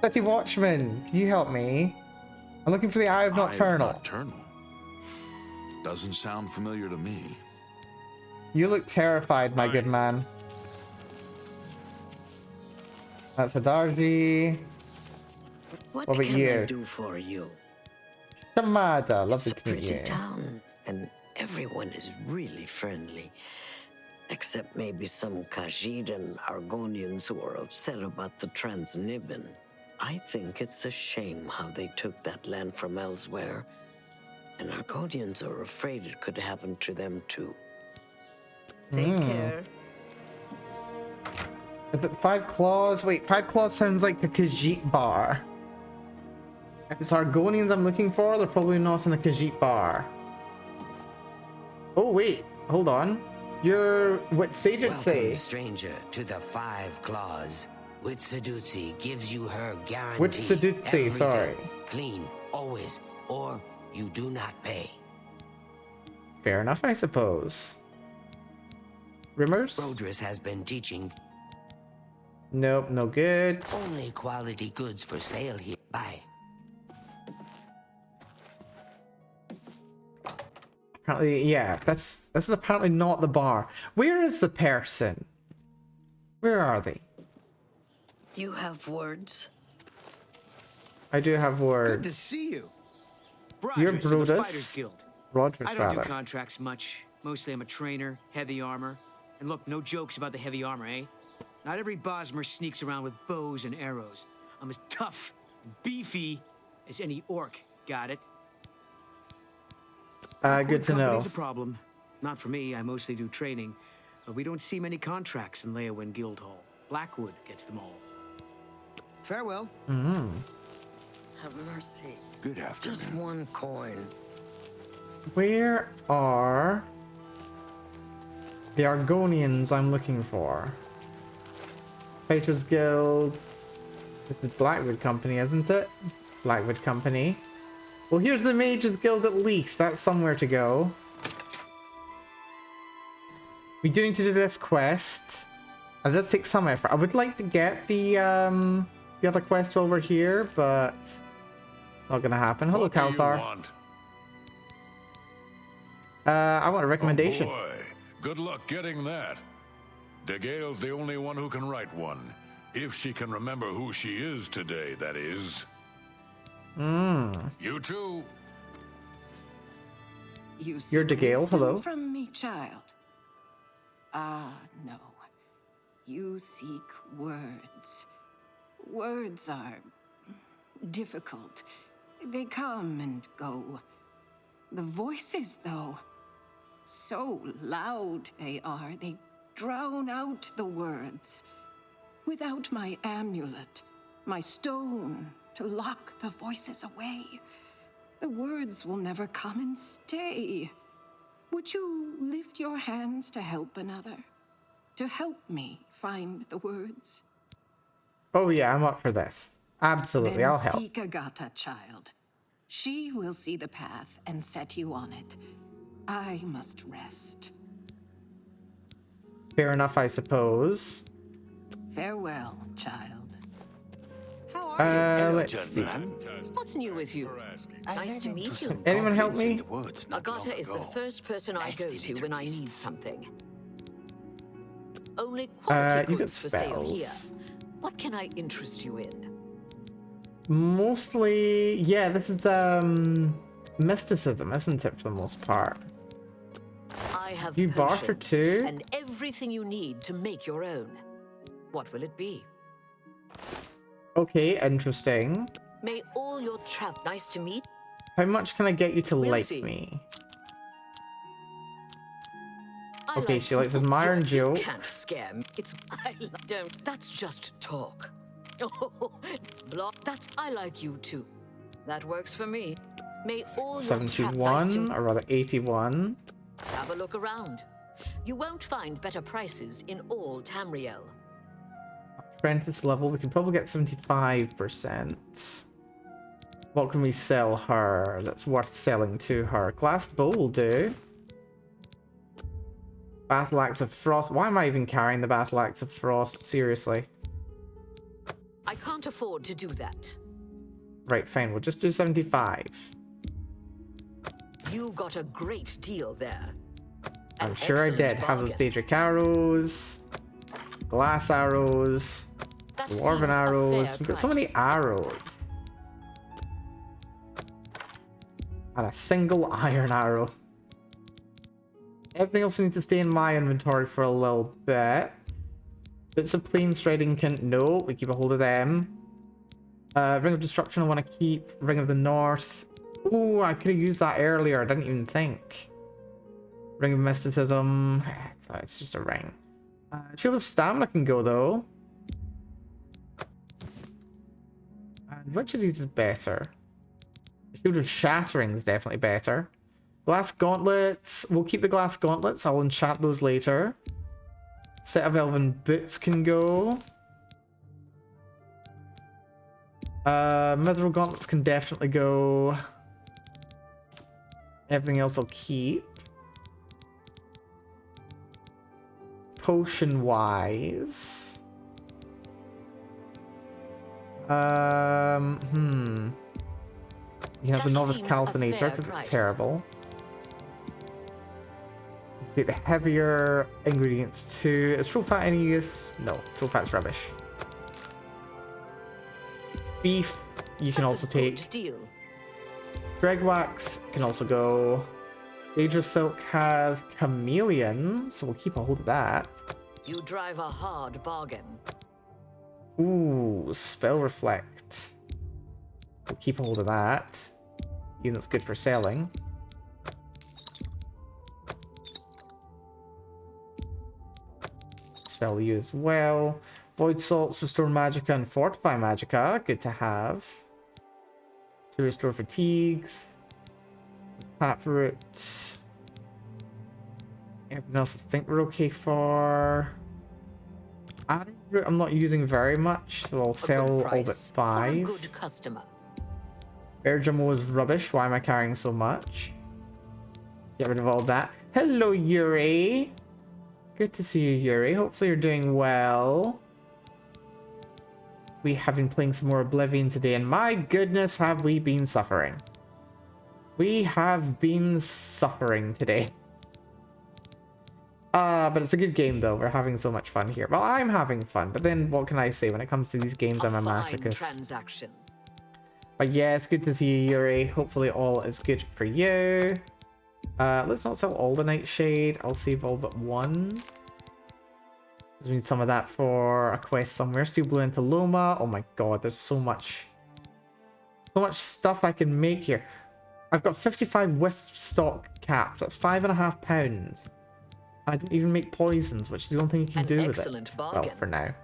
City Watchman, can you help me? I'm looking for the Eye of Nocturnal. Nocturnal? Doesn't sound familiar to me. You look terrified, my good man. That's Hadarji. What about can you? I do for you? Shamada, lovely It's a to meet pretty you. town, and everyone is really friendly. Except maybe some Khajiit and Argonians who are upset about the Transnibbon. I think it's a shame how they took that land from elsewhere. And Argonians are afraid it could happen to them too. Take care. Is it Five Claws? Wait, Five Claws sounds like a Khajiit bar. If it's Argonians I'm looking for, they're probably not in a Khajiit bar. Oh wait, hold on. You're what Sage say? Welcome, stranger, to the Five Claws. Witsadutsi gives you her guarantee. Witsadutsi, sorry. Clean, always, or you do not pay. Fair enough, I suppose. Rumors? Rodris has been teaching. Nope, no good. Only quality goods for sale here. Bye. Apparently, yeah, this is apparently not the bar. Where is the person? Where are they? You have words? I do have words. Good to see you. You're Rodris of the Fighters Brodus. Guild. Rodris, I don't do rather. contracts much. Mostly I'm a trainer, heavy armor. And look, no jokes about the heavy armor, eh? Not every Bosmer sneaks around with bows and arrows. I'm as tough and beefy as any orc. Got it? Good to know. Company's a problem. Not for me, I mostly do training. But we don't see many contracts in Leywin Guildhall. Blackwood gets them all. Farewell. Have mercy. Good afternoon. Just one coin. Where are the Argonians I'm looking for? Fighters Guild. This is Blackwood Company, isn't it? Blackwood Company. Well, here's the Mages Guild at least. That's somewhere to go. We do need to do this quest. It does take some effort. I would like to get the other quest over here, but it's not gonna happen. Hello, What do you Kalthar. want? I want a recommendation. Oh boy. Good luck getting that. DeGale's the only one who can write one. If she can remember who she is today, that is. You too. You You're seek DeGale, wisdom hello. from me, child. Ah, no. You seek words. Words are difficult. They come and go. The voices, though, so loud they are, they drown out the words. Without my amulet, my stone to lock the voices away, the words will never come and stay. Would you lift your hands to help another? To help me find the words? Oh yeah, I'm up for this. Absolutely, Then I'll help. seek Agata, child. She will see the path and set you on it. I must rest. Fair enough, I suppose. Farewell, child. How are you? Let's see. What's new with you? Nice to meet you. Anyone help me? Agata is the first person I go to when I need something. Only quality you got goods for sale here. spells. What can I interest you in? Mostly, yeah, this is mysticism, isn't it, for the most part? I have You barter potions too? and everything you need to make your own. What will it be? Okay, interesting. May all your trap nice to meet. How much can I get you to We'll like see. me? I Okay, she likes admiring You jokes. can't scare me. It's don't. That's just talk. Oh, block. That's I like you too. That works for me. May all your trap nice to 71, or rather 81. have a look around. You won't find better prices in all Tamriel. Apprentice level, we can probably get 75%. What can we sell her that's worth selling to her? Glass bowl will do. Battle Axe of Frost. Why am I even carrying the Battle Axe of Frost? Seriously. I can't afford to do that. Right, fine. We'll just do 75. You got a great deal there. I'm sure I did. Have those Daedric arrows. Glass arrows. That Dwarven seems a arrows. fair We've got so many price. arrows. And a single iron arrow. Everything else needs to stay in my inventory for a little bit. Bits of plain shredding can... No, we keep a hold of them. Ring of Destruction I want to keep. Ring of the North. Ooh, I could have used that earlier. I didn't even think. Ring of Mysticism. It's just a ring. Shield of Stamina can go, though. And which of these is better? Shield of Shattering is definitely better. Glass Gauntlets. We'll keep the Glass Gauntlets. I'll enchant those later. Set of Elven Boots can go. Mithril Gauntlets can definitely go. Everything else I'll keep. Potion-wise... You have the Novice Calcinator, because it's terrible. Take the heavier ingredients too. Is Troll Fat any use? No, Troll Fat's rubbish. Beef, you can also take. Deal. Dreg Wax can also go. Daedra Silk has Chameleon, so we'll keep a hold of that. You drive a hard bargain. Ooh, Spell Reflect. We'll keep a hold of that. Even though it's good for selling. Sell you as well. Void Salts restore Magicka and Fortify Magicka. Good to have. To restore fatigues. Taproot. Everything else I think we're okay for. Adderroot I'm not using very much, so I'll sell all but 5. For a good customer. Bergamo is rubbish. Why am I carrying so much? Get rid of all that. Hello, Yuri. Good to see you, Yuri. Hopefully you're doing well. We have been playing some more Oblivion today, and my goodness, have we been suffering. We have been suffering today. But it's a good game, though. We're having so much fun here. Well, I'm having fun, but then what can I say? When it comes to these games, I'm a masochist. Transaction. But yeah, it's good to see you, Yuri. Hopefully all is good for you. Let's not sell all the Nightshade. I'll save all but one. Because we need some of that for a quest somewhere. Steel Blue into Loma. Oh my god, there's so much stuff I can make here. I've got 55 wisp stock caps. That's £5.5. I didn't even make poisons, which is the only thing you can do with it. Bargain. Well, for now.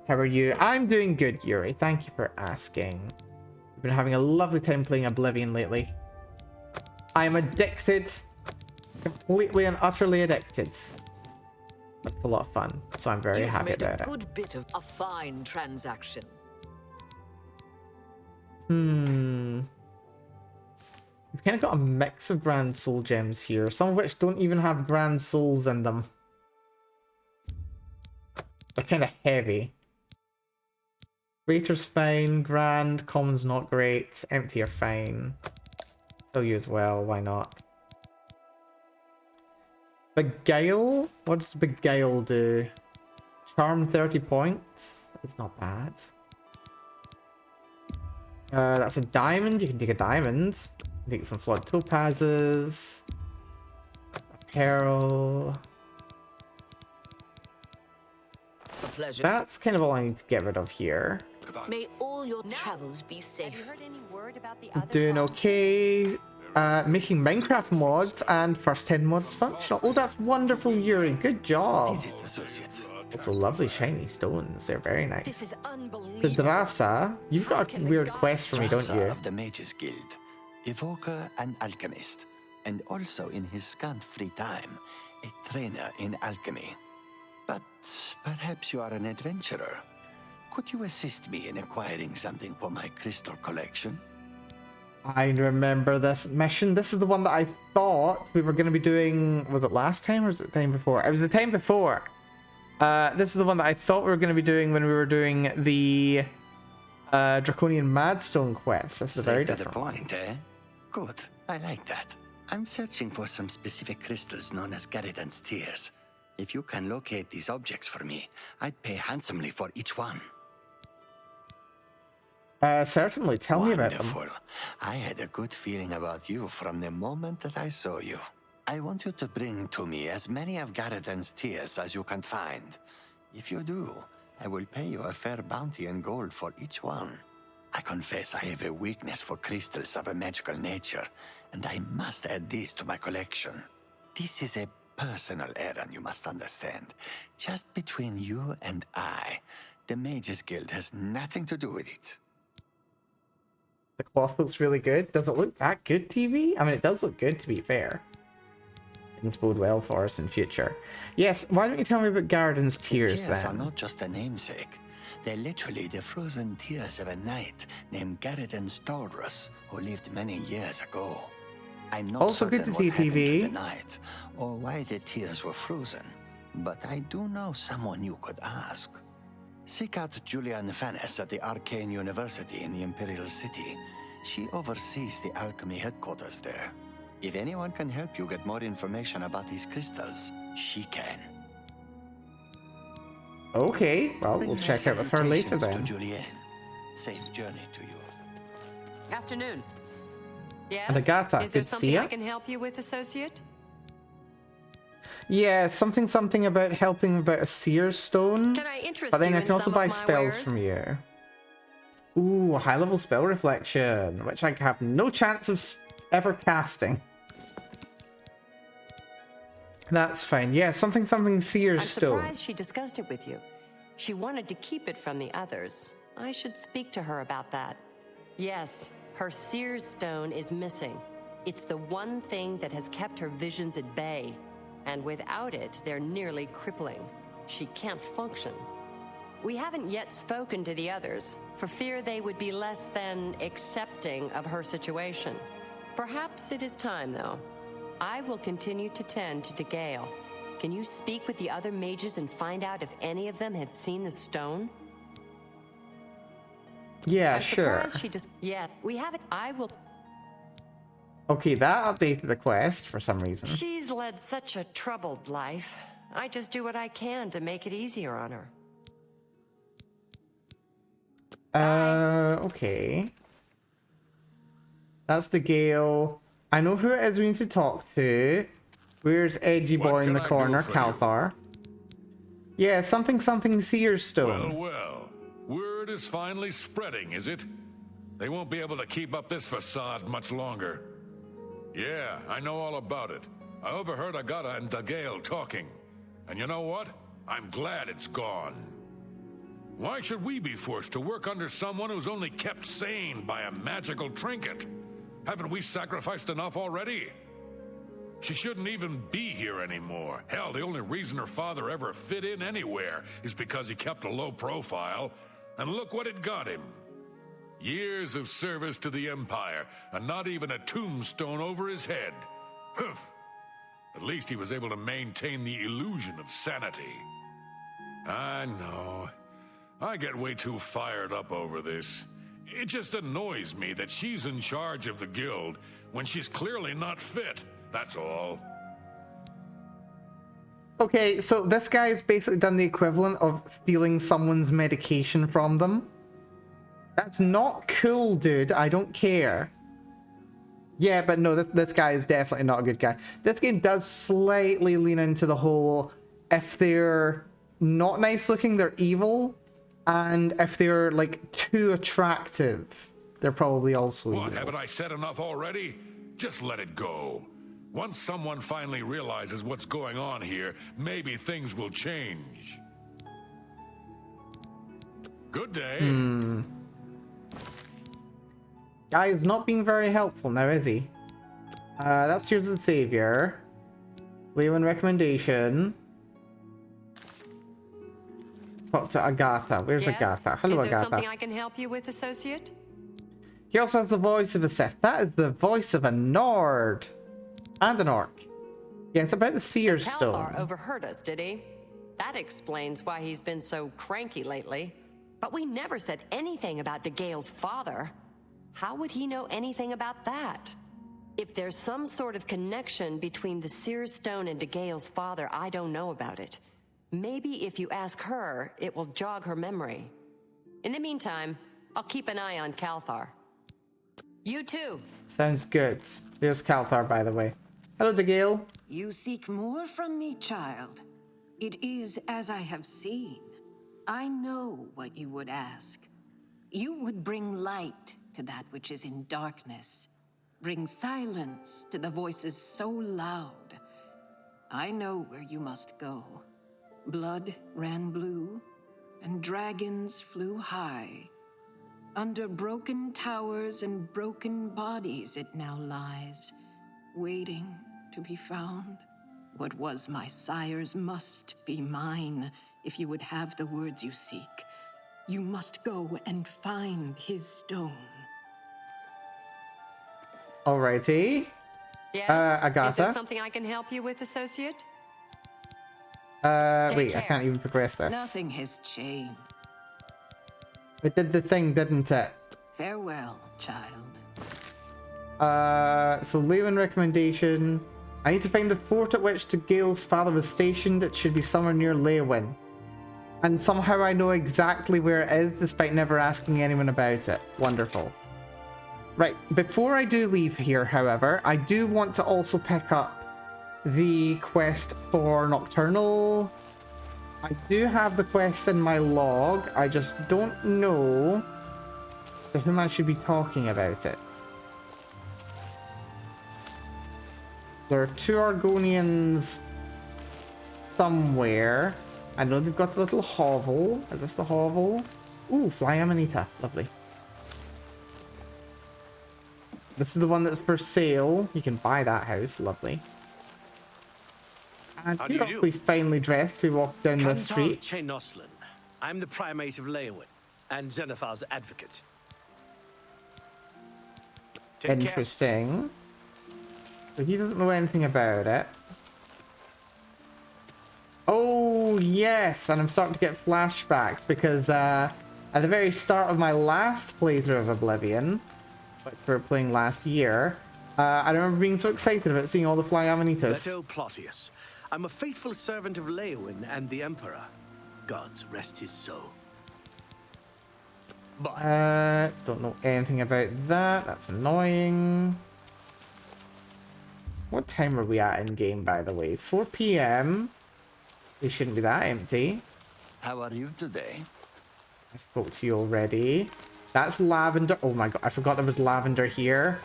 How are you? I'm doing good, Yuri. Thank you for asking. We've been having a lovely time playing Oblivion lately. I am addicted. Completely and utterly addicted. But it's a lot of fun, so I'm very happy about it. You've made a good bit of a fine transaction. We've kind of got a mix of Grand Soul gems here, some of which don't even have Grand Souls in them. They're kind of heavy. Greater's fine. Grand. Common's not great. Empty are fine. Still you as well. Why not? Beguile? What does Beguile do? Charm 30 points. It's not bad. That's a diamond. You can take a diamond. Take some flawed topazes. Apparel. A pleasure. That's kind of all I need to get rid of here. May all your travels be safe. Have you heard any word about the other Doing okay. Making Minecraft mods and first 10 mods functional. Oh, that's wonderful, Yuri. Good job. What is it, associate? Also, lovely shiny stones. They're very nice. This is unbelievable. The Drasa, you've got a weird quest for me, don't Drasa you? of the Mages Guild, evoker and alchemist, and also in his scant free time, a trainer in alchemy. But perhaps you are an adventurer. Could you assist me in acquiring something for my crystal collection? I remember this mission. This is the one that I thought we were going to be doing. Was it last time or was it the time before? It was the time before. This is the one that I thought we were going to be doing when we were doing the Draconian Madstone quest. This is a very different point, eh? Good. I like that. I'm searching for some specific crystals known as Garridan's Tears. If you can locate these objects for me, I'd pay handsomely for each one. Certainly. Tell me about them. Wonderful. I had a good feeling about you from the moment that I saw you. I want you to bring to me as many of Garridan's Tears as you can find. If you do, I will pay you a fair bounty in gold for each one. I confess I have a weakness for crystals of a magical nature, and I must add these to my collection. This is a personal errand, you must understand. Just between you and I. The Mages Guild has nothing to do with it. The cloth looks really good. Does it look that good, TV? I mean, it does look good, to be fair. Things bode well for us in future. Yes, why don't you tell me about Garridan's Tears, Tears then? are not just a namesake. They're literally the frozen tears of a knight named Garridan Stolrus, who lived many years ago. I'm not Also good certain to see what happened TV. to the knight, or why the tears were frozen, but I do know someone you could ask. Seek out Julian Fannis at the Arcane University in the Imperial City. She oversees the alchemy headquarters there. If anyone can help you get more information about these crystals, she can. Okay, well, Bring we'll my check out with her later salutations then. to Julienne. Safe journey to you. Afternoon. Yes? And Agatha, Is there good to see something ya. I can help you with, associate? Yeah, something about helping about a seer stone. Can I interest But then you I in can also some buy of my spells wares? from you. Ooh, high level spell reflection, which I have no chance of ever casting. That's fine. Yeah, something seer I'm stone. surprised she discussed it with you. She wanted to keep it from the others. I should speak to her about that. Yes, her seer's stone is missing. It's the one thing that has kept her visions at bay. And without it, they're nearly crippling. She can't function. We haven't yet spoken to the others, for fear they would be less than accepting of her situation. Perhaps it is time, though. I will continue to tend to DeGale. Can you speak with the other mages and find out if any of them have seen the stone? Yeah, I'm sure. surprised she just... Yeah, we haven't... I will... Okay, that updated the quest for some reason. She's led such a troubled life. I just do what I can to make it easier on her. Okay. That's the Gale. I know who it is we need to talk to. Where's Edgy Boy in the corner? Calthar. Yeah, something seer stone. Well, word is finally spreading, is it? They won't be able to keep up this facade much longer. Yeah, I know all about it. I overheard Agata and DeGale talking. And you know what? I'm glad it's gone. Why should we be forced to work under someone who's only kept sane by a magical trinket? Haven't we sacrificed enough already? She shouldn't even be here anymore. Hell, the only reason her father ever fit in anywhere is because he kept a low profile. And look what it got him. Years of service to the Empire, and not even a tombstone over his head. Humph. At least he was able to maintain the illusion of sanity. I know. I get way too fired up over this. It just annoys me that she's in charge of the guild when she's clearly not fit, that's all. Okay, so this guy has basically done the equivalent of stealing someone's medication from them. That's not cool, dude. I don't care. Yeah, but no, this guy is definitely not a good guy. This game does slightly lean into the whole, if they're not nice looking, they're evil. And if they're, like, too attractive, they're probably also evil. What, haven't I said enough already? Just let it go. Once someone finally realizes what's going on here, maybe things will change. Good day. Guy is not being very helpful now, is he? That's Tears and Savior. Leewin recommendation. Talk to Agatha. Where's Agatha? Hello, Is there Agatha. something I can help you with, associate? He also has the voice of a Sith. That is the voice of a Nord. And an Orc. Yeah, it's about the Seer's Stone. Kalthar overheard us, did he? That explains why he's been so cranky lately. But we never said anything about DeGale's father. How would he know anything about that? If there's some sort of connection between the Seer's Stone and DeGale's father, I don't know about it. Maybe if you ask her, it will jog her memory. In the meantime, I'll keep an eye on Kalthar. You too. Sounds good. Here's Kalthar, by the way. Hello, DeGale. You seek more from me, child. It is as I have seen. I know what you would ask. You would bring light to that which is in darkness. Bring silence to the voices so loud. I know where you must go. Blood ran blue, and dragons flew high. Under broken towers and broken bodies it now lies, waiting to be found. What was my sire's must be mine, if you would have the words you seek. You must go and find his stone. Alrighty. Yes? Agatha? Is there something I can help you with, associate? Wait, I can't even progress this. Nothing has changed. It did the thing, didn't it? Farewell, child. So Lewin recommendation. I need to find the fort at which DeGale's father was stationed. It should be somewhere near Leywin. And somehow I know exactly where it is, despite never asking anyone about it. Wonderful. Right, before I do leave here, however, I do want to also pick up the quest for Nocturnal. I do have the quest in my log. I just don't know to whom I should be talking about it. There are two Argonians somewhere. I know they've got the little hovel. Is this the hovel? Ooh, Fly Amanita. Lovely. This is the one that's for sale. You can buy that house. Lovely. And you're awfully finely dressed. We walk down the street. Noslin. I'm the primate of Leywin and Xenothar's advocate. Interesting. So he doesn't know anything about it. Oh, yes. And I'm starting to get flashbacks because at the very start of my last playthrough of Oblivion, which we were playing last year, I remember being so excited about seeing all the Fly Amanitas. Leto Plotius. I'm a faithful servant of Leywin and the Emperor. Gods rest his soul. Don't know anything about that. That's annoying. What time are we at in game, by the way? 4 p.m. They shouldn't be that empty. How are you today? I spoke to you already. That's lavender. Oh my god, I forgot there was lavender here.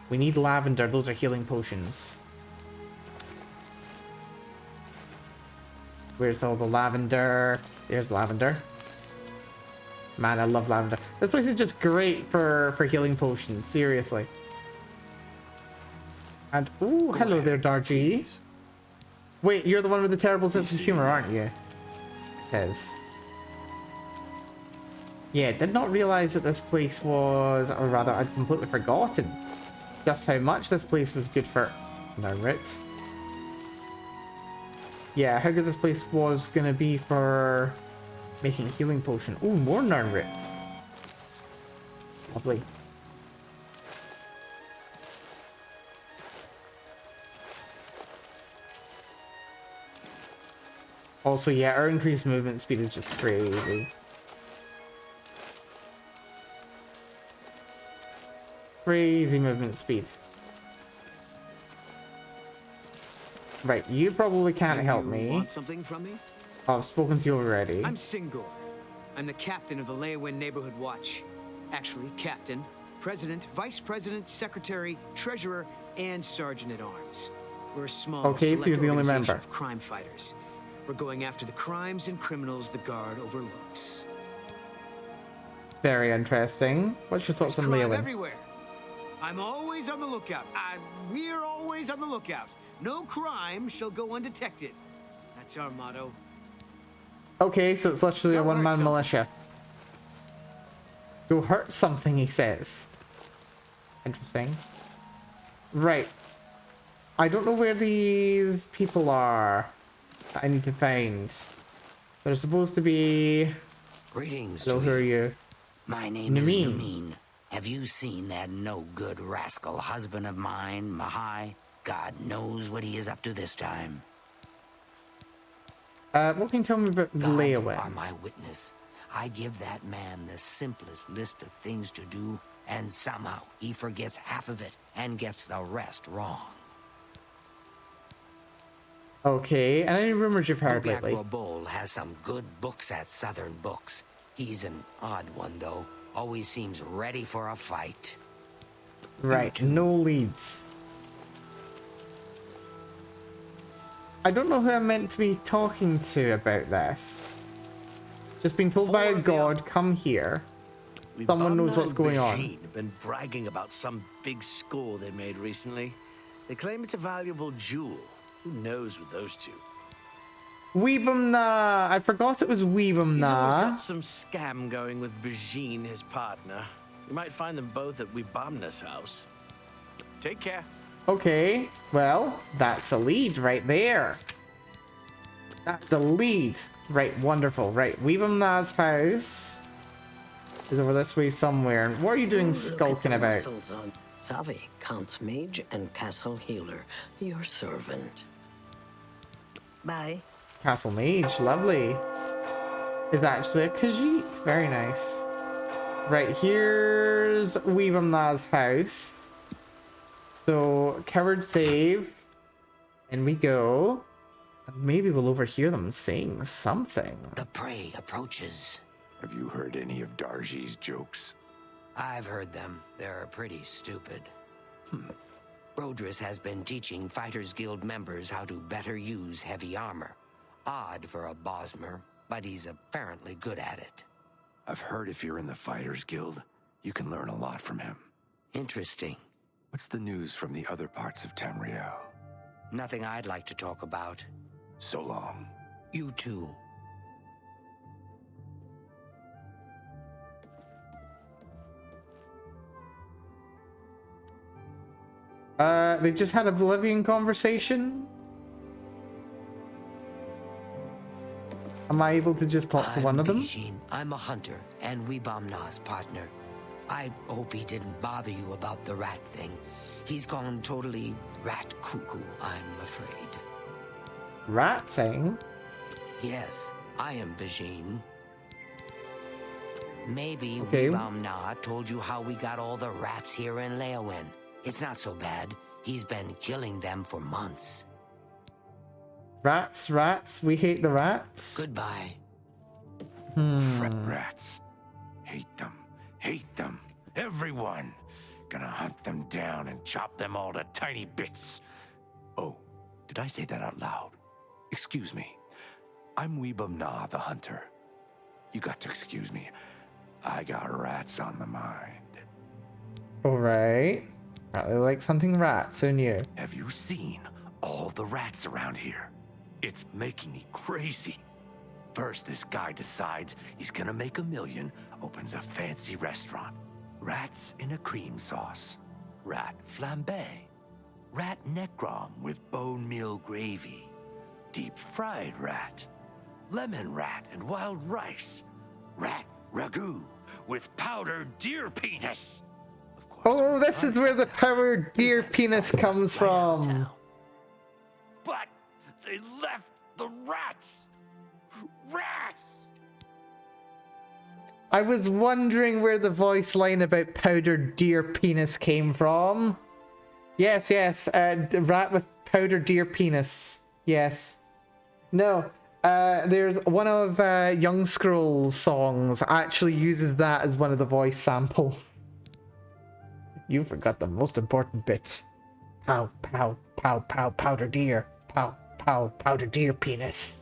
We need lavender. Those are healing potions. Where's all the lavender? There's lavender. Man, I love lavender. This place is just great for healing potions. Seriously. And, ooh, hello there, Darji. Wait, you're the one with the terrible sense of humor, aren't you? TES. Yeah, did not realize that this place was, or rather, I'd completely forgotten just how much this place was good for. Unarmed. Yeah, how good this place was gonna be for Making a healing potion. Ooh, more Narn roots. Lovely. Also, yeah, our increased movement speed is just crazy. Crazy movement speed. Right, you probably can't help me. Want something from me? Oh, I've spoken to you already. I'm Singor. I'm the captain of the Leyawen Neighborhood Watch. Actually, captain, president, vice president, secretary, treasurer, and sergeant at arms. We're a small, okay, so you're the only member of crime fighters. We're going after the crimes and criminals the guard overlooks. Very interesting. What's your thoughts on Leyawen? Everywhere. I'm always on the lookout. We're always on the lookout. No crime shall go undetected. That's our motto. Okay, so it's literally a one-man militia. Go hurt something, he says. Interesting. Right. I don't know where these people are that I need to find. They're supposed to be... Greetings. Hello, who are you? My name is Namin. Have you seen that no-good rascal husband of mine, Mahai? God knows what he is up to this time. What can you tell me about Leyawen? Are my witness. I give that man the simplest list of things to do, and somehow he forgets half of it and gets the rest wrong. Okay, and any rumors you've heard lately? Bol has some good books at Southern Books. He's an odd one, though. Always seems ready for a fight. Right, no leads. I don't know who I'm meant to be talking to about this. Just been told by a god, come here. Someone knows what's going on. Have been bragging about some big score they made recently. They claim it's a valuable jewel. Who knows with those two? Weebumna! I forgot it was Weebumna. He's always got some scam going with Bajin, his partner. You might find them both at Weebumna's house. Take care. Okay, well, that's a lead right there. That's a lead. Right, wonderful. Right, Weebumna's house is over this way somewhere. What are you doing skulking about? Savi, Count's mage and castle healer. Your servant. Bye. Castle mage, lovely. Is actually a Khajiit. Very nice. Right, here's Weebumna's house. So, coward save. In we go. Maybe we'll overhear them saying something. The prey approaches. Have you heard any of Darji's jokes? I've heard them. They're pretty stupid. Brodris has been teaching Fighters Guild members how to better use heavy armor. Odd for a Bosmer, but he's apparently good at it. I've heard if you're in the Fighters Guild, you can learn a lot from him. Interesting. What's the news from the other parts of Tamriel? Nothing I'd like to talk about. So long. You too. They just had a Oblivion conversation? Am I able to just talk to one of them? I'm a hunter and Weebumna's partner. I hope he didn't bother you about the rat thing. He's gone totally rat cuckoo, I'm afraid. Rat thing? Yes, I am Bajin. Maybe okay. Weebumna told you how we got all the rats here in Leyawen. It's not so bad. He's been killing them for months. Rats, rats, we hate the rats. Goodbye. Rats. Hate them. Everyone. Gonna hunt them down and chop them all to tiny bits. Oh, did I say that out loud? Excuse me. I'm Weebumna the hunter. You got to excuse me. I got rats on my mind. Alright. Riley likes hunting rats, who knew? Have you seen all the rats around here? It's making me crazy. First, this guy decides he's gonna make $1 million, opens a fancy restaurant. Rats in a cream sauce. Rat flambe. Rat necrom with bone meal gravy. Deep fried rat. lemon rat and wild rice, rat ragu with powdered deer penis. Oh, this is where the powdered deer penis comes from. But they left the rats. Rats! I was wondering where the voice line about powdered deer penis came from. Yes, yes, rat with powdered deer penis. Yes. No, there's one of Young Scroll's songs actually uses that as one of the voice samples. You forgot the most important bit. Pow, pow, pow, pow, powder deer. Pow, pow, powder deer penis.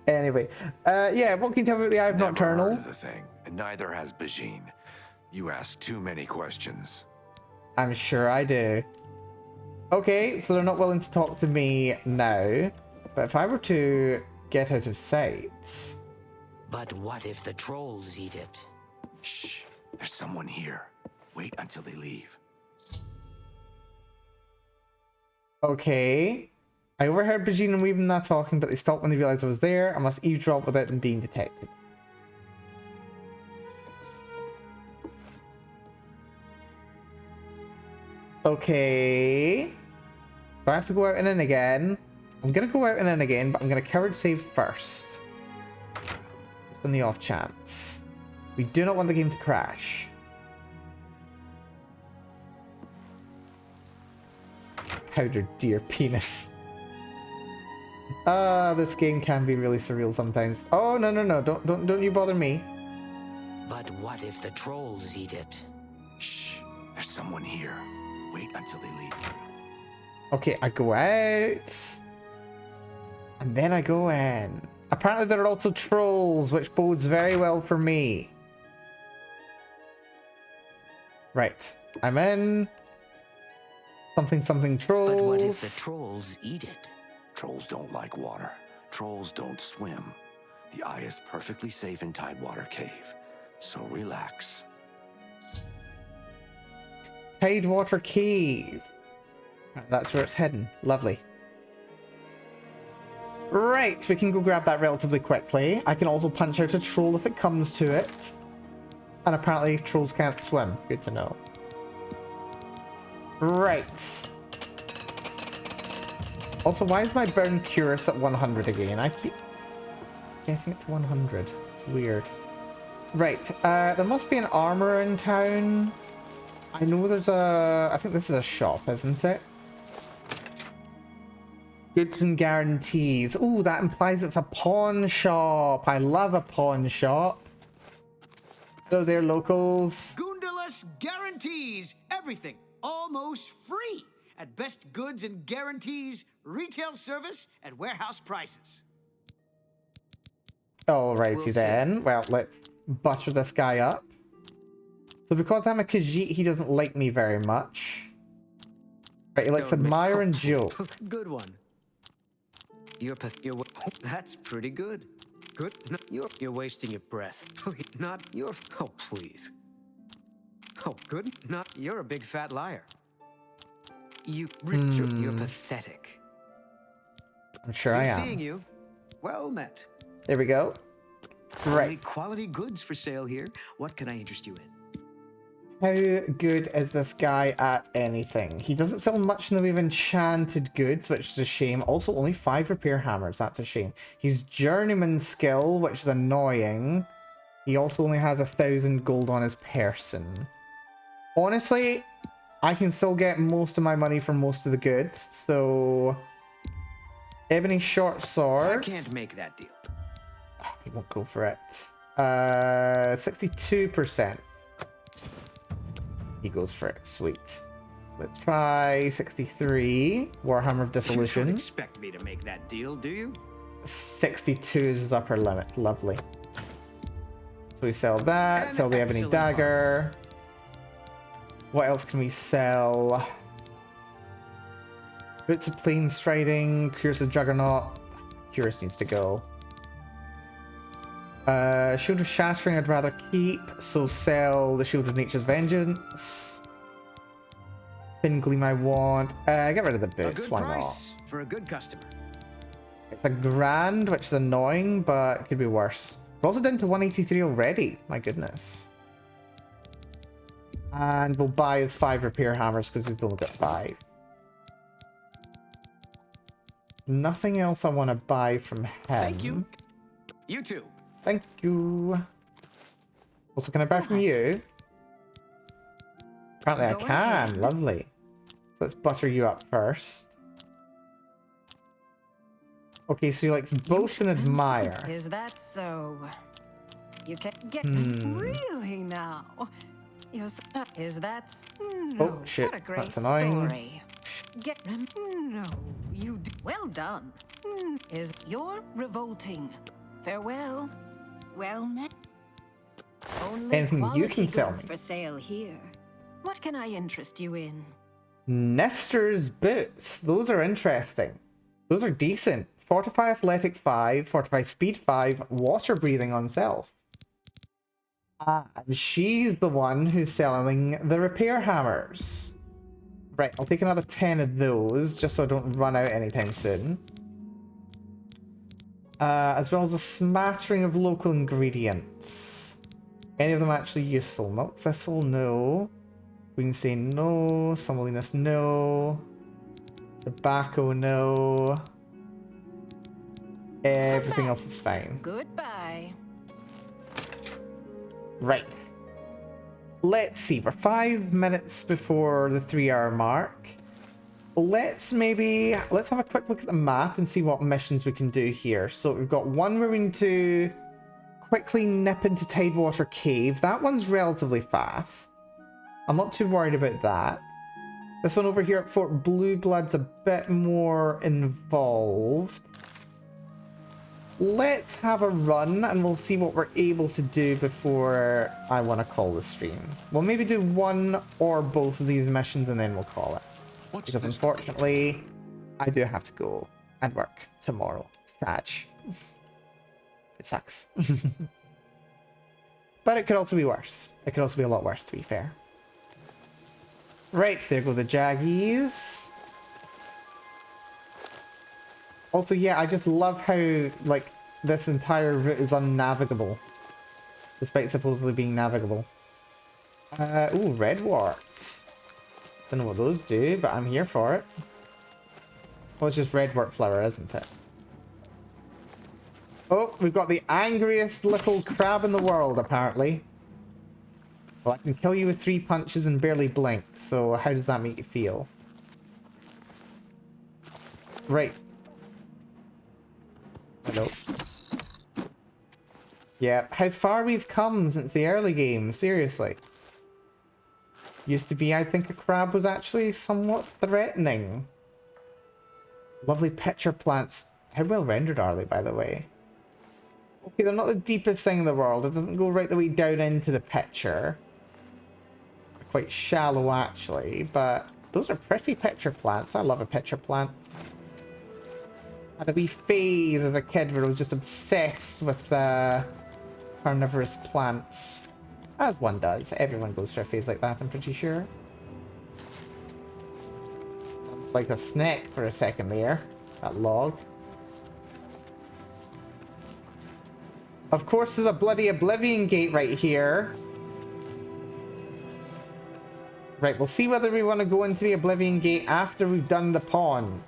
Anyway, yeah, what can you tell me about the Eye of Nocturnal? Never heard of the thing, and neither has Bajin. You ask too many questions. I'm sure I do. Okay, so they're not willing to talk to me now. But if I were to get out of sight... But what if the trolls eat it? Shh, there's someone here. Wait until they leave. Okay. I overheard Bajin and Weaving not talking, but they stopped when they realized I was there. I must eavesdrop without them being detected. Okay. Do I have to go out and in again? I'm gonna go out and in again, but I'm gonna coward save first. Just on the off chance. We do not want the game to crash. Powdered deer penis. This game can be really surreal sometimes. Oh, no, no, no. Don't you bother me. But what if the trolls eat it? Shh, there's someone here. Wait until they leave. Okay, I go out. And then I go in. Apparently there are also trolls, which bodes very well for me. Right. I'm in. Something trolls. But what if the trolls eat it? Trolls don't like water. Trolls don't swim. The eye is perfectly safe in Tidewater Cave. So relax. Tidewater Cave. That's where it's heading. Lovely. Right, we can go grab that relatively quickly. I can also punch out a troll if it comes to it. And apparently trolls can't swim. Good to know. Right. Also, why is my burn curious at 100 again? I keep getting it to 100. It's weird. Right, there must be an armor in town. I know there's a... I think this is a shop, isn't it? Goods and guarantees. Ooh, that implies it's a pawn shop. I love a pawn shop. So they're locals. Goondalus guarantees everything almost free at best goods and guarantees retail service at warehouse prices. Alrighty then. Well, let's butter this guy up. So because I'm a Khajiit, he doesn't like me very much. Right, he likes admire and joke. Good one. That's pretty good. Good. No, you're wasting your breath. Not your. Oh, please. Oh, good. Not. You're a big fat liar. Richard, you're pathetic. I'm sure I am. Seeing you. Well met. There we go. Right. Quality goods for sale here. What can I interest you in? How good is this guy at anything? He doesn't sell much in the way of enchanted goods, which is a shame. Also, only 5 repair hammers. That's a shame. He's journeyman skill, which is annoying. He also only has 1,000 gold on his person. Honestly, I can still get most of my money from most of the goods, so... Ebony short sword. I can't make that deal. He won't go for it. 62%. He goes for it. Sweet. Let's try 63. Warhammer of Dissolution. You don't expect me to make that deal, do you? 62 is his upper limit. Lovely. So we sell that. Sell the Ebony Dagger. What else can we sell? Boots of Plain Striding. Curious of Juggernaut. Curious needs to go. Shield of Shattering I'd rather keep, so sell the Shield of Nature's Vengeance. Fin Gleam I want. Get rid of the boots, why not? For a good customer. It's a grand, which is annoying, but it could be worse. We're also down to 183 already. My goodness. And we'll buy his 5 repair hammers because he's only got 5. Nothing else I want to buy from him. Thank you. You too. Thank you. Also, can I buy from you? Apparently I Go can. ahead. Lovely. So let's butter you up first. Okay, so you like to boast and admire. Is that so? You can get really now. Is that no? Oh shit, What a great that's annoying. story. Get no. You well done. Is you're revolting. Farewell. Well met. Only Anything you quality can sell goods me. for sale here. What can I interest you in? Nestor's boots. Those are interesting. Those are decent. Fortify Athletics 5, Fortify Speed 5, Water Breathing on Self. And she's the one who's selling the repair hammers. Right, I'll take another 10 of those, just so I don't run out anytime soon. As well as a smattering of local ingredients. Any of them actually useful? Milk thistle, no. Queen say no. Semolinas, no. Tobacco, no. Everything else is fine. Goodbye. Right. Let's see. We're 5 minutes before the 3-hour mark. Let's have a quick look at the map and see what missions we can do here. So we've got one where we need to quickly nip into Tidewater Cave. That one's relatively fast. I'm not too worried about that. This one over here at Fort Blue Blood's a bit more involved. Let's have a run and we'll see what we're able to do before I want to call the stream. We'll maybe do one or both of these missions and then we'll call it. Because unfortunately, I do have to go and work tomorrow. Sad. It sucks. But it could also be worse. It could also be a lot worse, to be fair. Right, there go the Jaggies. Also, yeah, I just love how, like, this entire route is unnavigable. Despite supposedly being navigable. Ooh, red wart. Don't know what those do, but I'm here for it. Well, it's just red wart flower, isn't it? Oh, we've got the angriest little crab in the world, apparently. Well, I can kill you with 3 punches and barely blink, so how does that make you feel? Right. Hello. Yeah, how far we've come since the early game, seriously. Used to be, I think, a crab was actually somewhat threatening. Lovely pitcher plants. How well rendered are they, by the way? Okay, they're not the deepest thing in the world. It doesn't go right the way down into the pitcher. They're quite shallow, actually, but those are pretty pitcher plants. I love a pitcher plant. I had a wee phase as a kid where I was just obsessed with carnivorous plants. As one does. Everyone goes through a phase like that, I'm pretty sure. Like a snake for a second there. That log. Of course, there's a bloody Oblivion gate right here. Right, we'll see whether we want to go into the Oblivion gate after we've done the pond.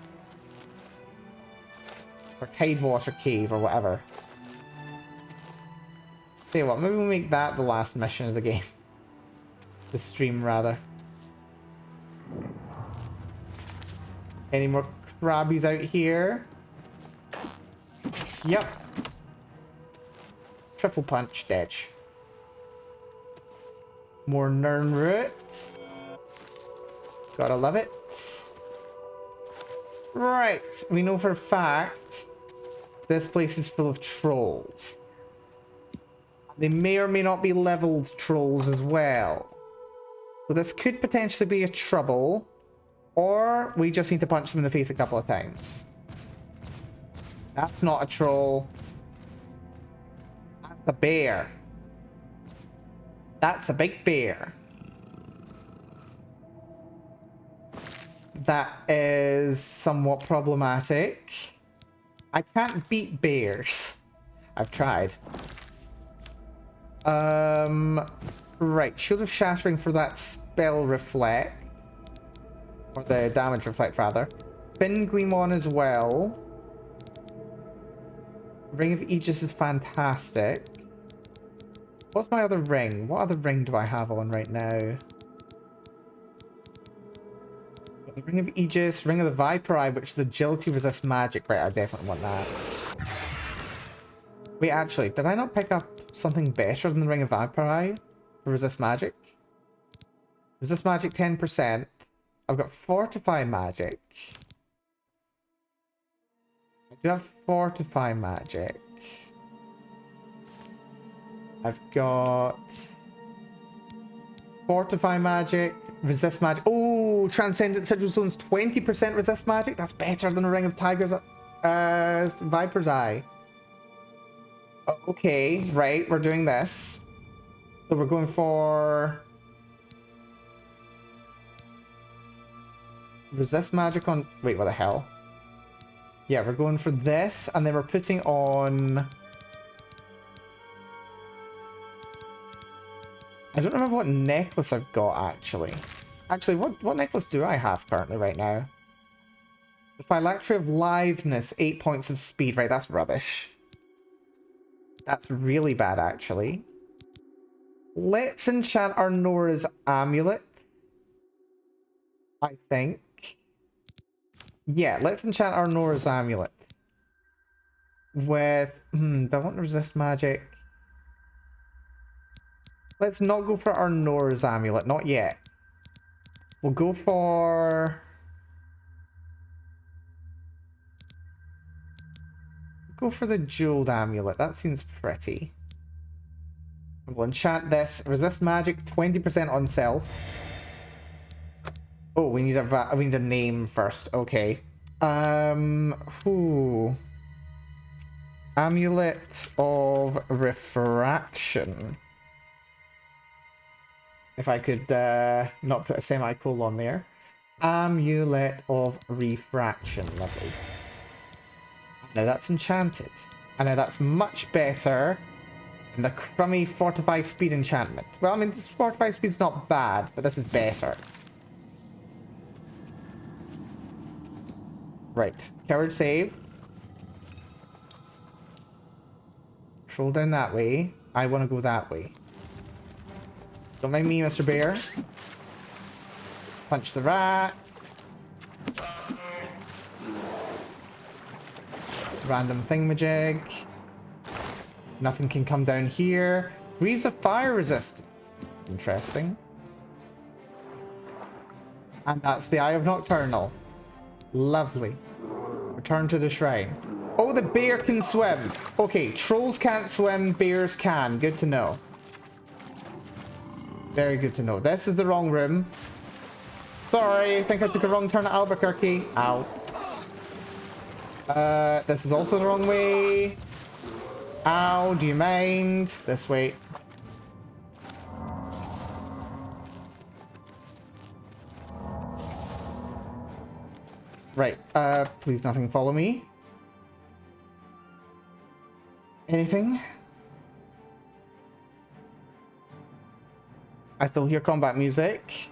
Or Tidewater Cave, or whatever. Tell you what, maybe we'll make that the last mission of the game. The stream, rather. Any more crabbies out here? Yep. Triple punch, dead. More Nern root. Gotta love it. Right, we know for a fact this place is full of trolls. They may or may not be leveled trolls as well. So this could potentially be a trouble. Or we just need to punch them in the face a couple of times. That's not a troll. That's a bear. That's a big bear. That is somewhat problematic. I can't beat bears. I've tried. Right. Shield of Shattering for that spell reflect. Or the damage reflect, rather. Fin Gleam on as well. Ring of Aegis is fantastic. What's my other ring? What other ring do I have on right now? The Ring of Aegis, Ring of the Viper Eye, which is agility resist magic. Right, I definitely want that. Wait, actually, did I not pick up something better than the Ring of Viper Eye for resist magic? Resist magic 10%. I've got Fortify magic. I do have Fortify magic. I've got Fortify magic, resist magic. Oh, Transcendent Sigil Stone's 20% resist magic. That's better than a Ring of Tiger's Viper's Eye. Okay, right, we're doing this. So we're going for resist magic on... Wait, what the hell? Yeah, we're going for this, and then we're putting on... I don't remember what necklace I've got, actually. Actually, what necklace do I have currently right now? The Phylactery of Litheness, 8 points of speed. Right, that's rubbish. That's really bad, actually. Let's enchant our Nora's Amulet. I think. Yeah, let's enchant our Nora's Amulet. With... do I want to resist magic? Let's not go for our Nora's Amulet. Not yet. We'll go for... Go for the Jeweled Amulet. That seems pretty. We'll enchant this. Resist magic, 20% on self. Oh, we need a name first. Okay. Ooh. Amulet of Refraction. If I could not put a semicolon there. Amulet of Refraction. Lovely. Now that's enchanted. And now that's much better than the crummy Fortify Speed enchantment. Well, I mean, this Fortify Speed's not bad, but this is better. Right. Coward save. Control down that way. I want to go that way. Don't mind me, Mr. Bear. Punch the rat. Random thingamajig. Nothing can come down here. Greaves of Fire Resistance. Interesting. And that's the Eye of Nocturnal. Lovely. Return to the shrine. Oh, the bear can swim. Okay, trolls can't swim, bears can. Good to know. Very good to know. This is the wrong room. Sorry, I think I took a wrong turn at Albuquerque. Ow. This is also the wrong way. Ow, do you mind? This way. Right, please nothing follow me. Anything? I still hear combat music.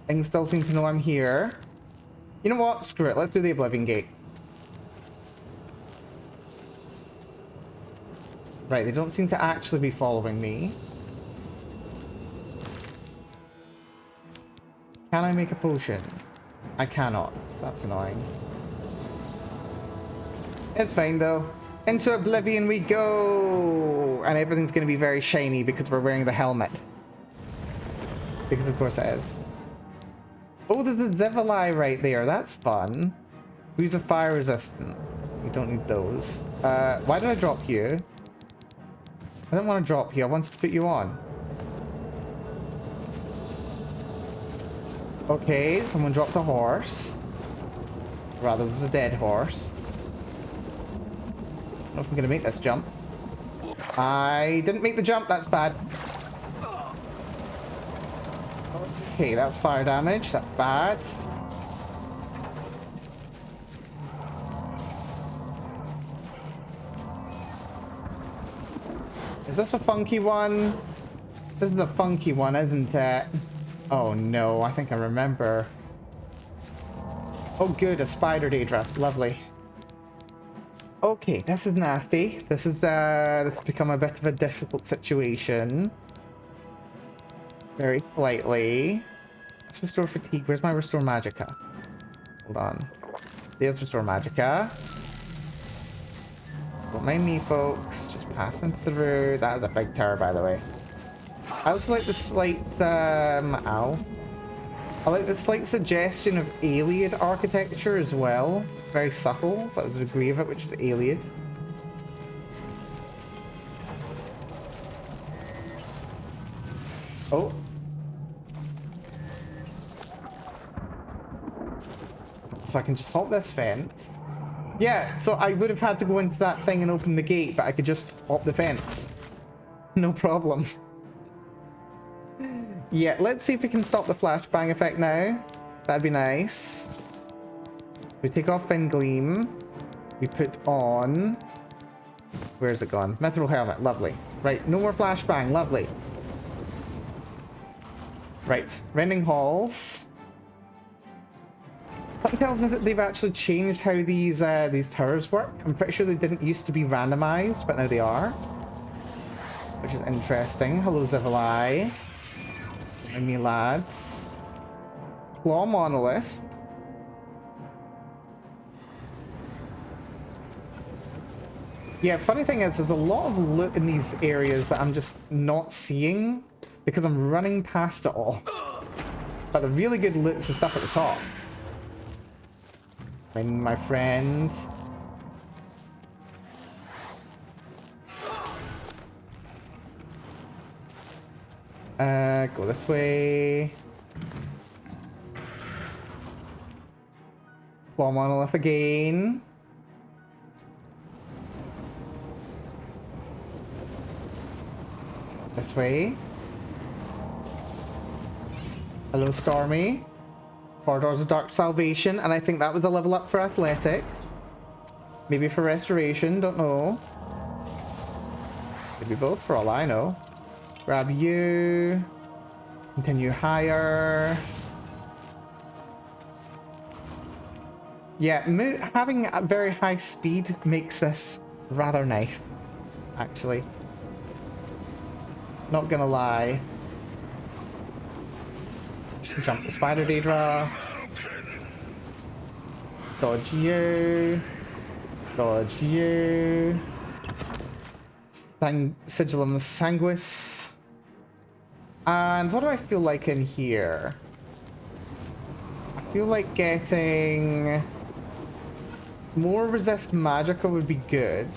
Things still seem to know I'm here. You know what? Screw it. Let's do the Oblivion Gate. Right, they don't seem to actually be following me. Can I make a potion? I cannot. That's annoying. It's fine though. Into Oblivion we go! And everything's going to be very shiny because we're wearing the helmet. Because of course it is. Oh, there's the Zivali right there. That's fun. Greaves of Fire Resistance. We don't need those. Why did I drop you? I didn't want to drop you. I wanted to put you on. Okay, someone dropped a horse. Rather, there's a dead horse. I don't know if I'm going to make this jump. I didn't make the jump. That's bad. Okay, that's fire damage. That's bad. Is this a funky one? This is a funky one, isn't it? Oh no, I think I remember. Oh good, a spider Daedra. Lovely. Okay, this is nasty. This is become a bit of a difficult situation. Very slightly. Let's restore fatigue. Where's my restore magicka? Hold on. There's restore magicka. Don't mind me, folks. Just passing through. That is a big tower, by the way. I also like the slight, ow. I like the slight suggestion of Alien architecture as well. It's very subtle, but there's a degree of it which is Alien. Oh. So I can just hop this fence. Yeah, so I would have had to go into that thing and open the gate, but I could just hop the fence. No problem. Yeah, let's see if we can stop the flashbang effect now. That'd be nice. We take off Ben Gleam. We put on... Where's it gone? Mithril Helmet. Lovely. Right, no more flashbang. Lovely. Right, Rending Halls. Something tells me that they've actually changed how these towers work. I'm pretty sure they didn't used to be randomized, but now they are. Which is interesting. Hello, Zivali. And me lads. Claw Monolith. Yeah, funny thing is, there's a lot of loot in these areas that I'm just not seeing because I'm running past it all. But the really good loot's the stuff at the top. My friend. Go this way. Claw Monolith again. This way. Hello, Stormy. Corridors of Dark Salvation, and I think that was a level up for Athletics. Maybe for Restoration, don't know. Maybe both, for all I know. Grab you. Continue higher. Yeah, having a very high speed makes this rather nice, actually. Not gonna lie. Jump the spider Daedra. Dodge you. Dodge you. Sigillum Sanguis. And what do I feel like in here? I feel like getting more resist magicka would be good.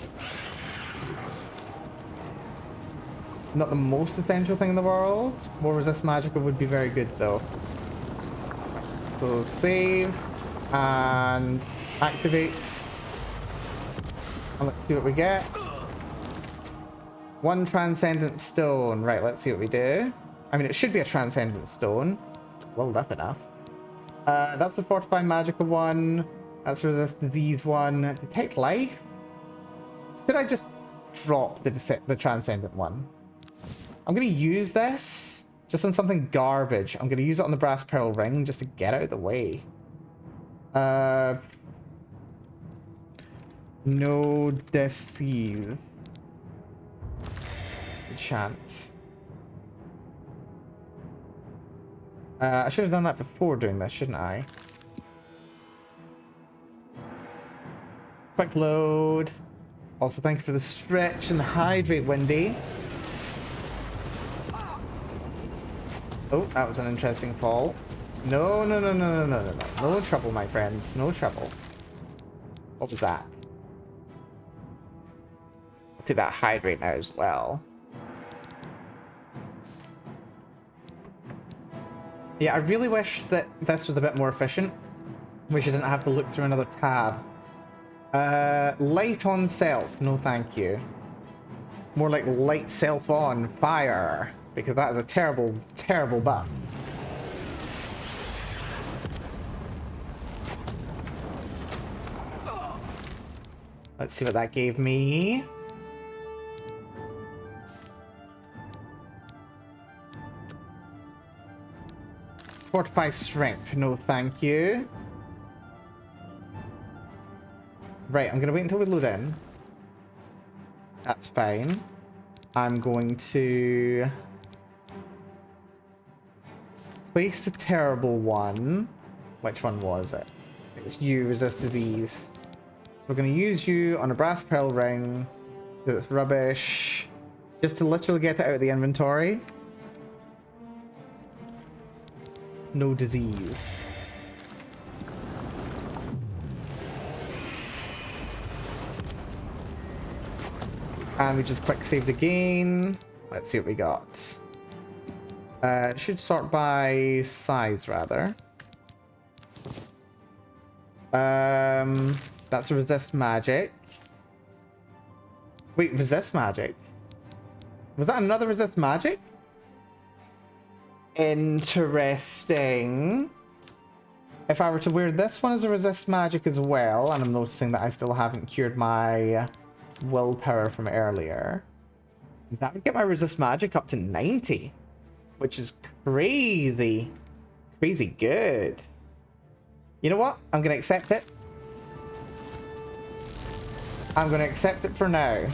Not the most essential thing in the world. More resist magicka would be very good though. So save and activate. And let's see what we get. One transcendent stone. Right, let's see what we do. I mean, it should be a transcendent stone. Rolled up enough. That's the Fortify Magicka one. That's Resist Disease one. Detect Life? Should I just drop the transcendent one? I'm going to use this just on something garbage. I'm going to use it on the Brass Pearl Ring just to get out of the way. No deceive. Enchant. I should have done that before doing this, shouldn't I? Quick load. Also, thank you for the stretch and the hydrate, Wendy. Oh, that was an interesting fall. No, no, no, no, no, no, no, no. No trouble, my friends. No trouble. What was that? I'll take that hydrate now as well. Yeah, I really wish that this was a bit more efficient. Wish I didn't have to look through another tab. Light on self. No, thank you. More like light self on fire. Because that is a terrible, terrible buff. Let's see what that gave me. Fortify strength. No, thank you. Right, I'm going to wait until we load in. That's fine. I'm going to place the terrible one. Which one was it? It's you, resist disease. We're going to use you on a brass pearl ring. That's rubbish. Just to literally get it out of the inventory. No disease. And we just quick saved again. Let's see what we got. It should sort by size, rather. That's a resist magic. Wait, resist magic? Was that another resist magic? Interesting. If I were to wear this one as a resist magic as well, and I'm noticing that I still haven't cured my willpower from earlier, that would get my resist magic up to 90, which is crazy. Crazy good. You know what? I'm going to accept it. I'm going to accept it for now.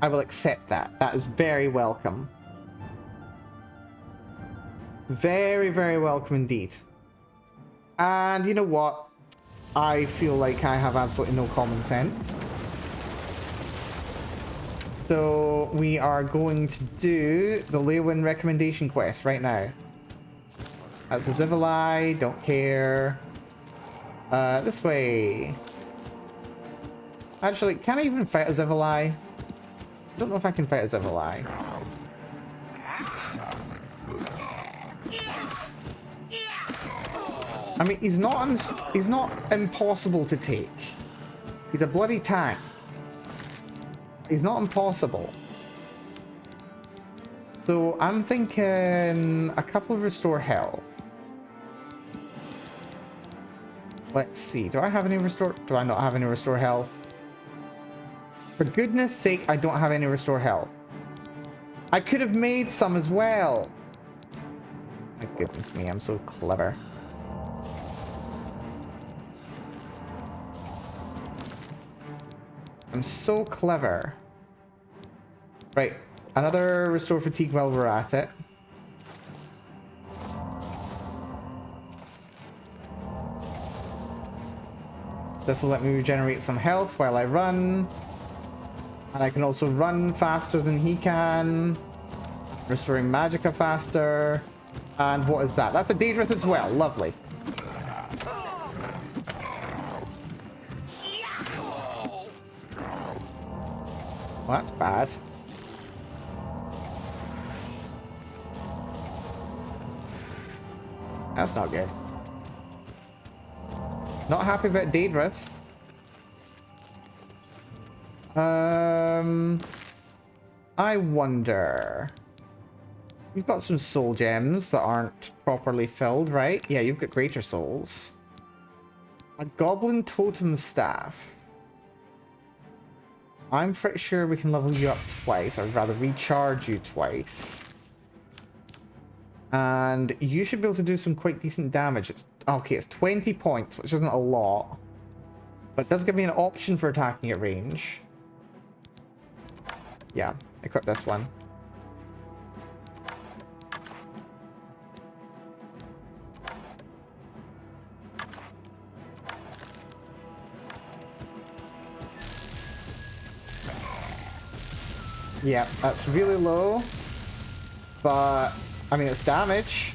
I will accept that. That is very welcome. Very, very welcome indeed. And you know what? I feel like I have absolutely no common sense. So we are going to do the Leowin recommendation quest right now. That's a Zivalai, don't care. This way. Actually, can I even fight a Zivalai? I don't know if I can fight a Zivalai. I mean, he's not impossible to take. He's a bloody tank. He's not impossible. So I'm thinking a couple of restore health. Let's see. Do I have any restore? Do I not have any restore health? For goodness sake, I don't have any restore health. I could have made some as well. My goodness me, I'm so clever. I'm so clever. Right, another restore fatigue while we're at it. This will let me regenerate some health while I run. And I can also run faster than he can. Restoring magicka faster. And what is that? That's a Daedrith as well. Lovely. Well, that's bad. That's not good. Not happy about Daedrith. I wonder. You've got some soul gems that aren't properly filled, right? Yeah, you've got greater souls. A goblin totem staff. I'm pretty sure we can level you up twice, or rather recharge you twice. And you should be able to do some quite decent damage. It's okay, it's 20 points, which isn't a lot. But it does give me an option for attacking at range. Yeah, equip this one. Yeah, that's really low. But, I mean, it's damage.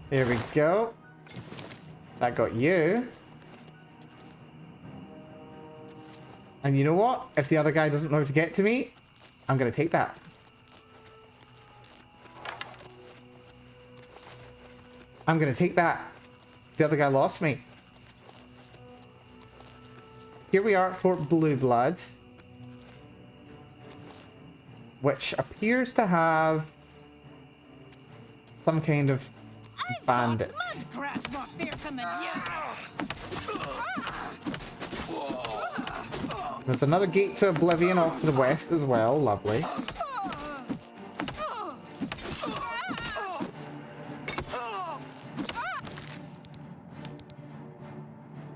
There we go. That got you. And you know what? If the other guy doesn't know how to get to me, I'm going to take that. I'm gonna take that. The other guy lost me. Here we are at Fort Blue Blood, which appears to have some kind of bandit. There's another gate to Oblivion off to the west as well. Lovely.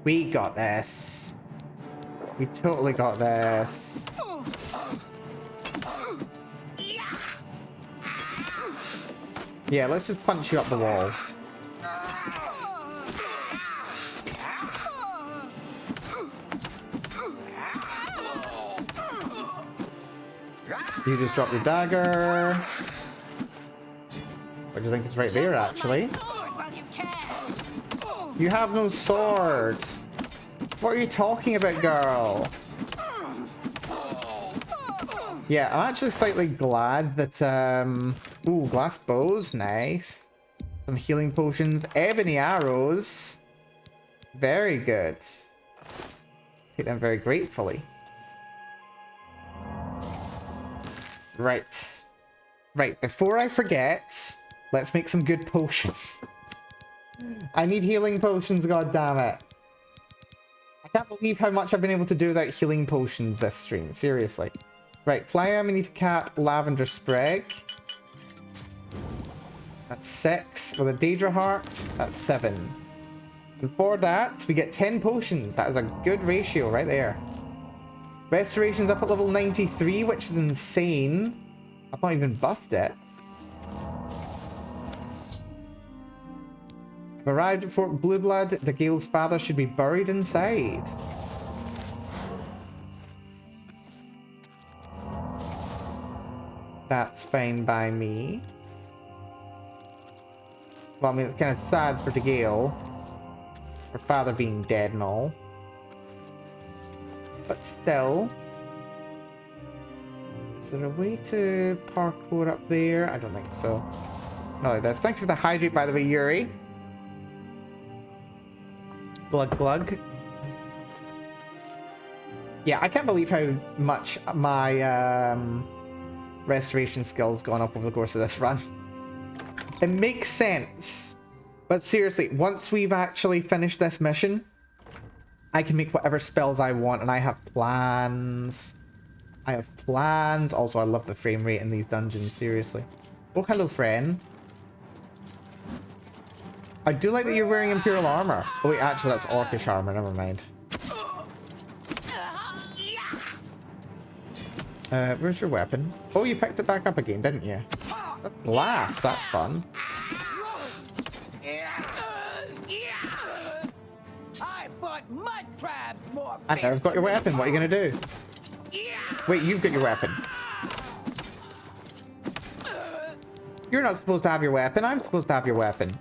We got this. We totally got this. Yeah, let's just punch you up the wall. You just drop your dagger. What do you think is right there, actually? You have no sword. What are you talking about, girl? Yeah, I'm actually slightly glad that, ooh, glass bows, nice. Some healing potions, ebony arrows. Very good. Take them very gratefully. Right. Right, before I forget, let's make some good potions. I need healing potions, goddammit. I can't believe how much I've been able to do without healing potions this stream, seriously. Right, fly amanita cap, lavender sprig. That's 6. With a Daedra heart, that's 7. And for that, we get 10 potions. That is a good ratio right there. Restoration's up at level 93, which is insane. I've not even buffed it. I've arrived at Fort Blue Blood. The Gale's father should be buried inside. That's fine by me. Well, I mean, it's kind of sad for the Gale. Her father being dead and all. But still. Is there a way to parkour up there? I don't think so. No, that's. Thank you for the hydrate, by the way, Yuri. Glug glug. Yeah, I can't believe how much my restoration skills gone up over the course of this run. It makes sense. But seriously, once we've actually finished this mission, I can make whatever spells I want, and I have plans. I have plans. Also, I love the frame rate in these dungeons, seriously. Oh, hello, friend. I do like that you're wearing Imperial armor. Oh, wait, actually, that's Orcish armor. Never mind. Where's your weapon? Oh, you picked it back up again, didn't you? That's glass. That's fun. I fought mud crabs more. I know, I've got your weapon. What are you going to do? Wait, you've got your weapon. You're not supposed to have your weapon. I'm supposed to have your weapon.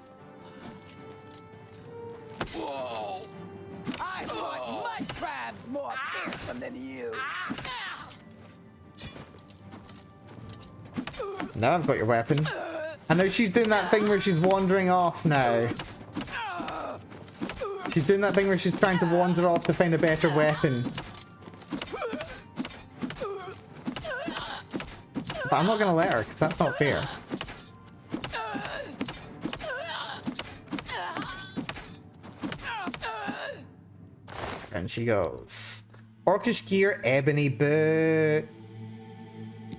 I fought mud crabs more fearsome than you. Now I've got your weapon. I know she's doing that thing where she's wandering off now. She's doing that thing where she's trying to wander off to find a better weapon. But I'm not going to let her, because that's not fair. And she goes. Orcish gear, ebony boot.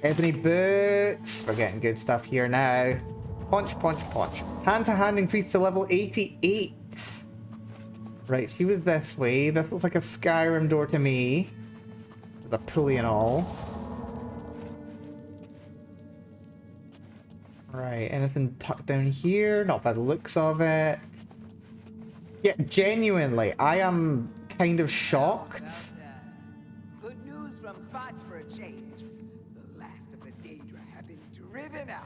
Ebony boots. We're getting good stuff here now. Punch, punch, punch. Hand-to-hand increased to level 88. Right, she was this way. This looks like a Skyrim door to me. There's a pulley and all. Right, anything tucked down here? Not by the looks of it. Yeah, genuinely, I am kind of shocked. Good news from Spots for a change. The last of the Daedra have been driven out.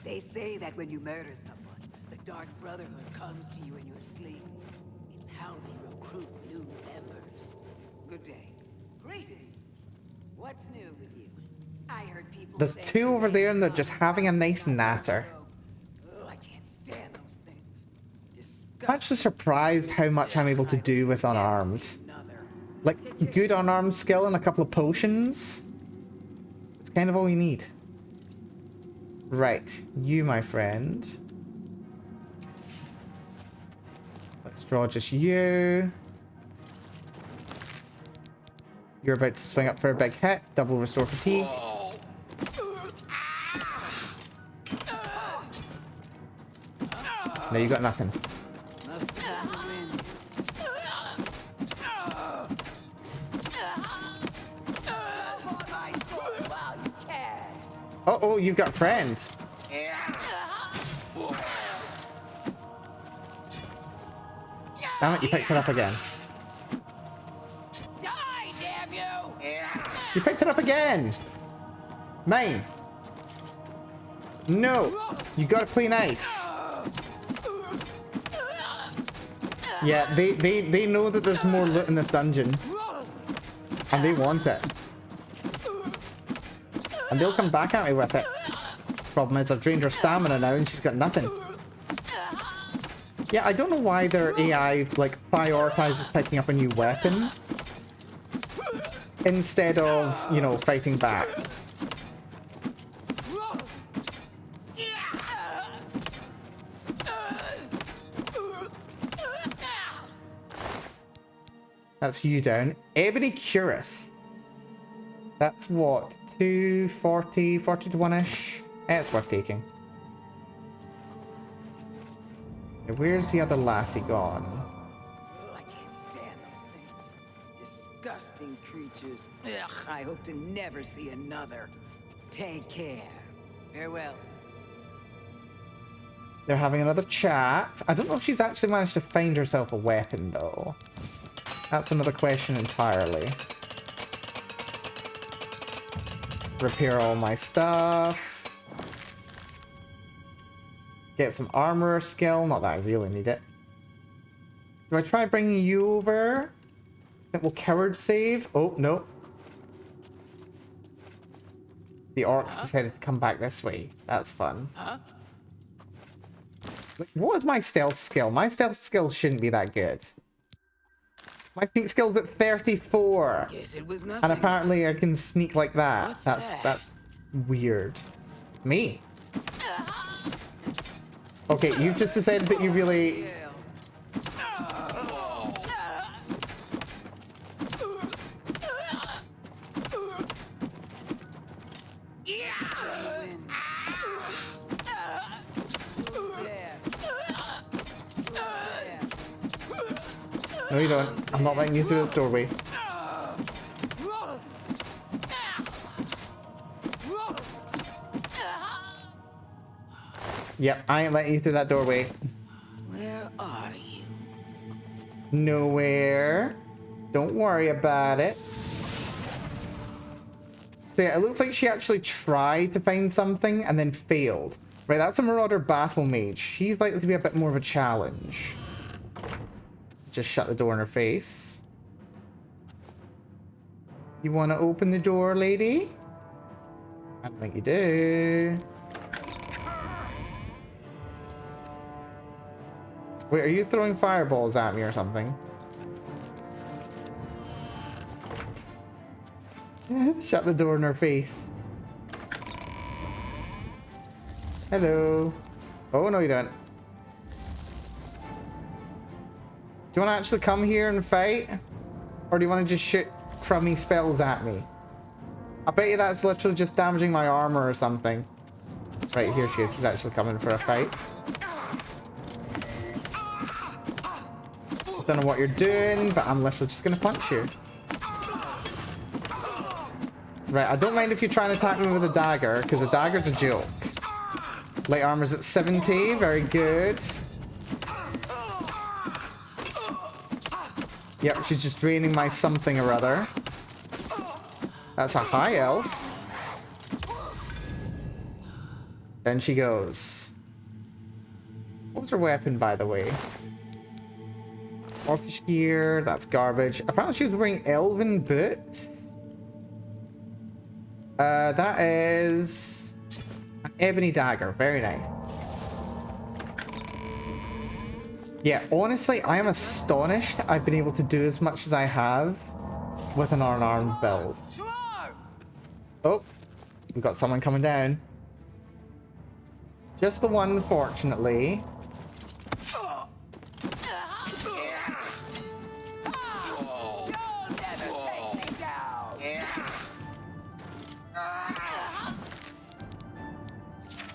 They say that when you murder someone, the Dark Brotherhood comes to you in your sleep. It's how they recruit new members. Good day. Greetings. What's new with you? I heard people There's two over there and they're just having a nice natter. Oh, I can't stand I'm actually surprised how much I'm able to do with Unarmed. Like, good Unarmed skill and a couple of potions. It's kind of all you need. Right, you, my friend. Let's draw just you. You're about to swing up for a big hit. Double restore fatigue. No, you got nothing. Uh-oh, you've got friends. Damn it, you picked it up again. Die, damn you! You picked it up again! Mine! No! You gotta play nice. Yeah, they know that there's more loot in this dungeon. And they want it. And they'll come back at me with it. Problem is, I've drained her stamina now and she's got nothing. Yeah, I don't know why their AI, like, prioritizes picking up a new weapon instead of, you know, fighting back. That's you down. Ebony Cuirass. That's what? 240, 40 to 1-ish? It's worth taking. Where's the other lassie gone? I can't stand those things. Disgusting creatures. Ugh, I hope to never see another. Take care. Farewell. They're having another chat. I don't know if she's actually managed to find herself a weapon, though. That's another question entirely. Repair all my stuff. Get some armor skill. Not that I really need it. Do I try bringing you over? That will coward save? Oh, no. The orcs decided to come back this way. That's fun. Like, what is my stealth skill? My stealth skill shouldn't be that good. My sneak skill's at 34. Guess it was nothing. And apparently I can sneak like that. What's That's weird. Me. Okay, you've just decided that you really... No, you don't. I'm not letting you through this doorway. Yep, I ain't letting you through that doorway. Where are you? Nowhere. Don't worry about it. So yeah, it looks like she actually tried to find something and then failed. Right, that's a Marauder Battle Mage. She's likely to be a bit more of a challenge. Just shut the door in her face. You want to open the door, lady? I don't think you do. Wait, are you throwing fireballs at me or something? Shut the door in her face. Hello. Oh, no, you don't. Do you want to actually come here and fight? Or do you want to just shoot crummy spells at me? I bet you that's literally just damaging my armor or something. Right, here she is. She's actually coming for a fight. Don't know what you're doing, but I'm literally just going to punch you. Right, I don't mind if you're trying to attack me with a dagger, because a dagger's a joke. Light armor's at 70. Very good. Yep, she's just draining my something or other. That's a high elf. Then she goes. What was her weapon, by the way? Orcish gear, that's garbage. Apparently she was wearing elven boots. That is an ebony dagger. Very nice. Yeah, honestly, I am astonished I've been able to do as much as I have with an unarmed build. Oh, we've got someone coming down. Just the one, fortunately.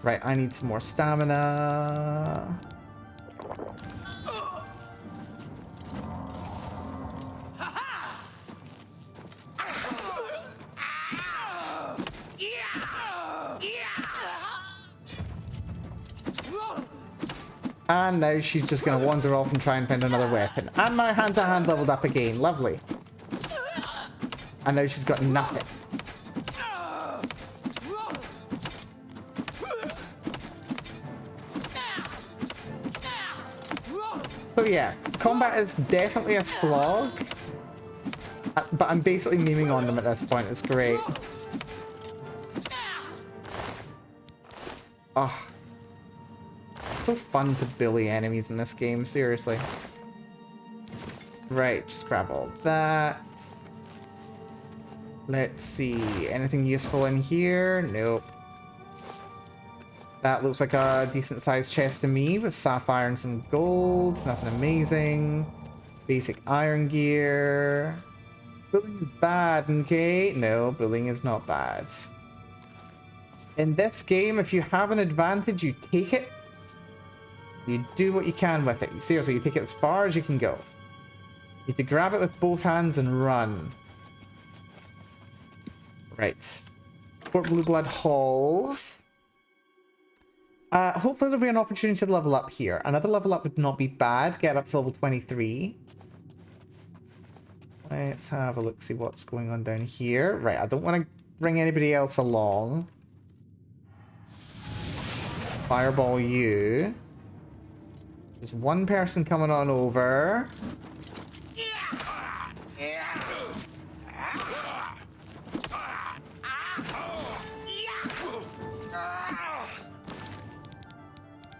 Right, I need some more stamina. And now she's just going to wander off and try and find another weapon. And my hand-to-hand leveled up again. Lovely. And now she's got nothing. So yeah, combat is definitely a slog. But I'm basically memeing on them at this point. It's great. Oh. It's so fun to bully enemies in this game, seriously. Right, just grab all that. Let's see, anything useful in here? Nope. That looks like a decent sized chest to me with sapphire and some gold. Nothing amazing. Basic iron gear. Bullying is bad, okay? No, bullying is not bad. In this game, if you have an advantage, you take it. You do what you can with it. Seriously, you take it as far as you can go. You need to grab it with both hands and run. Right. Fort Blue Blood Halls. Hopefully there'll be an opportunity to level up here. Another level up would not be bad. Get up to level 23. Let's have a look, see what's going on down here. Right, I don't want to bring anybody else along. Fireball you. There's one person coming on over.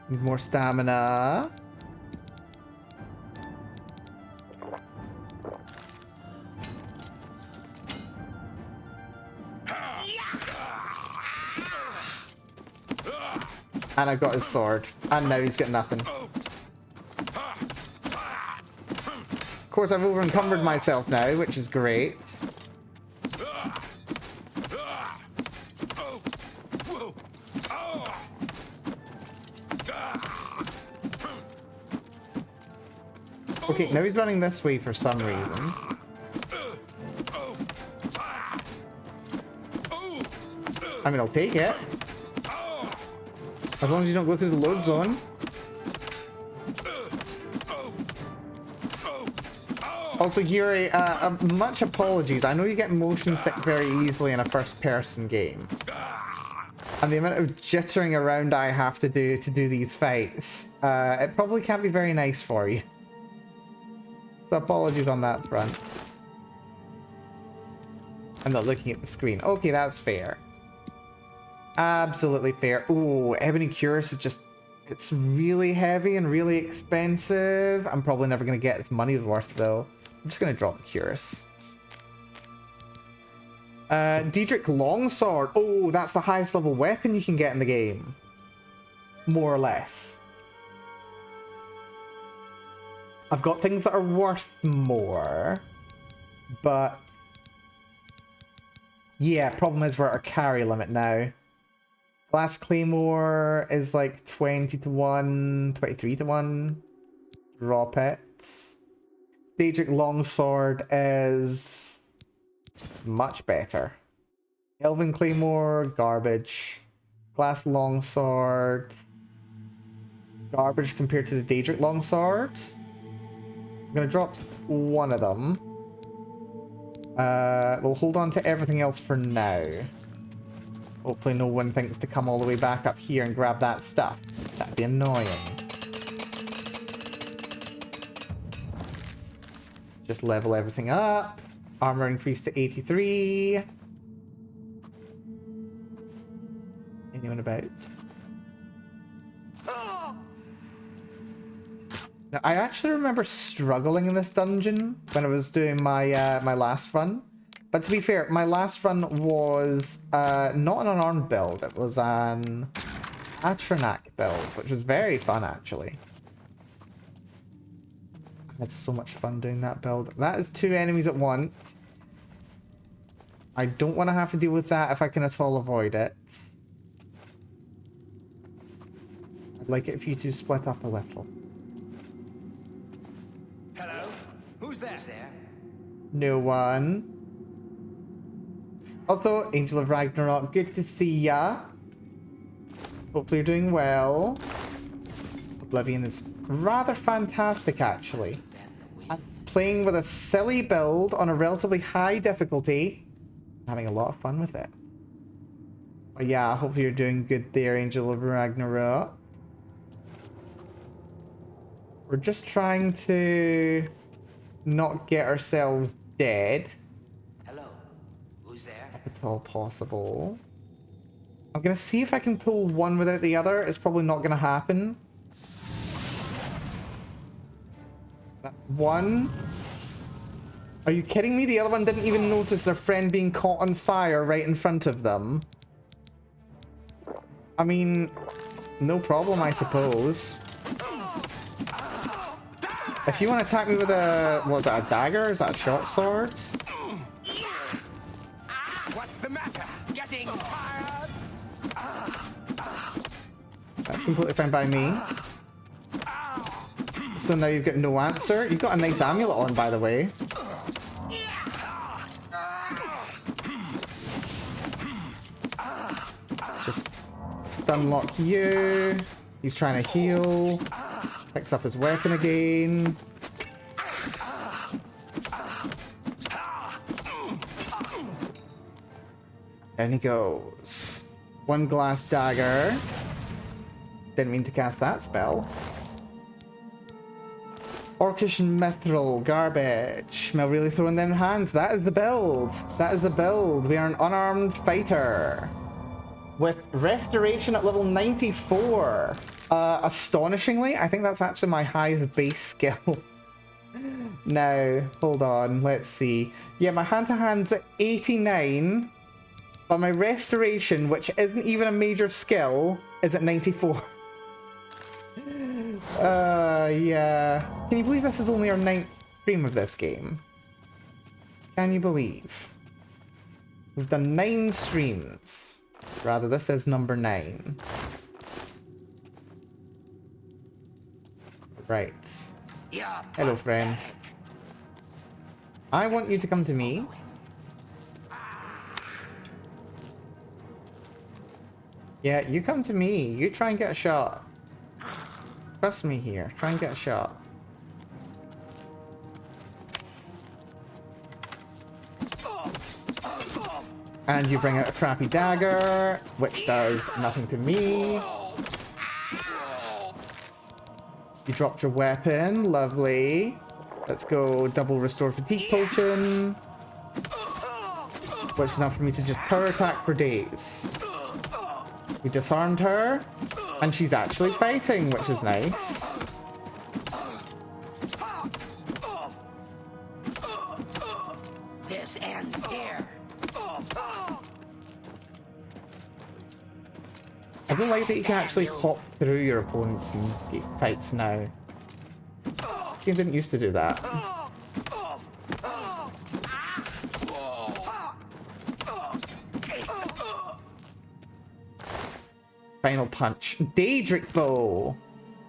Need more stamina. And I got his sword. And now he's got nothing. Of course, I've over-encumbered myself now, which is great. Okay, now he's running this way for some reason. I mean, I'll take it. As long as you don't go through the load zone. Also, Yuri, much apologies. I know you get motion sick very easily in a first-person game. And the amount of jittering around I have to do these fights, it probably can't be very nice for you. So apologies on that front. I'm not looking at the screen. Okay, that's fair. Absolutely fair. Ooh, Ebony Cuirass is just... It's really heavy and really expensive. I'm probably never going to get its money's worth, though. I'm just going to drop the Cuirass. Diedrich Longsword. Oh, that's the highest level weapon you can get in the game. More or less. I've got things that are worth more. But... yeah, problem is we're at our carry limit now. Glass Claymore is like 20 to 1, 23 to 1. Drop it. Diedrich Longsword is much better. Elven Claymore, garbage. Glass Longsword, garbage compared to the Diedrich Longsword. I'm gonna drop one of them. We'll hold on to everything else for now. Hopefully no one thinks to come all the way back up here and grab that stuff. That'd be annoying. Just level everything up. Armor increased to 83. Anyone about? Now, I actually remember struggling in this dungeon when I was doing my my last run. But to be fair, my last run was not an unarmed build. It was an Atronak build, which was very fun, actually. I had so much fun doing that build. That is 2 enemies at once. I don't want to have to deal with that if I can at all avoid it. I'd like it if you two split up a little. Hello? Who's there? No one. Also, Angel of Ragnarok, good to see ya. Hopefully you're doing well. Oblivion is rather fantastic, actually. I'm playing with a silly build on a relatively high difficulty. Having a lot of fun with it. But yeah, hopefully you're doing good there, Angel of Ragnarok. We're just trying to not get ourselves dead. Hello. Who's there? If at all possible. I'm gonna see if I can pull one without the other. It's probably not gonna happen. That's one. Are you kidding me? The other one didn't even notice their friend being caught on fire right in front of them. I mean, no problem, I suppose. If you want to attack me with a... what, is that, a dagger? Is that a short sword? What's the matter? Getting tired? That's completely fine by me. So now you've got no answer. You've got a nice amulet on, by the way. Just stunlock you. He's trying to heal. Picks up his weapon again. And he goes. One glass dagger. Didn't mean to cast that spell. Orcish Mithril, garbage. Mel really throwing them hands. That is the build. That is the build. We are an unarmed fighter. With restoration at level 94. Astonishingly, I think that's actually my highest base skill. Now, hold on, let's see. Yeah, my hand-to-hand's at 89. But my restoration, which isn't even a major skill, is at 94. Yeah. Can you believe this is only our 9th stream of this game? Can you believe? We've done 9 streams. Rather, this is number 9. Right. Hello, friend. I want you to come to me. Yeah, you come to me. You try and get a shot. Trust me here. Try and get a shot. And you bring out a crappy dagger, which does nothing to me. You dropped your weapon. Lovely. Let's go double restore fatigue potion. Which is enough for me to just power attack for days. We disarmed her. And she's actually fighting, which is nice. This ends here. I don't like that you can actually hop through your opponents in fights now. You didn't used to do that. Final punch. Daedric bow.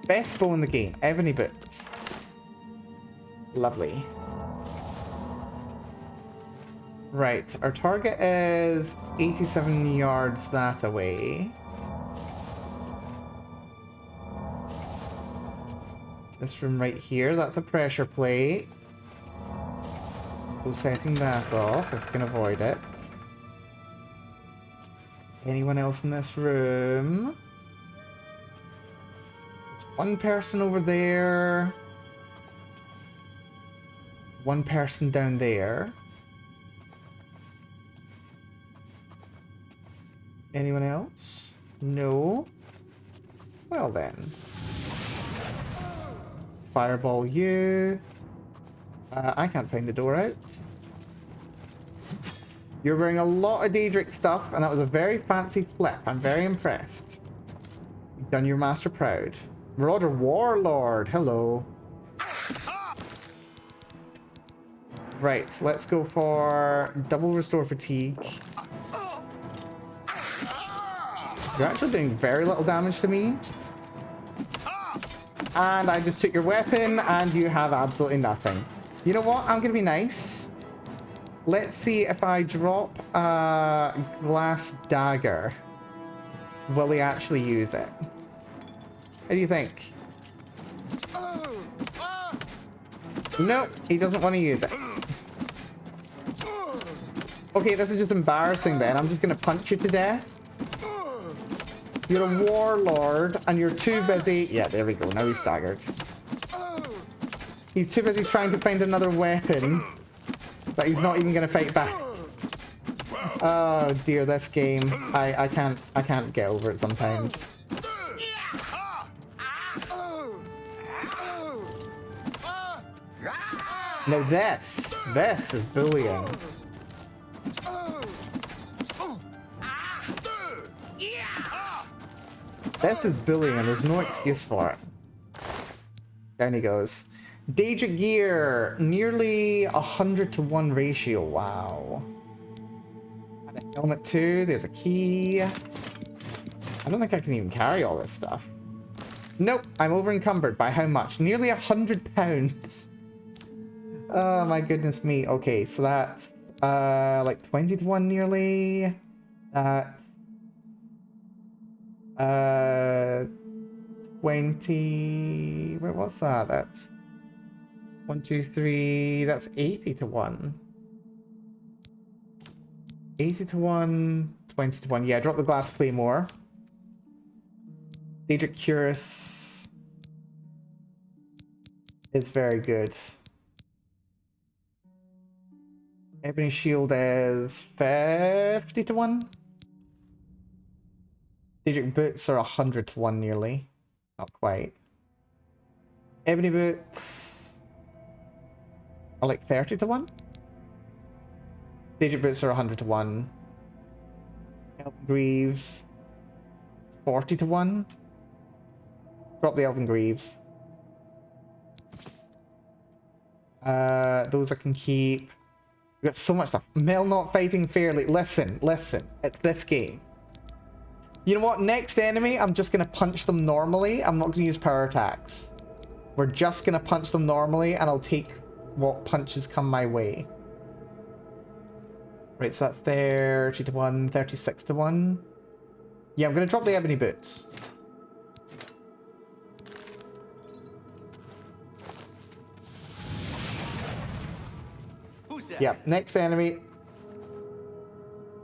Best bow in the game. Ebony boots. Lovely. Right. Our target is 87 yards that away. This room right here. That's a pressure plate. Go setting that off if we can avoid it. Anyone else in this room? There's one person over there. One person down there. Anyone else? No? Well then. Fireball you. I can't find the door out. You're wearing a lot of Daedric stuff, and that was a very fancy flip. I'm very impressed. You've done your master proud. Marauder Warlord, hello. Right, so let's go for double restore fatigue. You're actually doing very little damage to me. And I just took your weapon, and you have absolutely nothing. You know what? I'm going to be nice. Let's see if I drop a glass dagger. Will he actually use it? How do you think? No, he doesn't want to use it. Okay, this is just embarrassing then. I'm just going to punch you to death. You're a warlord, and you're too busy... Yeah, there we go. Now he's staggered. He's too busy trying to find another weapon that he's not even going to fight back. Oh dear, this game. I can't get over it sometimes. Now this is bullying. This is bullying and there's no excuse for it. Down he goes. Daedric gear, nearly 100-to-1 ratio. Wow. And a helmet too. There's a key. I don't think I can even carry all this stuff. Nope, I'm over encumbered. By how much? Nearly 100 pounds. Oh my goodness me. Okay, so that's like 20-to-1 nearly. That's 20. Wait, what's that? That's 1, 2, 3. That's 80-to-1. 80-to-1, 20-to-1. Yeah, drop the glass claymore. Daedric Cuirass is very good. Ebony Shield is 50-to-1. Daedric Boots are 100-to-1 nearly. Not quite. Ebony Boots are like 30-to-1. Daedric Boots are 100-to-1. Elven Greaves 40-to-1. Drop the Elven Greaves. Those I can keep. We've got so much stuff. Mel not fighting fairly. Listen. It's this game. You know what? Next enemy, I'm just going to punch them normally. I'm not going to use power attacks. We're just going to punch them normally, and I'll take what punches come my way. Right, so that's 30-to-1, 36-to-1. Yeah, I'm going to drop the Ebony Boots. Yeah, next enemy.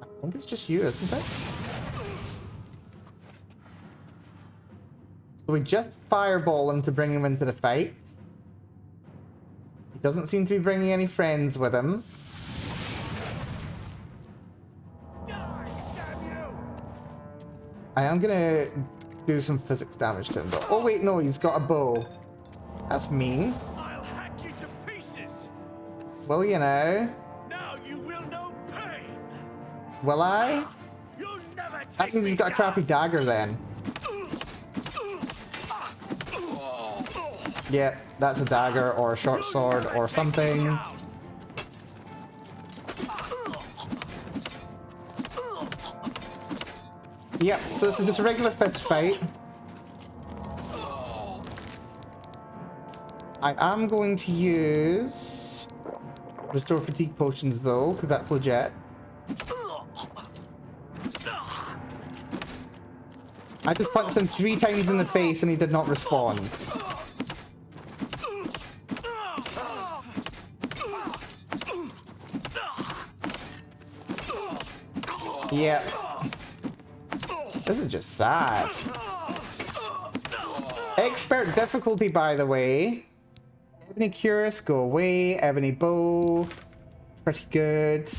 I think it's just you, isn't it? So we just fireball him to bring him into the fight. He doesn't seem to be bringing any friends with him. I am gonna do some physics damage to him though. Oh wait, no, he's got a bow. That's mean. I'll hack you to pieces. Well, you know. Now you will know pain. Will I? You'll never take That means he's got a crappy dagger then. Yeah, that's a dagger or a short sword or something. Yep, so this is just a regular fist fight. I am going to use restore fatigue potions though, because that's legit. I just punched him 3 times in the face and he did not respond. Yeah. This is just sad. Expert difficulty, by the way. Ebony Cuirass, go away. Ebony Bow, pretty good.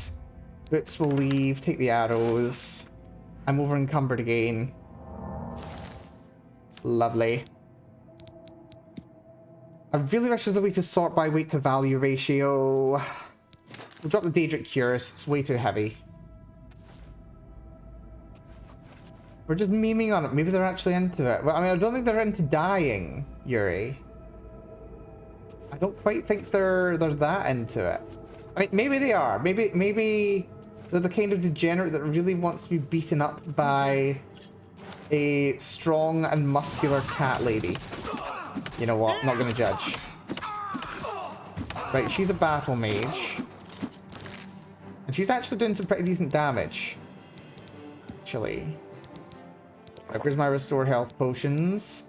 Boots will leave. Take the arrows. I'm over encumbered again. Lovely. I really wish there's a way to sort by weight to value ratio. We'll drop the Daedric Cures. It's way too heavy. We're just memeing on it. Maybe they're actually into it. Well, I mean, I don't think they're into dying, Yuri. I don't quite think they're that into it. I mean, maybe they are. Maybe they're the kind of degenerate that really wants to be beaten up by a strong and muscular cat lady. You know what? I'm not going to judge. Right, she's a battle mage. And she's actually doing some pretty decent damage. Actually. Right, where's my restore health potions?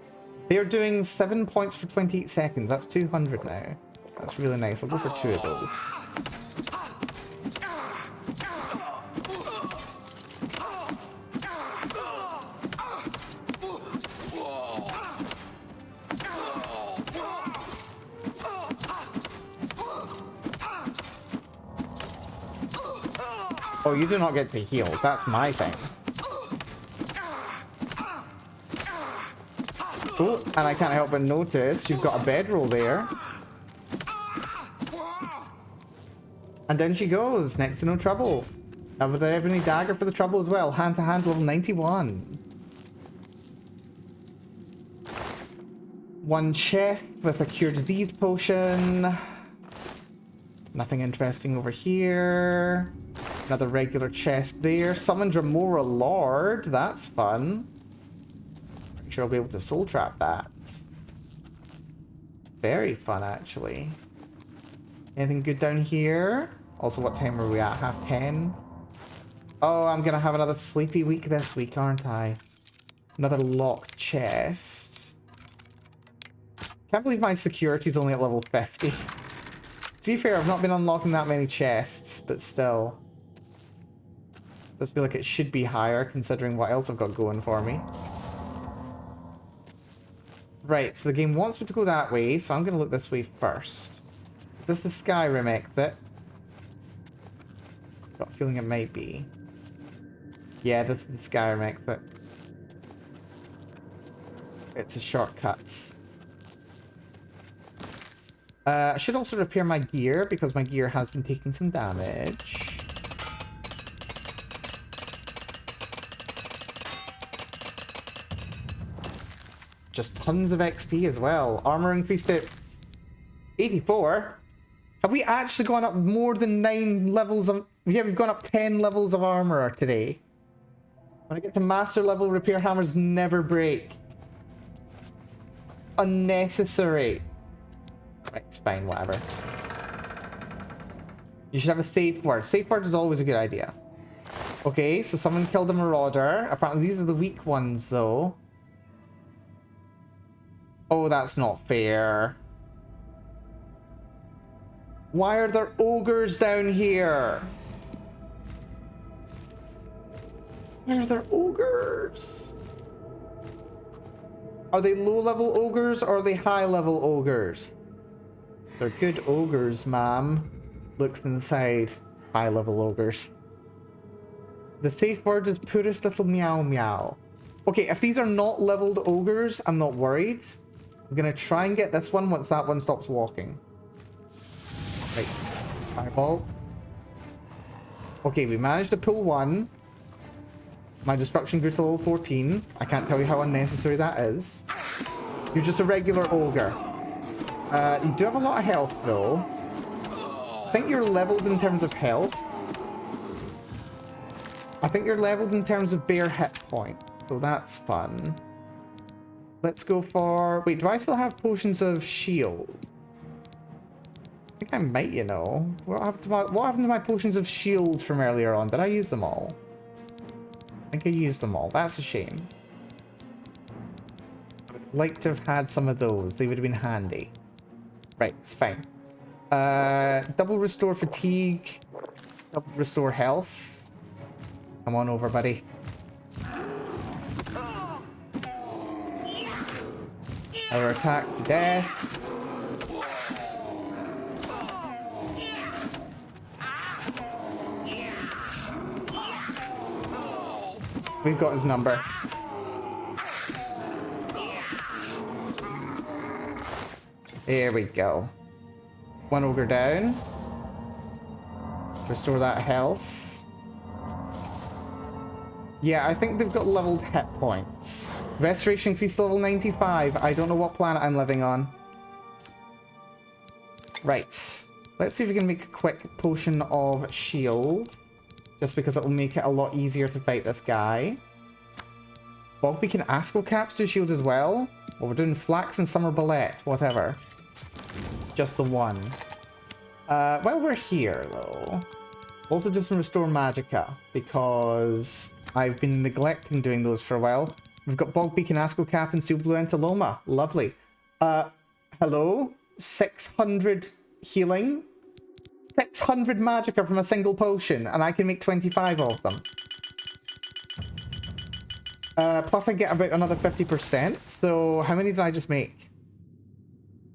They're doing 7 points for 28 seconds. That's 200 now. That's really nice. I'll go for 2 of those. Oh, you do not get to heal. That's my thing. Oh, and I can't help but notice you've got a bedroll there. And down she goes, next to no trouble. Now, was there ever any dagger for the trouble as well? Hand to hand, level 91. One chest with a cure disease potion. Nothing interesting over here. Another regular chest there. Summoned Remora Lord. That's fun. Pretty sure I'll be able to soul trap that. Very fun, actually. Anything good down here? Also, what time are we at? 10:30? Oh, I'm gonna have another sleepy week this week, aren't I? Another locked chest. Can't believe my security's only at level 50. To be fair, I've not been unlocking that many chests, but still. Does feel like it should be higher, considering what else I've got going for me. Right, so the game wants me to go that way, so I'm going to look this way first. Is this the Skyrim exit? Got a feeling it might be. Yeah, this is the Skyrim exit. It's a shortcut. I should also repair my gear, because my gear has been taking some damage. Just tons of XP as well. Armor increased to 84. Have we actually gone up more than 9 levels of... Yeah, we've gone up 10 levels of armor today. When I get to master level, repair hammers never break. Unnecessary. Right, it's fine, whatever. You should have a safe word. Safe word is always a good idea. Okay, so someone killed a marauder. Apparently these are the weak ones, though. Oh, that's not fair. Why are there ogres down here? Why are there ogres? Are they low-level ogres or are they high-level ogres? They're good ogres, ma'am. Looks inside. High-level ogres. The safe word is purest little meow meow. Okay, if these are not leveled ogres, I'm not worried. I'm gonna try and get this one once that one stops walking. Right. Fireball. Okay, we managed to pull one. My destruction grew to level 14. I can't tell you how unnecessary that is. You're just a regular ogre. You do have a lot of health, though. I think you're leveled in terms of health. I think you're leveled in terms of bare hit point. So that's fun. Let's go for... Wait, do I still have potions of shield? I think I might, you know. What happened to my potions of shield from earlier on? Did I use them all? I think I used them all. That's a shame. I would like to have had some of those. They would have been handy. Right, it's fine. Double restore fatigue. Double restore health. Come on over, buddy. Our attack to death. We've got his number. There we go. One ogre down. Restore that health. Yeah, I think they've got leveled hit points. Restoration increased to level 95. I don't know what planet I'm living on. Right. Let's see if we can make a quick potion of shield. Just because it will make it a lot easier to fight this guy. Bogbeak and Asco caps do shield as well. Well, we're doing Flax and Summer Ballet. Whatever. Just the one. While we're here, though, we'll also do some Restore Magicka, because I've been neglecting doing those for a while. We've got Bogbeak and Asco Cap and Steel Blue Entaloma. Lovely. Hello? 600 healing? 600 Magicka from a single potion, and I can make 25 of them. Plus I get about another 50%, so how many did I just make?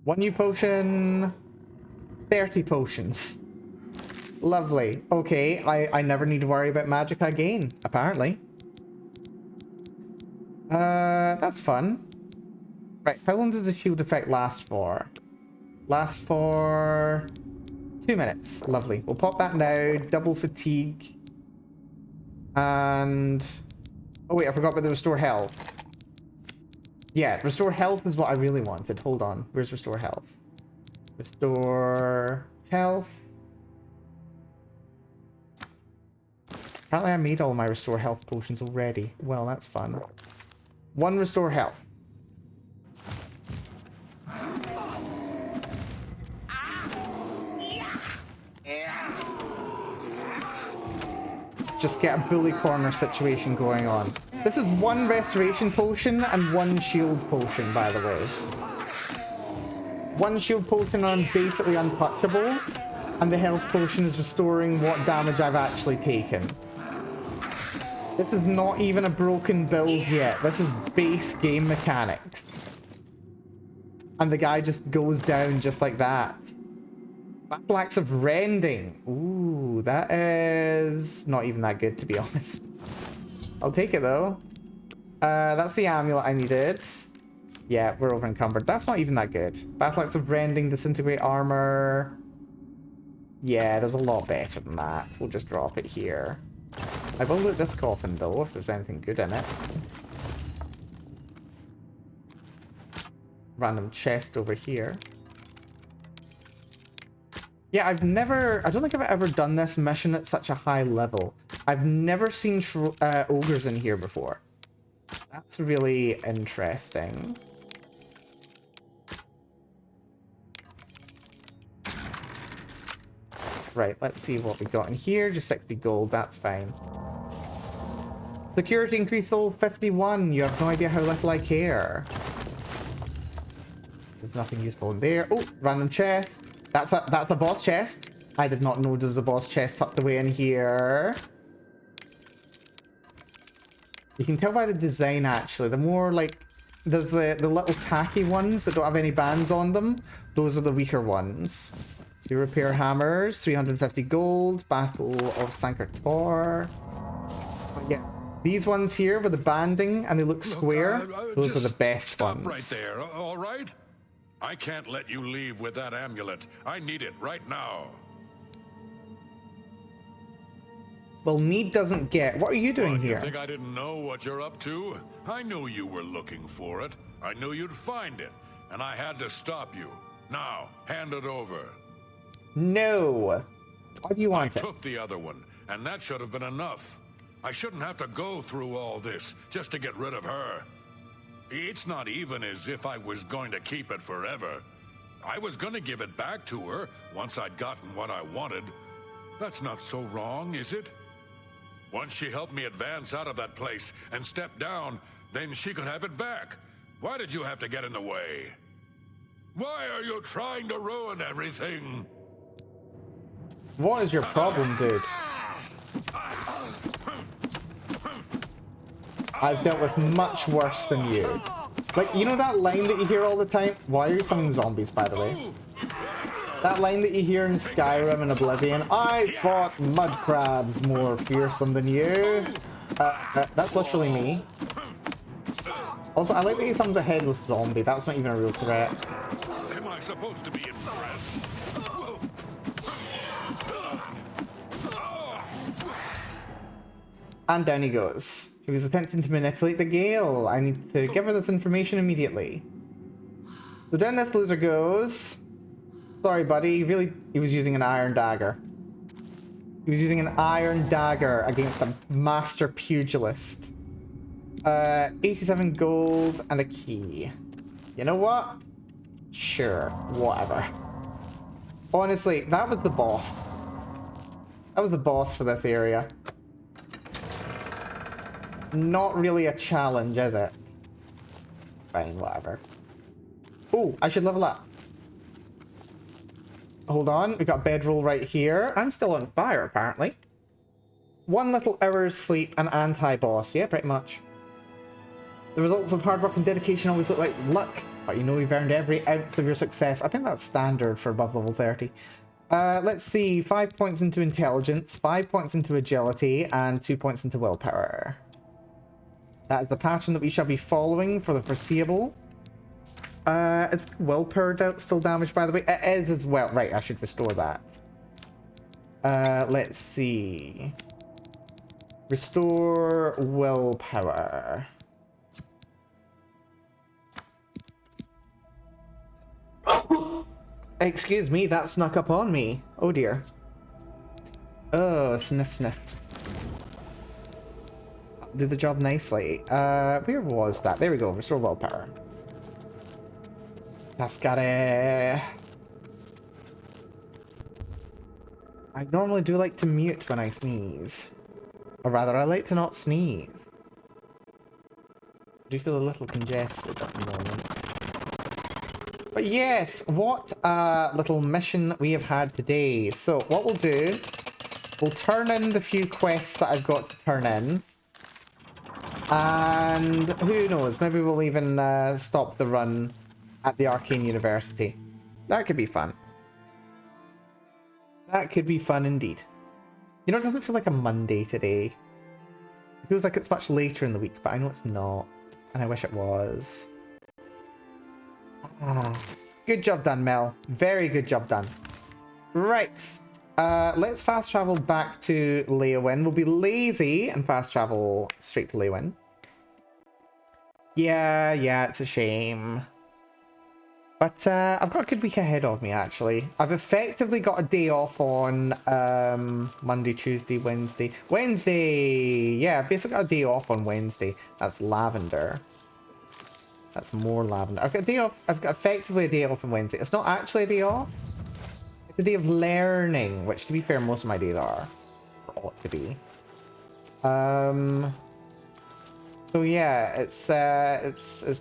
One new potion... 30 potions. Lovely. Okay, I never need to worry about Magicka again, apparently. That's fun. Right, how long does the shield effect last for? Lasts for 2 minutes. Lovely. We'll pop that now. Double fatigue. And... oh wait, I forgot about the restore health. Yeah, restore health is what I really wanted. Hold on. Where's restore health? Restore health. Apparently I made all my restore health potions already. Well, that's fun. One restore health. Just get a bully corner situation going on. This is one restoration potion and one shield potion, by the way. One shield potion I'm basically untouchable, and the health potion is restoring what damage I've actually taken. This is not even a broken build yet. This is base game mechanics. And the guy just goes down just like that. Battle Axe of Rending. Ooh, that is not even that good, to be honest. I'll take it, though. That's the amulet I needed. Yeah, we're over encumbered. That's not even that good. Battle Axe of Rending, Disintegrate Armor. Yeah, there's a lot better than that. We'll just drop it here. I will loot this coffin, though, if there's anything good in it. Random chest over here. Yeah, I don't think I've ever done this mission at such a high level. I've never seen ogres in here before. That's really interesting. Right, let's see what we got in here. Just 60 gold, that's fine. Security increase level 51. You have no idea how little I care. There's nothing useful in there. Oh, random chest. That's a boss chest. I did not know there was a boss chest tucked away in here. You can tell by the design, actually. The more, like... there's the little tacky ones that don't have any bands on them. Those are the weaker ones. Two repair hammers, 350 gold. Battle of Sankar-Tor. Yeah, these ones here with the banding and they look square. Those are the best ones. Right there, all right? I can't let you leave with that amulet. I need it right now. Well, need doesn't get. What are you doing here? You think I didn't know what you're up to? I knew you were looking for it. I knew you'd find it, and I had to stop you. Now, hand it over. No. Why do you want it? I took the other one, and that should have been enough. I shouldn't have to go through all this just to get rid of her. It's not even as if I was going to keep it forever. I was going to give it back to her once I'd gotten what I wanted. That's not so wrong, is it? Once she helped me advance out of that place and step down, then she could have it back. Why did you have to get in the way? Why are you trying to ruin everything? What is your problem, dude? I've dealt with much worse than you. Like, you know that line that you hear all the time? Why are you summoning zombies, by the way? That line that you hear in Skyrim and Oblivion, I fought mud crabs more fearsome than you. That's literally me. Also, I like that he summons a headless zombie. That's not even a real threat. Am I supposed to be impressed? And down he goes. He was attempting to manipulate the Gale. I need to give her this information immediately. So down this loser goes. Sorry, buddy. He was using an iron dagger. He was using an iron dagger against a master pugilist. 87 gold and a key. You know what? Sure, whatever. Honestly, that was the boss. That was the boss for this area. Not really a challenge, is it? It's fine, whatever. Oh, I should level up. Hold on, we got bedroll right here. I'm still on fire, apparently. 1 little hour's sleep and anti-boss. Yeah, pretty much. The results of hard work and dedication always look like luck, but you know you've earned every ounce of your success. I think that's standard for above level 30. Let's see. 5 points into intelligence, 5 points into agility, and 2 points into willpower. That is the pattern that we shall be following for the foreseeable. Is willpower still damaged, by the way? It is as well. Right, I should restore that. Let's see. Restore willpower. Excuse me, that snuck up on me. Oh dear. Oh, sniff sniff. Did the job nicely. Where was that? There we go. Restore willpower. Cascade. I normally do like to mute when I sneeze. Or rather, I like to not sneeze. I do feel a little congested at the moment. But yes, what a little mission we have had today. So what we'll do, we'll turn in the few quests that I've got to turn in. And who knows, maybe we'll even stop the run at the Arcane University. That could be fun. That could be fun indeed. You know, it doesn't feel like a Monday today. It feels like it's much later in the week, but I know it's not. And I wish it was. Good job done, Mel. Very good job done. Right. Let's fast travel back to Leowin. We'll be lazy and fast travel straight to Leowin. Yeah, it's a shame. But I've got a good week ahead of me, actually. I've effectively got a day off on Monday, Tuesday, Wednesday. Wednesday! Yeah, I've basically got a day off on Wednesday. That's lavender. That's more lavender. I've got a day off. I've got effectively a day off on Wednesday. It's not actually a day off. It's a day of learning, which, to be fair, most of my days are. Or ought to be. So yeah, it's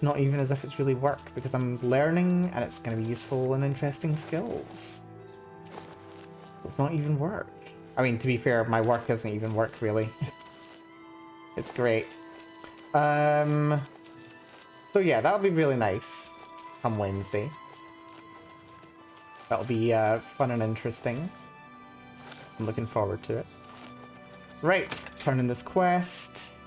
not even as if it's really work, because I'm learning and it's going to be useful and interesting skills. It's not even work. I mean, to be fair, my work isn't even work, really. It's great. So yeah, that'll be really nice come Wednesday. That'll be fun and interesting. I'm looking forward to it. Right, turn in this quest.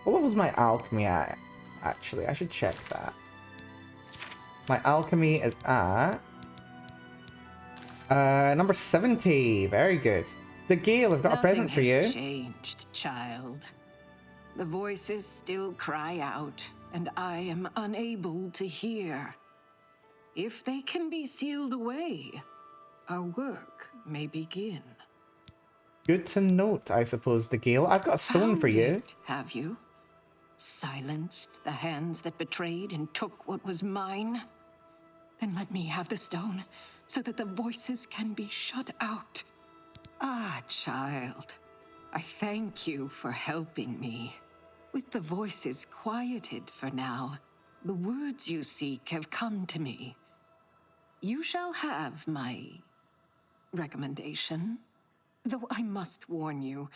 What level was my alchemy at? Actually, I should check that. My alchemy is at number 70. Very good. The Gale, I've got a present for you. Nothing has changed, child. The voices still cry out, and I am unable to hear. If they can be sealed away, our work may begin. Good to note, I suppose, the Gale. I've got a stone for you. It, have you? Silenced the hands that betrayed and took what was mine? Then let me have the stone, so that the voices can be shut out. Ah, child, I thank you for helping me. With the voices quieted for now, the words you seek have come to me. You shall have my recommendation. Though I must warn you,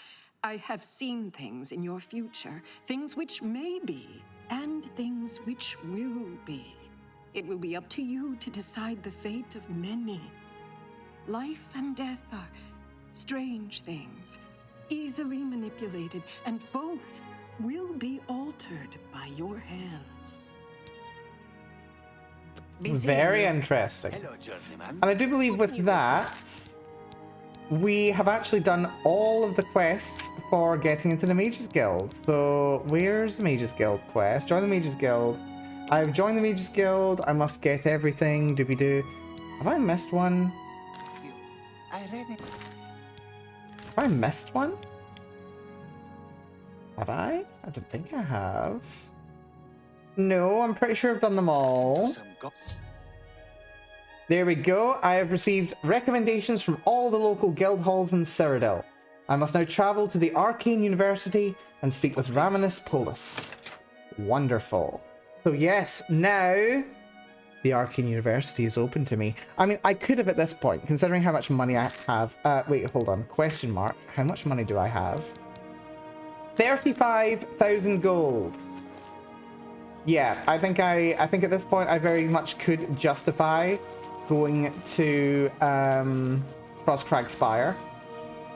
I have seen things in your future, things which may be, and things which will be. It will be up to you to decide the fate of many. Life and death are strange things, easily manipulated, and both will be altered by your hands. Very interesting. Hello, journeyman. And I do believe with that, we have actually done all of the quests for getting into the Mages Guild. So where's the Mages Guild quest? Join the Mages Guild. I've joined the Mages Guild. I must get everything. Doobie-doo. Have I missed one? Have I missed one? Have I? I don't think I have. No, I'm pretty sure I've done them all. There we go. I have received recommendations from all the local guild halls in Cyrodiil. I must now travel to the Arcane University and speak with Raminus Polus. Wonderful. So yes, now the Arcane University is open to me. I mean, I could have at this point, considering how much money I have. Wait, hold on. Question mark. How much money do I have? 35,000 gold. Yeah, I think at this point I very much could justify going to Frostcrag Spire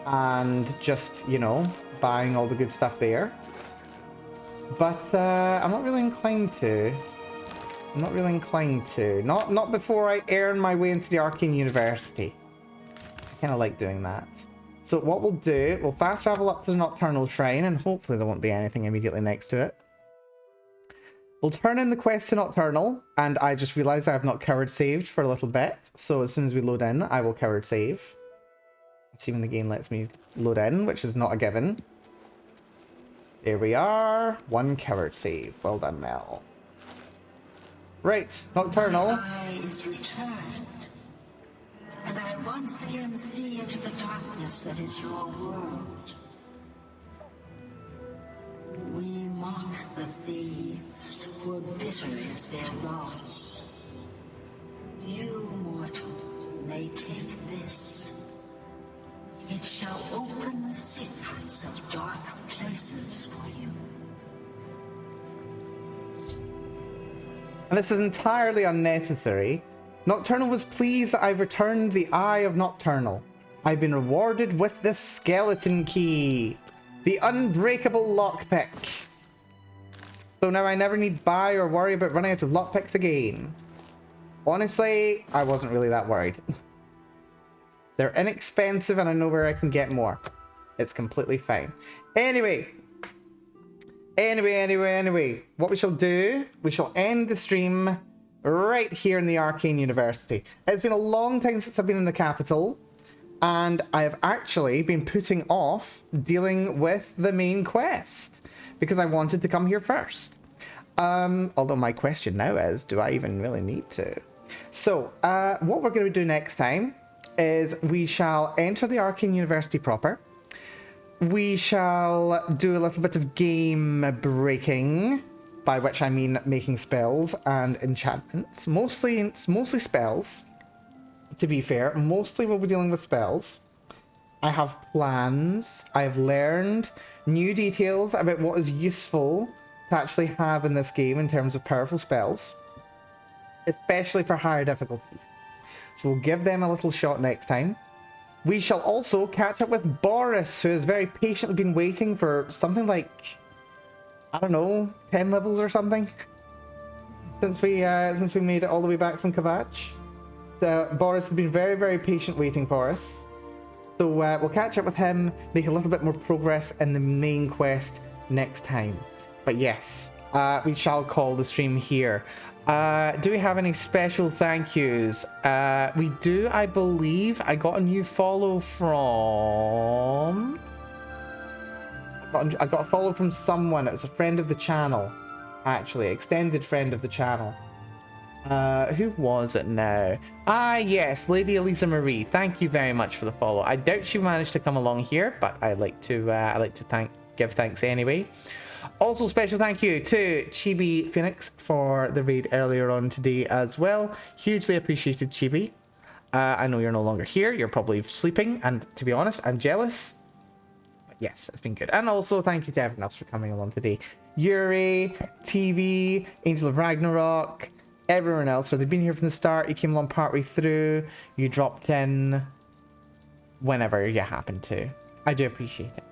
and just, you know, buying all the good stuff there. But I'm not really inclined to. I'm not really inclined to. Not before I earn my way into the Arcane University. I kind of like doing that. So what we'll do, we'll fast travel up to the Nocturnal Shrine, and hopefully there won't be anything immediately next to it. We'll turn in the quest to Nocturnal, and I just realized I have not coward saved for a little bit. So as soon as we load in, I will coward save. Assuming the game lets me load in, which is not a given. There we are. One coward save. Well done, Mel. Right, Nocturnal. My eye is returned, and I once again see into the darkness that is your world. We mock the thieves, for bitter is their loss. You, mortal, may take this. It shall open the secrets of dark places for you. And this is entirely unnecessary. Nocturnal was pleased that I've returned the Eye of Nocturnal. I've been rewarded with the skeleton key. The unbreakable lockpick. So now I never need buy or worry about running out of lockpicks again. Honestly, I wasn't really that worried. They're inexpensive and I know where I can get more. It's completely fine. Anyway. What we shall do, we shall end the stream right here in the Arcane University. It's been a long time since I've been in the capital, and I have actually been putting off dealing with the main quest because I wanted to come here first. Although my question now is, do I even really need to? So, what we're going to do next time is we shall enter the Arcane University proper. We shall do a little bit of game breaking, by which I mean making spells and enchantments. Mostly spells, to be fair. Mostly we'll be dealing with spells. I have plans. I've learned new details about what is useful to actually have in this game in terms of powerful spells, especially for higher difficulties. So we'll give them a little shot next time. We shall also catch up with Boris, who has very patiently been waiting for something like, I don't know, 10 levels or something, since we made it all the way back from Kvatch. Boris has been very, very patient waiting for us. So we'll catch up with him, make a little bit more progress in the main quest next time. But yes, we shall call the stream here. Do we have any special thank yous? We do, I believe. I got a new follow from... I got a follow from someone. It was a friend of the channel, actually. Extended friend of the channel. Who was it now? Yes, Lady Elisa Marie. Thank you very much for the follow. I doubt she managed to come along here, but I like to give thanks anyway. Also, special thank you to Chibi Phoenix for the raid earlier on today as well. Hugely appreciated, Chibi. I know you're no longer here. You're probably sleeping, and to be honest, I'm jealous. But yes, it's been good. And also, thank you to everyone else for coming along today. Yuri, TV, Angel of Ragnarok, everyone else. So they've been here from the start. You came along partway through. You dropped in whenever you happened to. I do appreciate it.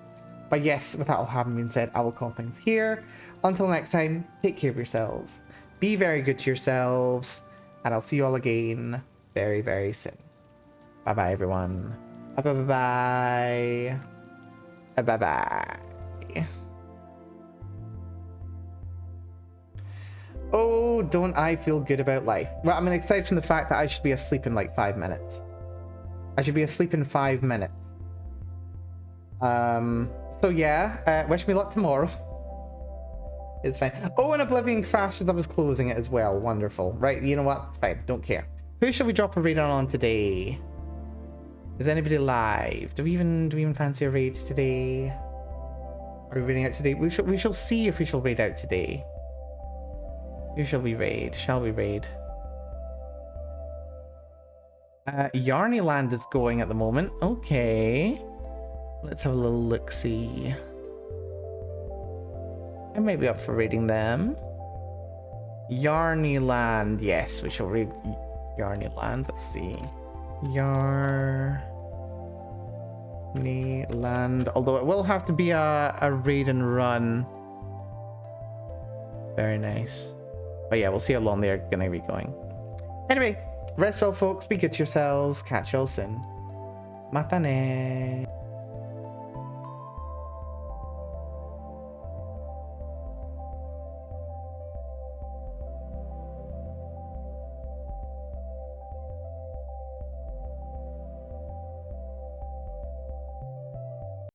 But yes, with that all having been said, I will call things here. Until next time, take care of yourselves. Be very good to yourselves. and I'll see you all again very, very soon. Bye-bye, everyone. Bye-bye. Bye-bye. Oh, don't I feel good about life. Well, I'm excited from the fact that I should be asleep in like 5 minutes. I should be asleep in 5 minutes. So yeah, wish me luck tomorrow. It's fine. Oh, and Oblivion crashed as I was closing it as well. Wonderful. Right, you know what? It's fine. Don't care. Who shall we drop a raid on today? Is anybody live? Do we even fancy a raid today? Are we raiding out today? We shall see if we shall raid out today. Who shall we raid? Shall we raid? Yarny Land is going at the moment. Okay. Let's have a little look-see. I may be up for raiding them. Yarny Land. Yes, we shall raid Yarny Land. Let's see. Yarny Land. Although it will have to be a raid and run. Very nice. But yeah, we'll see how long they're gonna be going. Anyway, rest well, folks. Be good to yourselves. Catch y'all soon. Matane.